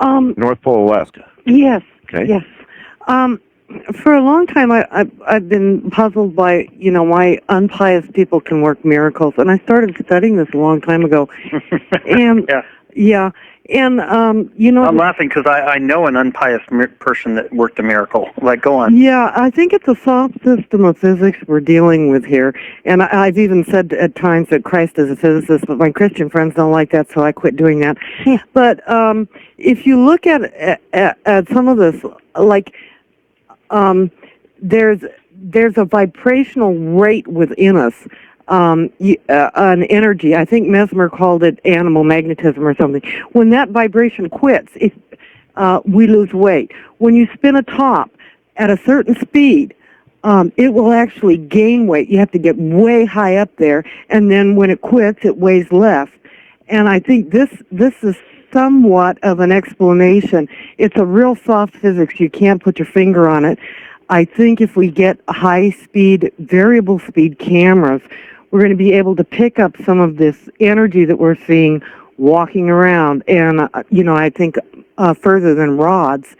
North Pole, Alaska. Yes. Okay. Yes. For a long time, I've been puzzled by, why unpious people can work miracles, and I started studying this a long time ago. And and I'm laughing because I know an unpious person that worked a miracle. Like, go on. Yeah, I think it's a soft system of physics we're dealing with here, and I've even said at times that Christ is a physicist, but my Christian friends don't like that, so I quit doing that. But if you look at some of this, like. There's a vibrational rate within us, an energy. I think Mesmer called it animal magnetism or something. When that vibration quits, we lose weight. When you spin a top at a certain speed, it will actually gain weight. You have to get way high up there, and then when it quits, it weighs less. And I think this is somewhat of an explanation. It's a real soft physics. You can't put your finger on it. I think if we get high-speed, variable-speed cameras, we're going to be able to pick up some of this energy that we're seeing walking around. And, I think further than rods,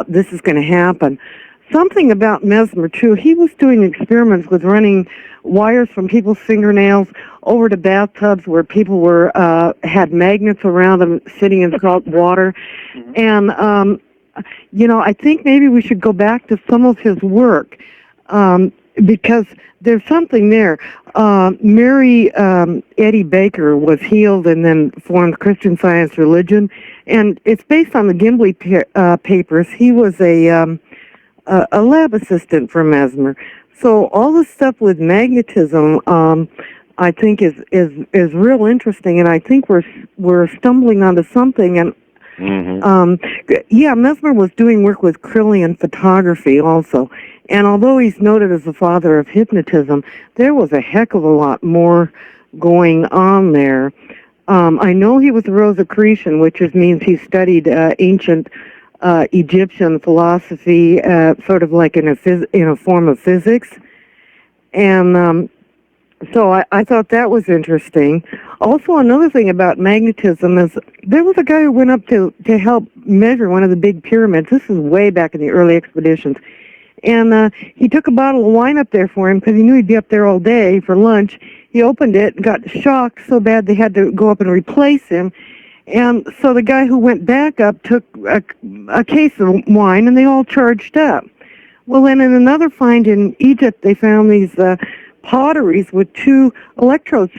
this is going to happen. Something about Mesmer, too. He was doing experiments with running wires from people's fingernails over to bathtubs where people had magnets around them sitting in salt water. And, I think maybe we should go back to some of his work because there's something there. Mary Eddie Baker was healed and then formed Christian Science Religion, and it's based on the Gimli papers. He was a lab assistant for Mesmer. So all this stuff with magnetism, I think is real interesting, and I think we're stumbling onto something. And Mesmer was doing work with Kirlian photography also, and although he's noted as the father of hypnotism, there was a heck of a lot more going on there. I know he was a Rosicrucian, which means he studied ancient Egyptian philosophy, sort of like in a form of physics, and so I thought that was interesting. Also, another thing about magnetism is there was a guy who went up to help measure one of the big pyramids. This is way back in the early expeditions, And he took a bottle of wine up there for him because he knew he'd be up there all day for lunch. He opened it and got shocked so bad they had to go up and replace him. And so the guy who went back up took a case of wine, and they all charged up. Well, then in another find in Egypt, they found these potteries with two electrodes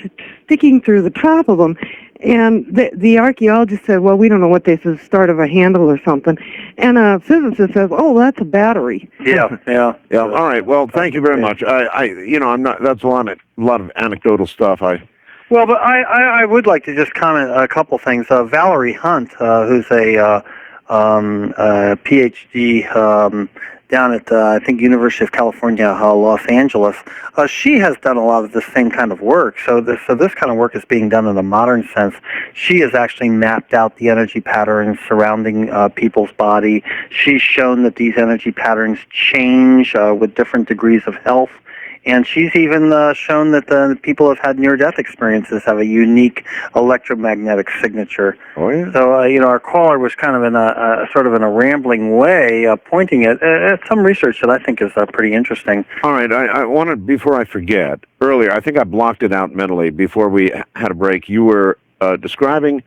sticking through the top of them. And the archaeologist said, well, we don't know what this is, the start of a handle or something. And a physicist says, oh, that's a battery. Yeah. All right. Well, thank you very much. I'm not. That's a lot of anecdotal stuff. Well, but I would like to just comment a couple things. Valerie Hunt, who's a PhD down at, I think, University of California, Los Angeles, she has done a lot of the same kind of work. So this kind of work is being done in a modern sense. She has actually mapped out the energy patterns surrounding people's body. She's shown that these energy patterns change with different degrees of health. And she's even shown that the people who have had near-death experiences have a unique electromagnetic signature. Oh, yeah. So, our caller was kind of in a sort of in a rambling way, pointing at some research that I think is pretty interesting. All right. I wanted, before I forget, earlier, I think I blocked it out mentally before we had a break. You were describing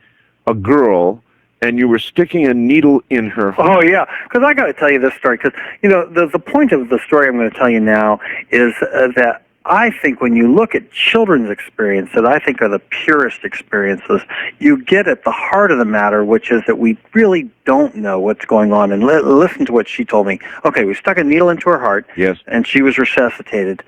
a girl, and you were sticking a needle in her heart. Oh, yeah, because I got to tell you this story, because, the point of the story I'm going to tell you now is that I think when you look at children's experience, that I think are the purest experiences, you get at the heart of the matter, which is that we really don't know what's going on. And listen to what she told me. Okay, we stuck a needle into her heart, yes, and she was resuscitated.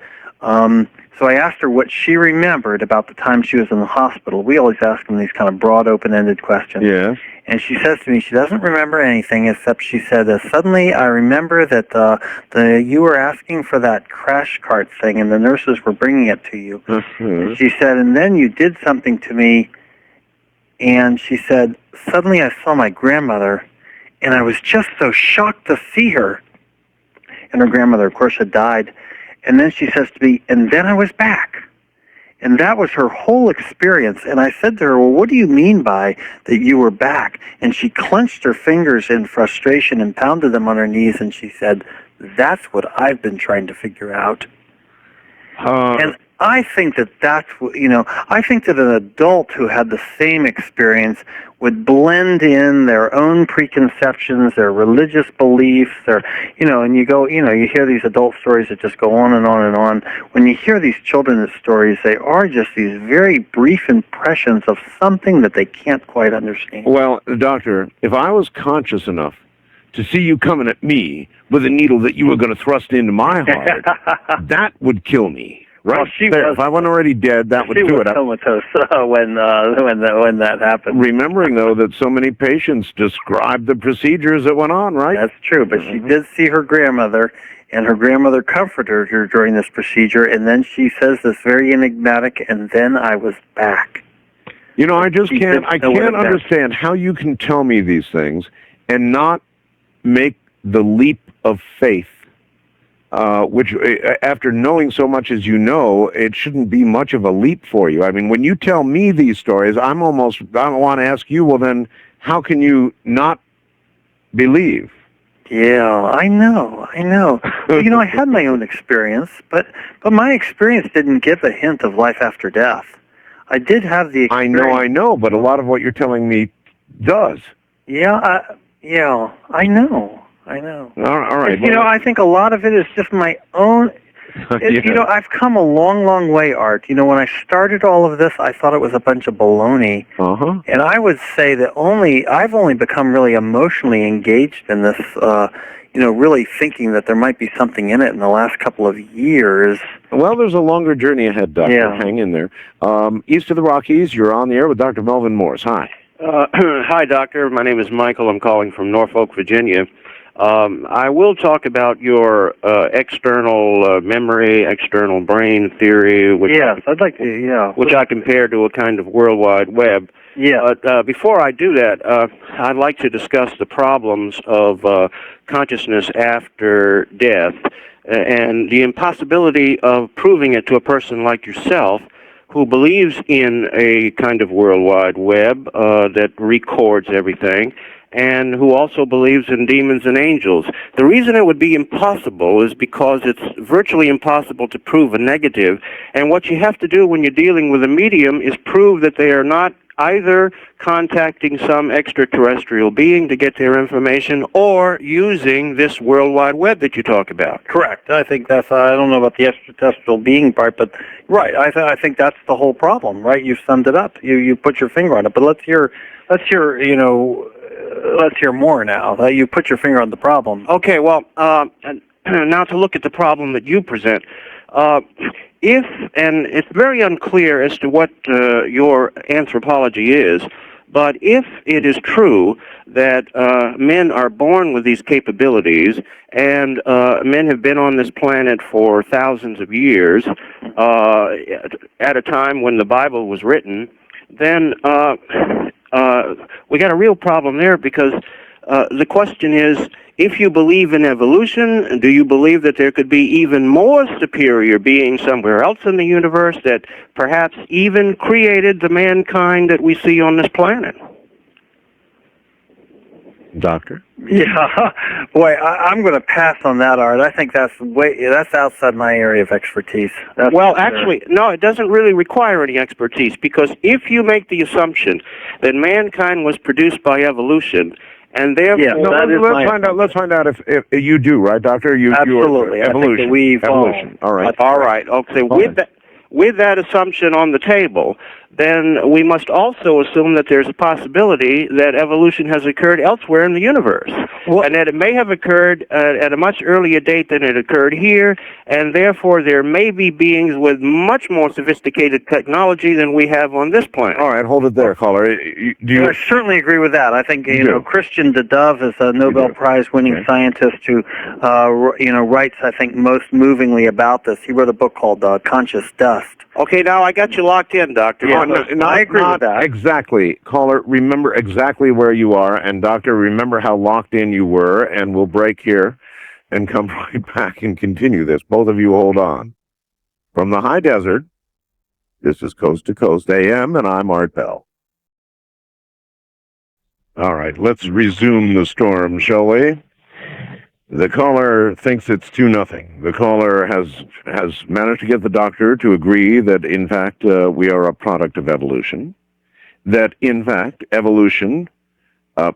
So I asked her what she remembered about the time she was in the hospital. We always ask them these kind of broad, open-ended questions. Yeah. And she says to me she doesn't remember anything except she said, suddenly I remember that you were asking for that crash cart thing and the nurses were bringing it to you. Mm-hmm. And she said, and then you did something to me. And she said, suddenly I saw my grandmother and I was just so shocked to see her. And her grandmother, of course, had died. And then she says to me, and then I was back. And that was her whole experience. And I said to her, well, what do you mean by that you were back? And she clenched her fingers in frustration and pounded them on her knees. And she said, that's what I've been trying to figure out. And I think that's what, I think that an adult who had the same experience would blend in their own preconceptions, their religious beliefs, and you go, you hear these adult stories that just go on and on and on. When you hear these children's stories, they are just these very brief impressions of something that they can't quite understand. Well, doctor, if I was conscious enough to see you coming at me with a needle that you were going to thrust into my heart, that would kill me. Right well, there. If I wasn't already dead, that would do it. She was comatose when that happened. Remembering, though, that so many patients described the procedures that went on, right? That's true, but she did see her grandmother, and her grandmother comforted her during this procedure, and then she says this very enigmatic, and then I was back. I just can't understand how you can tell me these things and not make the leap of faith. Which, after knowing so much as you know, it shouldn't be much of a leap for you. I mean, when you tell me these stories, I want to ask you, well, then, how can you not believe? Yeah, I know. I had my own experience, but my experience didn't give a hint of life after death. I did have the experience. I know, but a lot of what you're telling me does. Yeah, I know. All right. I think a lot of it is just my own. I've come a long, long way, Art. When I started all of this, I thought it was a bunch of baloney. Uh-huh. And I would say that I've only become really emotionally engaged in this, really thinking that there might be something in it in the last couple of years. Well, there's a longer journey ahead, Doctor. Yeah. Hang in there. East of the Rockies, you're on the air with Dr. Melvin Morse. Hi. Hi, Doctor. My name is Michael. I'm calling from Norfolk, Virginia. I will talk about your external memory, external brain theory, which I'd like to. Yeah, which I compare to a kind of World Wide Web. Yeah. But before I do that, I'd like to discuss the problems of consciousness after death and the impossibility of proving it to a person like yourself, who believes in a kind of World Wide Web that records everything. and who also believes in demons and angels. The reason it would be impossible is because it's virtually impossible to prove a negative, and what you have to do when you're dealing with a medium is prove that they are not either contacting some extraterrestrial being to get their information or using this World Wide Web that you talk about. Correct. I think that's, I don't know about the extraterrestrial being part, but right, I think that's the whole problem, right? You summed it up. You put your finger on it. But let's hear more now. You put your finger on the problem. Okay, well, now to look at the problem that you present. And it's very unclear as to what your anthropology is, but if it is true that men are born with these capabilities and men have been on this planet for thousands of years at a time when the Bible was written, then we got a real problem there, because the question is, if you believe in evolution, do you believe that there could be even more superior beings somewhere else in the universe that perhaps even created the mankind that we see on this planet? Doctor? Yeah, boy, I'm going to pass on that, Art. I think that's outside my area of expertise. Well, actually, no, it doesn't really require any expertise, because if you make the assumption that mankind was produced by evolution, and therefore, let's find out if you do, right, Doctor? Absolutely. You evolution. Evolution. All right. All right. Okay. With that assumption on the table, then we must also assume that there's a possibility that evolution has occurred elsewhere in the universe, and that it may have occurred at a much earlier date than it occurred here, and therefore there may be beings with much more sophisticated technology than we have on this planet. All right, hold it there, caller. I certainly agree with that. I think Christian de Dove is a Nobel Prize-winning scientist who writes, I think, most movingly about this. He wrote a book called Conscious Dust. Okay, now I got you locked in, Doctor. Yeah, I agree with that. Exactly. Caller, remember exactly where you are, and Doctor, remember how locked in you were, and we'll break here and come right back and continue this. Both of you hold on. From the high desert, this is Coast to Coast AM, and I'm Art Bell. All right, let's resume the storm, shall we? The caller thinks it's 2-0. The caller has managed to get the doctor to agree that, in fact, we are a product of evolution. That, in fact, evolution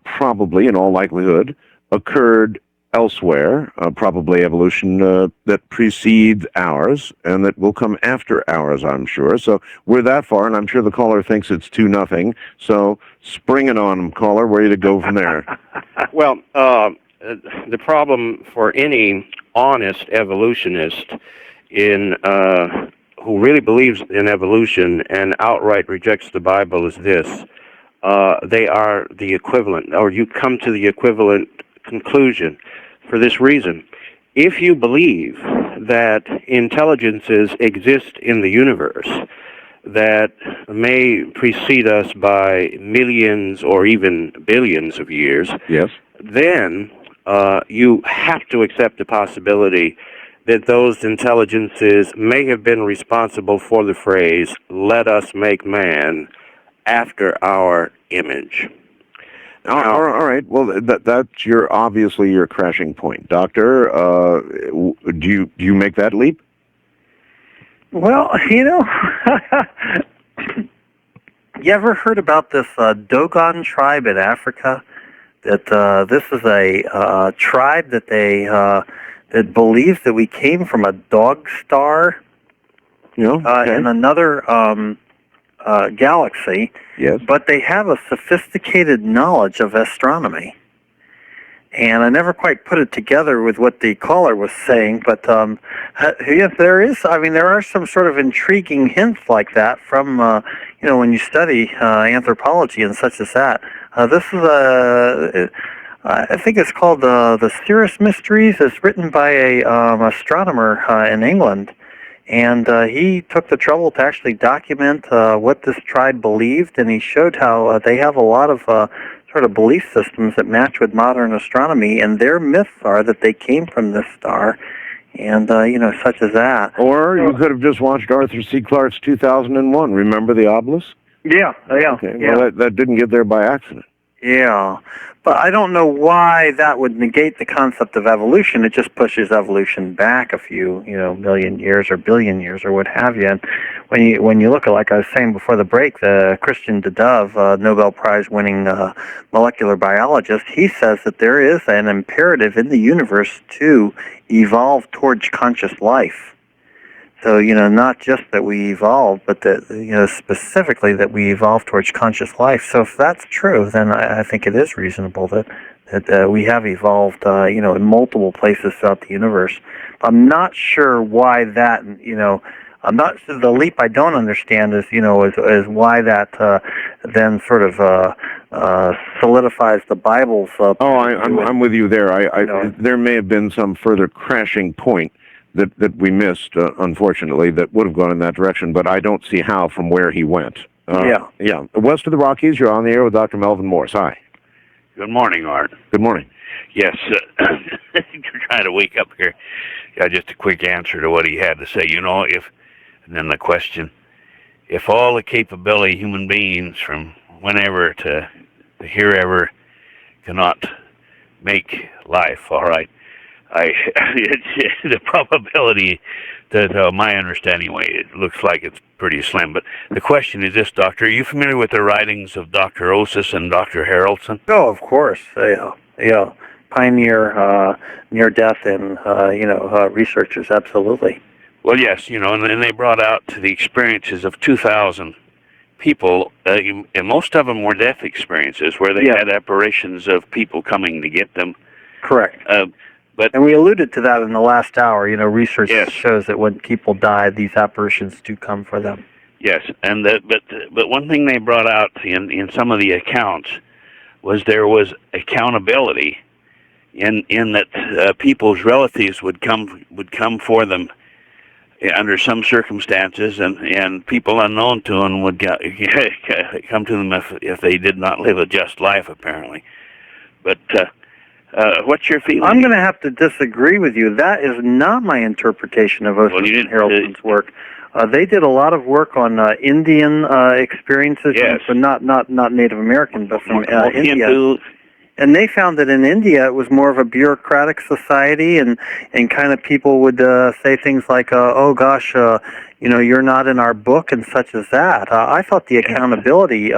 probably, in all likelihood, occurred elsewhere, probably evolution that precedes ours, and that will come after ours, I'm sure. So we're that far, and I'm sure the caller thinks it's 2-0. So spring it on him, caller. Where are you to go from there? Well, the problem for any honest evolutionist who really believes in evolution and outright rejects the Bible is this. They are the equivalent, or you come to the equivalent conclusion for this reason. If you believe that intelligences exist in the universe that may precede us by millions or even billions of years, yes, then you have to accept the possibility that those intelligences may have been responsible for the phrase, "Let us make man after our image." All right. Well, that's obviously your crashing point, Doctor. Do you make that leap? Well, you ever heard about this Dogon tribe in Africa? That this is a tribe that that believes that we came from a dog star in another galaxy. Yes. But they have a sophisticated knowledge of astronomy. And I never quite put it together with what the caller was saying, but yes, there is. I mean, there are some sort of intriguing hints like that from when you study anthropology and such as that. This is I think it's called the Cirrus Mysteries. It's written by a astronomer in England, and he took the trouble to actually document what this tribe believed, and he showed how they have a lot of sort of belief systems that match with modern astronomy, and their myths are that they came from this star, and such as that. Or you could have just watched Arthur C. Clarke's 2001. Remember the obelisk? Yeah. Okay. Well, that didn't get there by accident. Yeah, but I don't know why that would negate the concept of evolution. It just pushes evolution back a few, million years or billion years or what have you. And when you look at, like I was saying before the break, the Christian de Dove, Nobel Prize winning molecular biologist, he says that there is an imperative in the universe to evolve towards conscious life. So, not just that we evolve, but that, specifically that we evolve towards conscious life. So if that's true, then I think it is reasonable that we have evolved, in multiple places throughout the universe. I'm not sure why that, the leap I don't understand is why that then sort of solidifies the Bible's. I'm with you there. There may have been some further crashing point that we missed, unfortunately, that would have gone in that direction, but I don't see how from where he went. Yeah. West of the Rockies, you're on the air with Dr. Melvin Morse. Hi. Good morning, Art. Good morning. Yes, you're trying to wake up here. Yeah, just a quick answer to what he had to say. And then the question, if all the capability of human beings from whenever to herever cannot make life, all right, the probability that, my understanding anyway, it looks like it's pretty slim. But the question is this, Doctor, are you familiar with the writings of Dr. Osis and Dr. Haraldson? Oh, of course. Yeah. Pioneer near-death and, researchers, absolutely. Well, yes, and they brought out the experiences of 2,000 people, and most of them were death experiences where they had apparitions of people coming to get them. Correct. And we alluded to that in the last hour. Research shows that when people die, these apparitions do come for them. Yes, and but one thing they brought out in some of the accounts was there was accountability in that people's relatives would come for them under some circumstances, and people unknown to them would come to them if they did not live a just life, apparently. But what's your feeling? I'm going to have to disagree with you. That is not my interpretation of Osis and Haraldson's work. They did a lot of work on Indian experiences, but not Native American, but from India. And they found that in India it was more of a bureaucratic society, and kind of people would say things like, "Oh gosh, you're not in our book," and such as that. I thought the accountability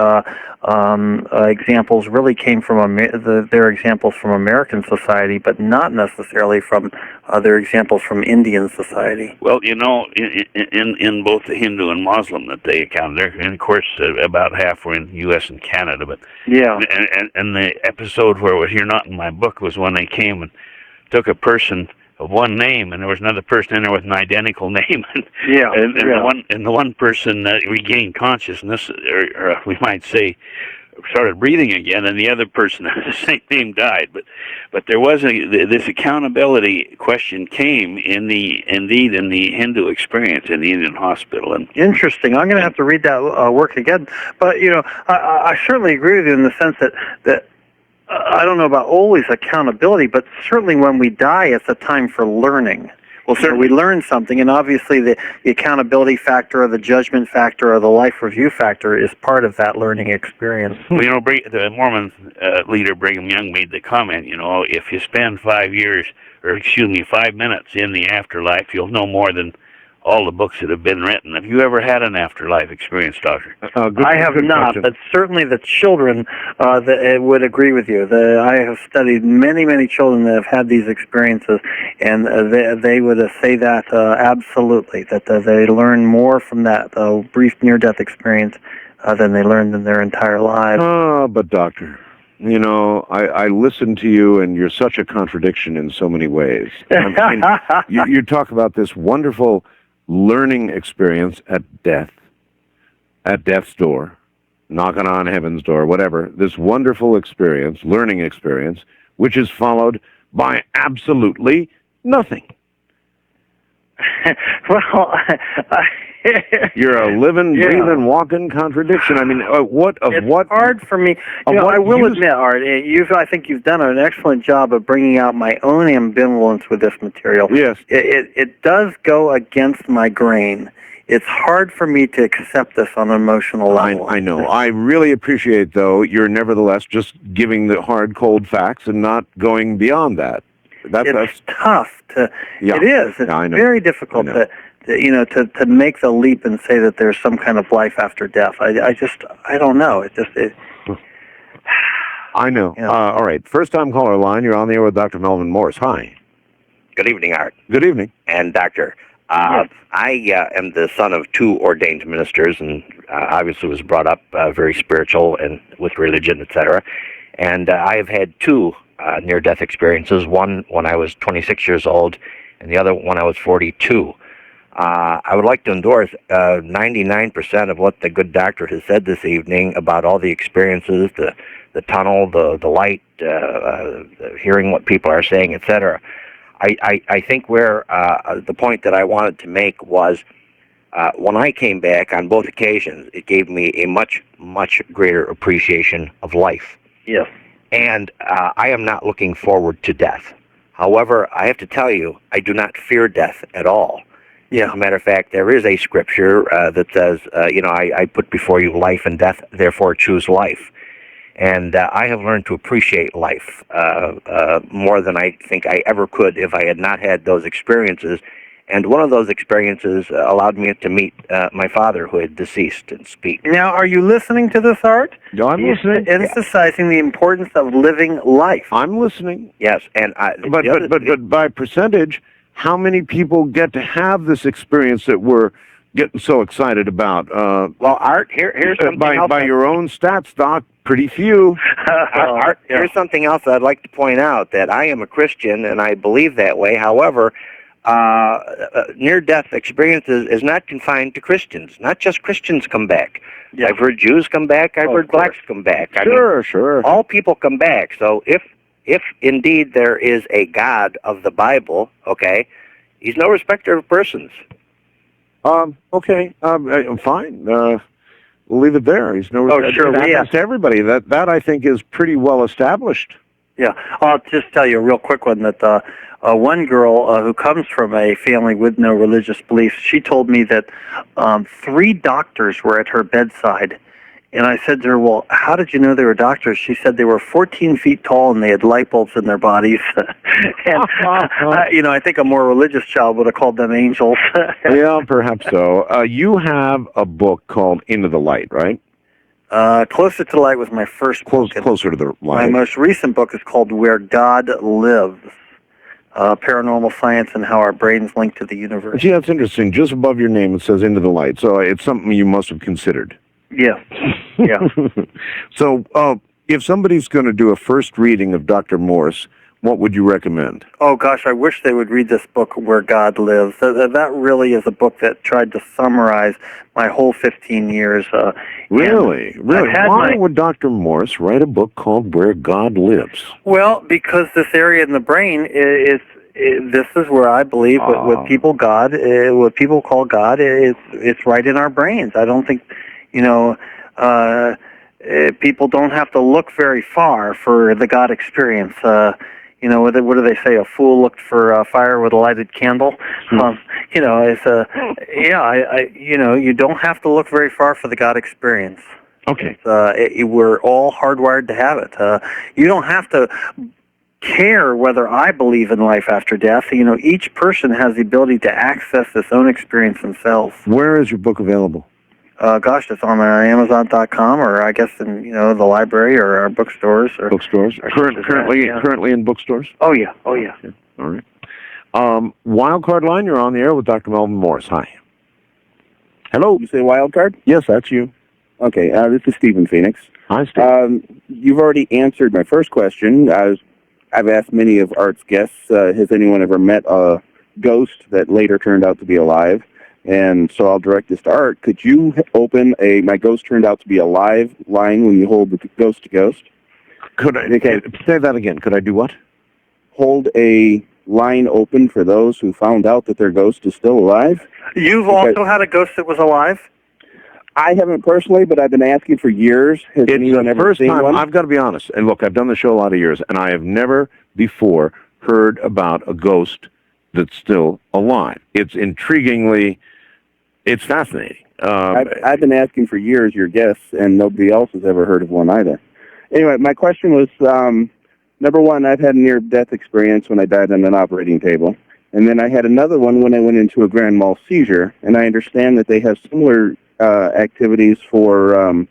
examples really came from their examples from American society, but not necessarily from their examples from Indian society. Well, in both the Hindu and Muslim that they account there, and of course about half were in the U.S. and Canada. But and the episode where it was "You're not in my book" was when they came and took a person of one name, and there was another person in there with an identical name. And the one person regained consciousness, or we might say, started breathing again, and the other person, the same name, died. But there was this accountability question came in the Hindu experience in the Indian hospital. And interesting. I'm going to have to read that work again. But I certainly agree with you in the sense that. I don't know about always accountability, but certainly when we die, it's a time for learning. Well, certainly we learn something, and obviously the accountability factor or the judgment factor or the life review factor is part of that learning experience. Well, the Mormon leader Brigham Young made the comment, if you spend 5 minutes in the afterlife, you'll know more than all the books that have been written. Have you ever had an afterlife experience, Doctor? I have not, but certainly the children that would agree with you. I have studied many children that have had these experiences, and they would say that absolutely, that they learn more from that brief near-death experience than they learned in their entire lives. But Doctor, I listen to you, and you're such a contradiction in so many ways. I mean, you talk about this wonderful learning experience at death's door, knocking on heaven's door, whatever, this wonderful experience, learning experience, which is followed by absolutely nothing. Well, you're a living, breathing, walking contradiction. I mean, it's hard for me. I will admit, Art, I think you've done an excellent job of bringing out my own ambivalence with this material. Yes. It does go against my grain. it's hard for me to accept this on an emotional level. I know. I really appreciate, though, you're nevertheless just giving the hard, cold facts and not going beyond that. It's tough to. Yeah. It is. It's very difficult to make the leap and say that there's some kind of life after death. I don't know. I know. All right. First time caller line. You're on the air with Dr. Melvin Morse. Hi. Good evening, Art. Good evening. And Doctor, I am the son of two ordained ministers, and obviously was brought up very spiritual and with religion, etc. And I have had two near-death experiences. One when I was 26 years old, and the other when I was 42. I would like to endorse 99% of what the good doctor has said this evening about all the experiences, the tunnel, the light, hearing what people are saying, etc. I think where the point that I wanted to make was when I came back on both occasions, it gave me a much, much greater appreciation of life. Yes. And I am not looking forward to death. However, I have to tell you, I do not fear death at all. Yeah. As a matter of fact, there is a scripture that says, I put before you life and death, therefore choose life. And I have learned to appreciate life more than I think I ever could if I had not had those experiences. And one of those experiences allowed me to meet my father, who had deceased, and speak. Now, are you listening to this, Art? No, I'm listening. Emphasizing the importance of living life. I'm listening. Yes, and but by percentage, how many people get to have this experience that we're getting so excited about? Well, Art, here's something else. By your own stats, Doc, pretty few. Art, here's something else I'd like to point out, that I am a Christian and I believe that way. However, near-death experiences is not confined to Christians. Not just Christians come back. Yeah. I've heard Jews come back. I've heard blacks come back. Sure. All people come back. So if indeed there is a God of the Bible, okay, he's no respecter of persons. Okay. Fine. We'll leave it there. He's no respecter. Sure. It happens to everybody. That I think is pretty well established. Yeah. I'll just tell you a real quick one that one girl who comes from a family with no religious beliefs, she told me that 3 doctors were at her bedside. And I said to her, well, how did you know they were doctors? She said they were 14 feet tall and they had light bulbs in their bodies. And, I think a more religious child would have called them angels. Yeah, perhaps so. You have a book called Into the Light, right? Closer to the Light was my first book. Closer to the Light. My most recent book is called Where God Lives. Paranormal Science and How Our Brains Link to the Universe. Gee, that's interesting. Just above your name it says Into the Light. So it's something you must have considered. Yeah. So, if somebody's going to do a first reading of Dr. Morse, what would you recommend? Oh, gosh, I wish they would read this book, Where God Lives. That really is a book that tried to summarize my whole 15 years. Really? Why would Dr. Morse write a book called Where God Lives? Well, because this area in the brain this is where I believe what people call God, it's right in our brains. I don't think, people don't have to look very far for the God experience. What do they say? A fool looked for fire with a lighted candle. You don't have to look very far for the God experience. Okay. We're all hardwired to have it. You don't have to care whether I believe in life after death. Each person has the ability to access this own experience themselves. Where is your book available? It's on Amazon.com, or I guess in the library or our bookstores. Bookstores. Currently in bookstores. Oh yeah. Okay. All right. Wildcard line. You're on the air with Dr. Melvin Morse. Hi. Hello. You say wildcard? Yes, that's you. Okay. This is Stephen Phoenix. Hi, Steve. You've already answered my first question. I've asked many of Art's guests, has anyone ever met a ghost that later turned out to be alive? And so I'll direct this to Art. Could you open my ghost turned out to be alive line when you hold the ghost to ghost? Could I say that again? Could I do what? Hold a line open for those who found out that their ghost is still alive. You've also had a ghost that was alive? I haven't personally, but I've been asking for years. Has anyone ever seen one? I've got to be honest. And look, I've done the show a lot of years, and I have never before heard about a ghost that's still alive. It's intriguingly It's fascinating. I've been asking for years your guests, and nobody else has ever heard of one either. Anyway, my question was, number one, I've had a near-death experience when I died on an operating table. And then I had another one when I went into a grand mal seizure, and I understand that they have similar activities for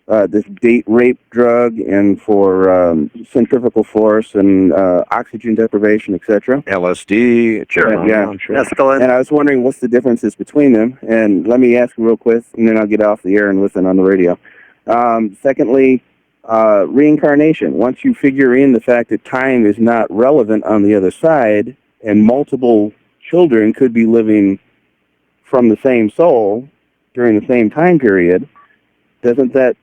this date rape drug and for centrifugal force and oxygen deprivation, etc. LSD, mescaline. And I was wondering what's the differences between them. And let me ask you real quick, and then I'll get off the air and listen on the radio. Secondly, reincarnation. Once you figure in the fact that time is not relevant on the other side, and multiple children could be living from the same soul during the same time period, doesn't that,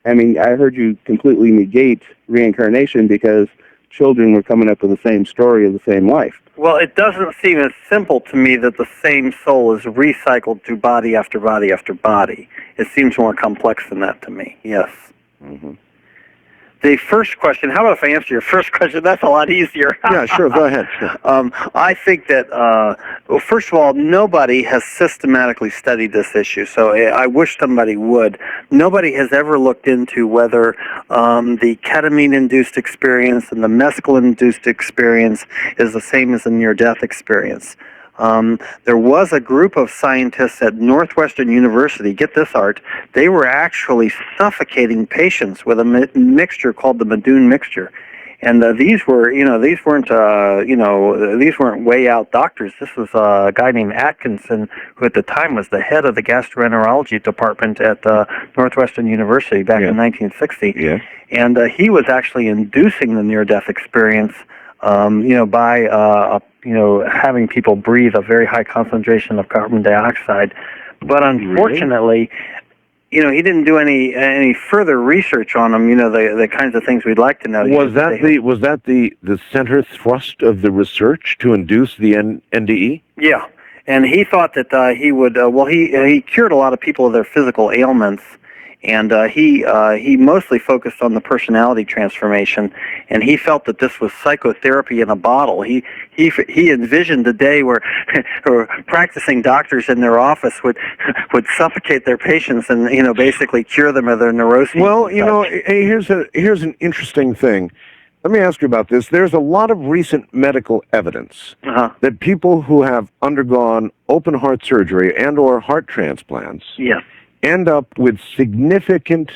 I mean, I heard you completely negate reincarnation because children were coming up with the same story of the same life. Well, it doesn't seem as simple to me that the same soul is recycled through body after body after body. It seems more complex than that to me, yes. Mm-hmm. The first question, how about if I answer your first question? That's a lot easier. Yeah, sure, go ahead. Sure. I think that, well, first of all, nobody has systematically studied this issue, so I wish somebody would. Nobody has ever looked into whether the ketamine-induced experience and the mescaline-induced experience is the same as a near-death experience. There was a group of scientists at Northwestern University, get this, Art, they were actually suffocating patients with a mixture called the Madoon mixture. And these were, these weren't way out doctors. This was a guy named Atkinson, who at the time was the head of the gastroenterology department at Northwestern University back in 1960. Yeah. And he was actually inducing the near-death experience by having people breathe a very high concentration of carbon dioxide. But unfortunately, he didn't do any further research on them, the kinds of things we'd like to know. Was that the center thrust of the research to induce the NDE? Yeah. And he thought that he would, he cured a lot of people of their physical ailments. And he mostly focused on the personality transformation, and he felt that this was psychotherapy in a bottle. He envisioned a day where practicing doctors in their office would suffocate their patients and basically cure them of their neuroses. Well, here's an interesting thing. Let me ask you about this. There's a lot of recent medical evidence that people who have undergone open heart surgery and/or heart transplants end up with significant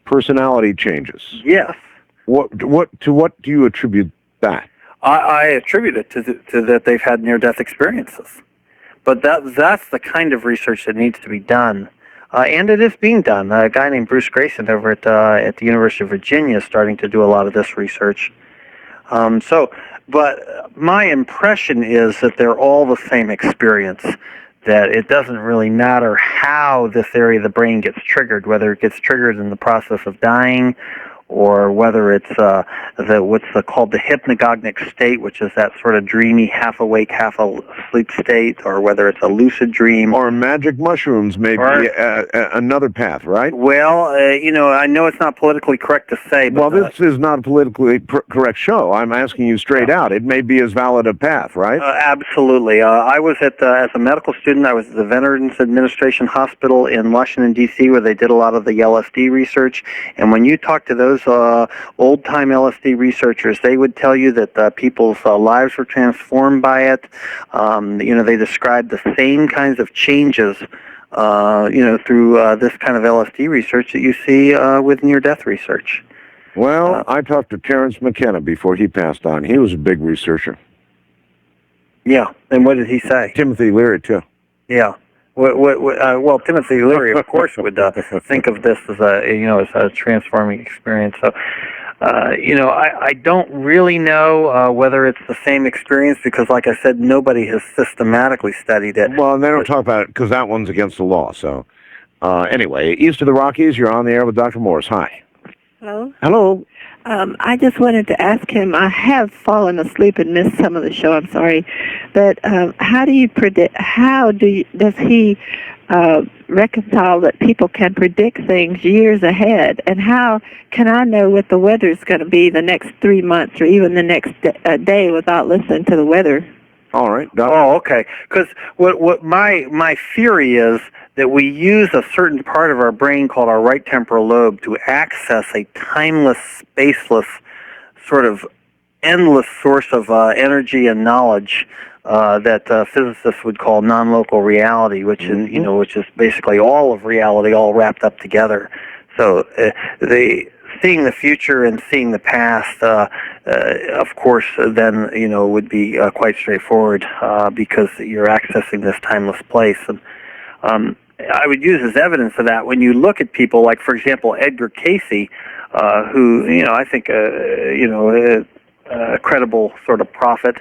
personality changes. Yes. What do you attribute that? I attribute it to that they've had near-death experiences. But that's the kind of research that needs to be done. And it is being done. A guy named Bruce Grayson over at the University of Virginia is starting to do a lot of this research. But my impression is that they're all the same experience, that it doesn't really matter how this area of the brain gets triggered, whether it gets triggered in the process of dying, or whether it's what's called the hypnagogic state, which is that sort of dreamy, half-awake, half-asleep state, or whether it's a lucid dream. Or magic mushrooms may be another path, right? Well, I know it's not politically correct to say, but... Well, this is not a politically correct show. I'm asking you straight out. It may be as valid a path, right? Absolutely. I was as a medical student, I was at the Veterans Administration Hospital in Washington, D.C., where they did a lot of the LSD research, and when you talk to those old-time LSD researchers, they would tell you that people's lives were transformed by it. They described the same kinds of changes, through this kind of LSD research that you see with near-death research. Well, I talked to Terence McKenna before he passed on. He was a big researcher. Yeah, and what did he say? Timothy Leary, too. Yeah. Well, Timothy Leary, of course, would think of this as a transforming experience. So, I don't really know whether it's the same experience because, like I said, nobody has systematically studied it. Well, they don't talk about it because that one's against the law. So, anyway, east of the Rockies, you're on the air with Dr. Morse. Hi. Hello. Hello. I just wanted to ask him, I have fallen asleep and missed some of the show, I'm sorry, but how do you predict, does he reconcile that people can predict things years ahead, and how can I know what the weather's going to be the next 3 months or even the next day without listening to the weather All right. Oh, okay. Because what my theory is that we use a certain part of our brain called our right temporal lobe to access a timeless, spaceless, sort of endless source of energy and knowledge that physicists would call non-local reality, which is which is basically all of reality, all wrapped up together. So seeing the future and seeing the past, of course, then would be quite straightforward because you're accessing this timeless place. And I would use as evidence of that when you look at people like, for example, Edgar Cayce, who I think a credible sort of prophet.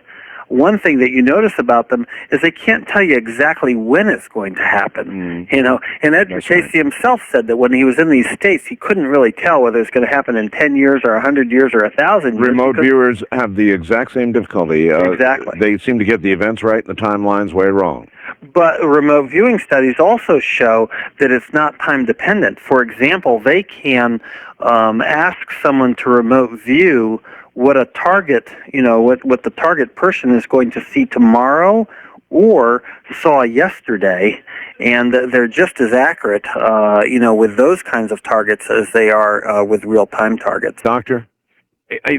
One thing that you notice about them is they can't tell you exactly when it's going to happen. And Edgar Cayce himself said that when he was in these states, he couldn't really tell whether it's going to happen in 10 years or 100 years or 1,000 years. Remote viewers have the exact same difficulty. Exactly. They seem to get the events right and the timelines way wrong. But remote viewing studies also show that it's not time dependent. For example, they can ask someone to remote view what a target, what the target person is going to see tomorrow or saw yesterday, and they're just as accurate, with those kinds of targets as they are with real-time targets. Doctor,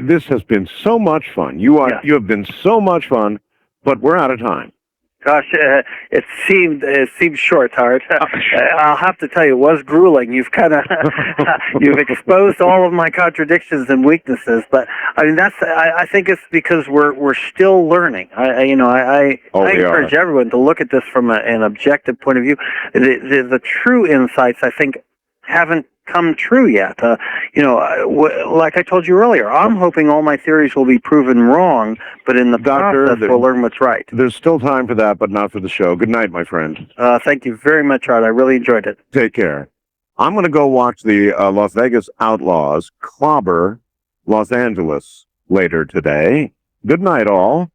this has been so much fun. You have been so much fun, but we're out of time. Gosh, it seemed short, Hart. I'll have to tell you, it was grueling. You've kind of you've exposed all of my contradictions and weaknesses, but I mean I think it's because we're still learning. I encourage everyone to look at this from an objective point of view. The true insights, I think, haven't come true yet. Like I told you earlier, I'm hoping all my theories will be proven wrong, but in the process, we'll learn what's right. There's still time for that, but not for the show. Good night, my friend. Thank you very much, Art. I really enjoyed it. Take care. I'm going to go watch the Las Vegas Outlaws clobber Los Angeles later today. Good night, all.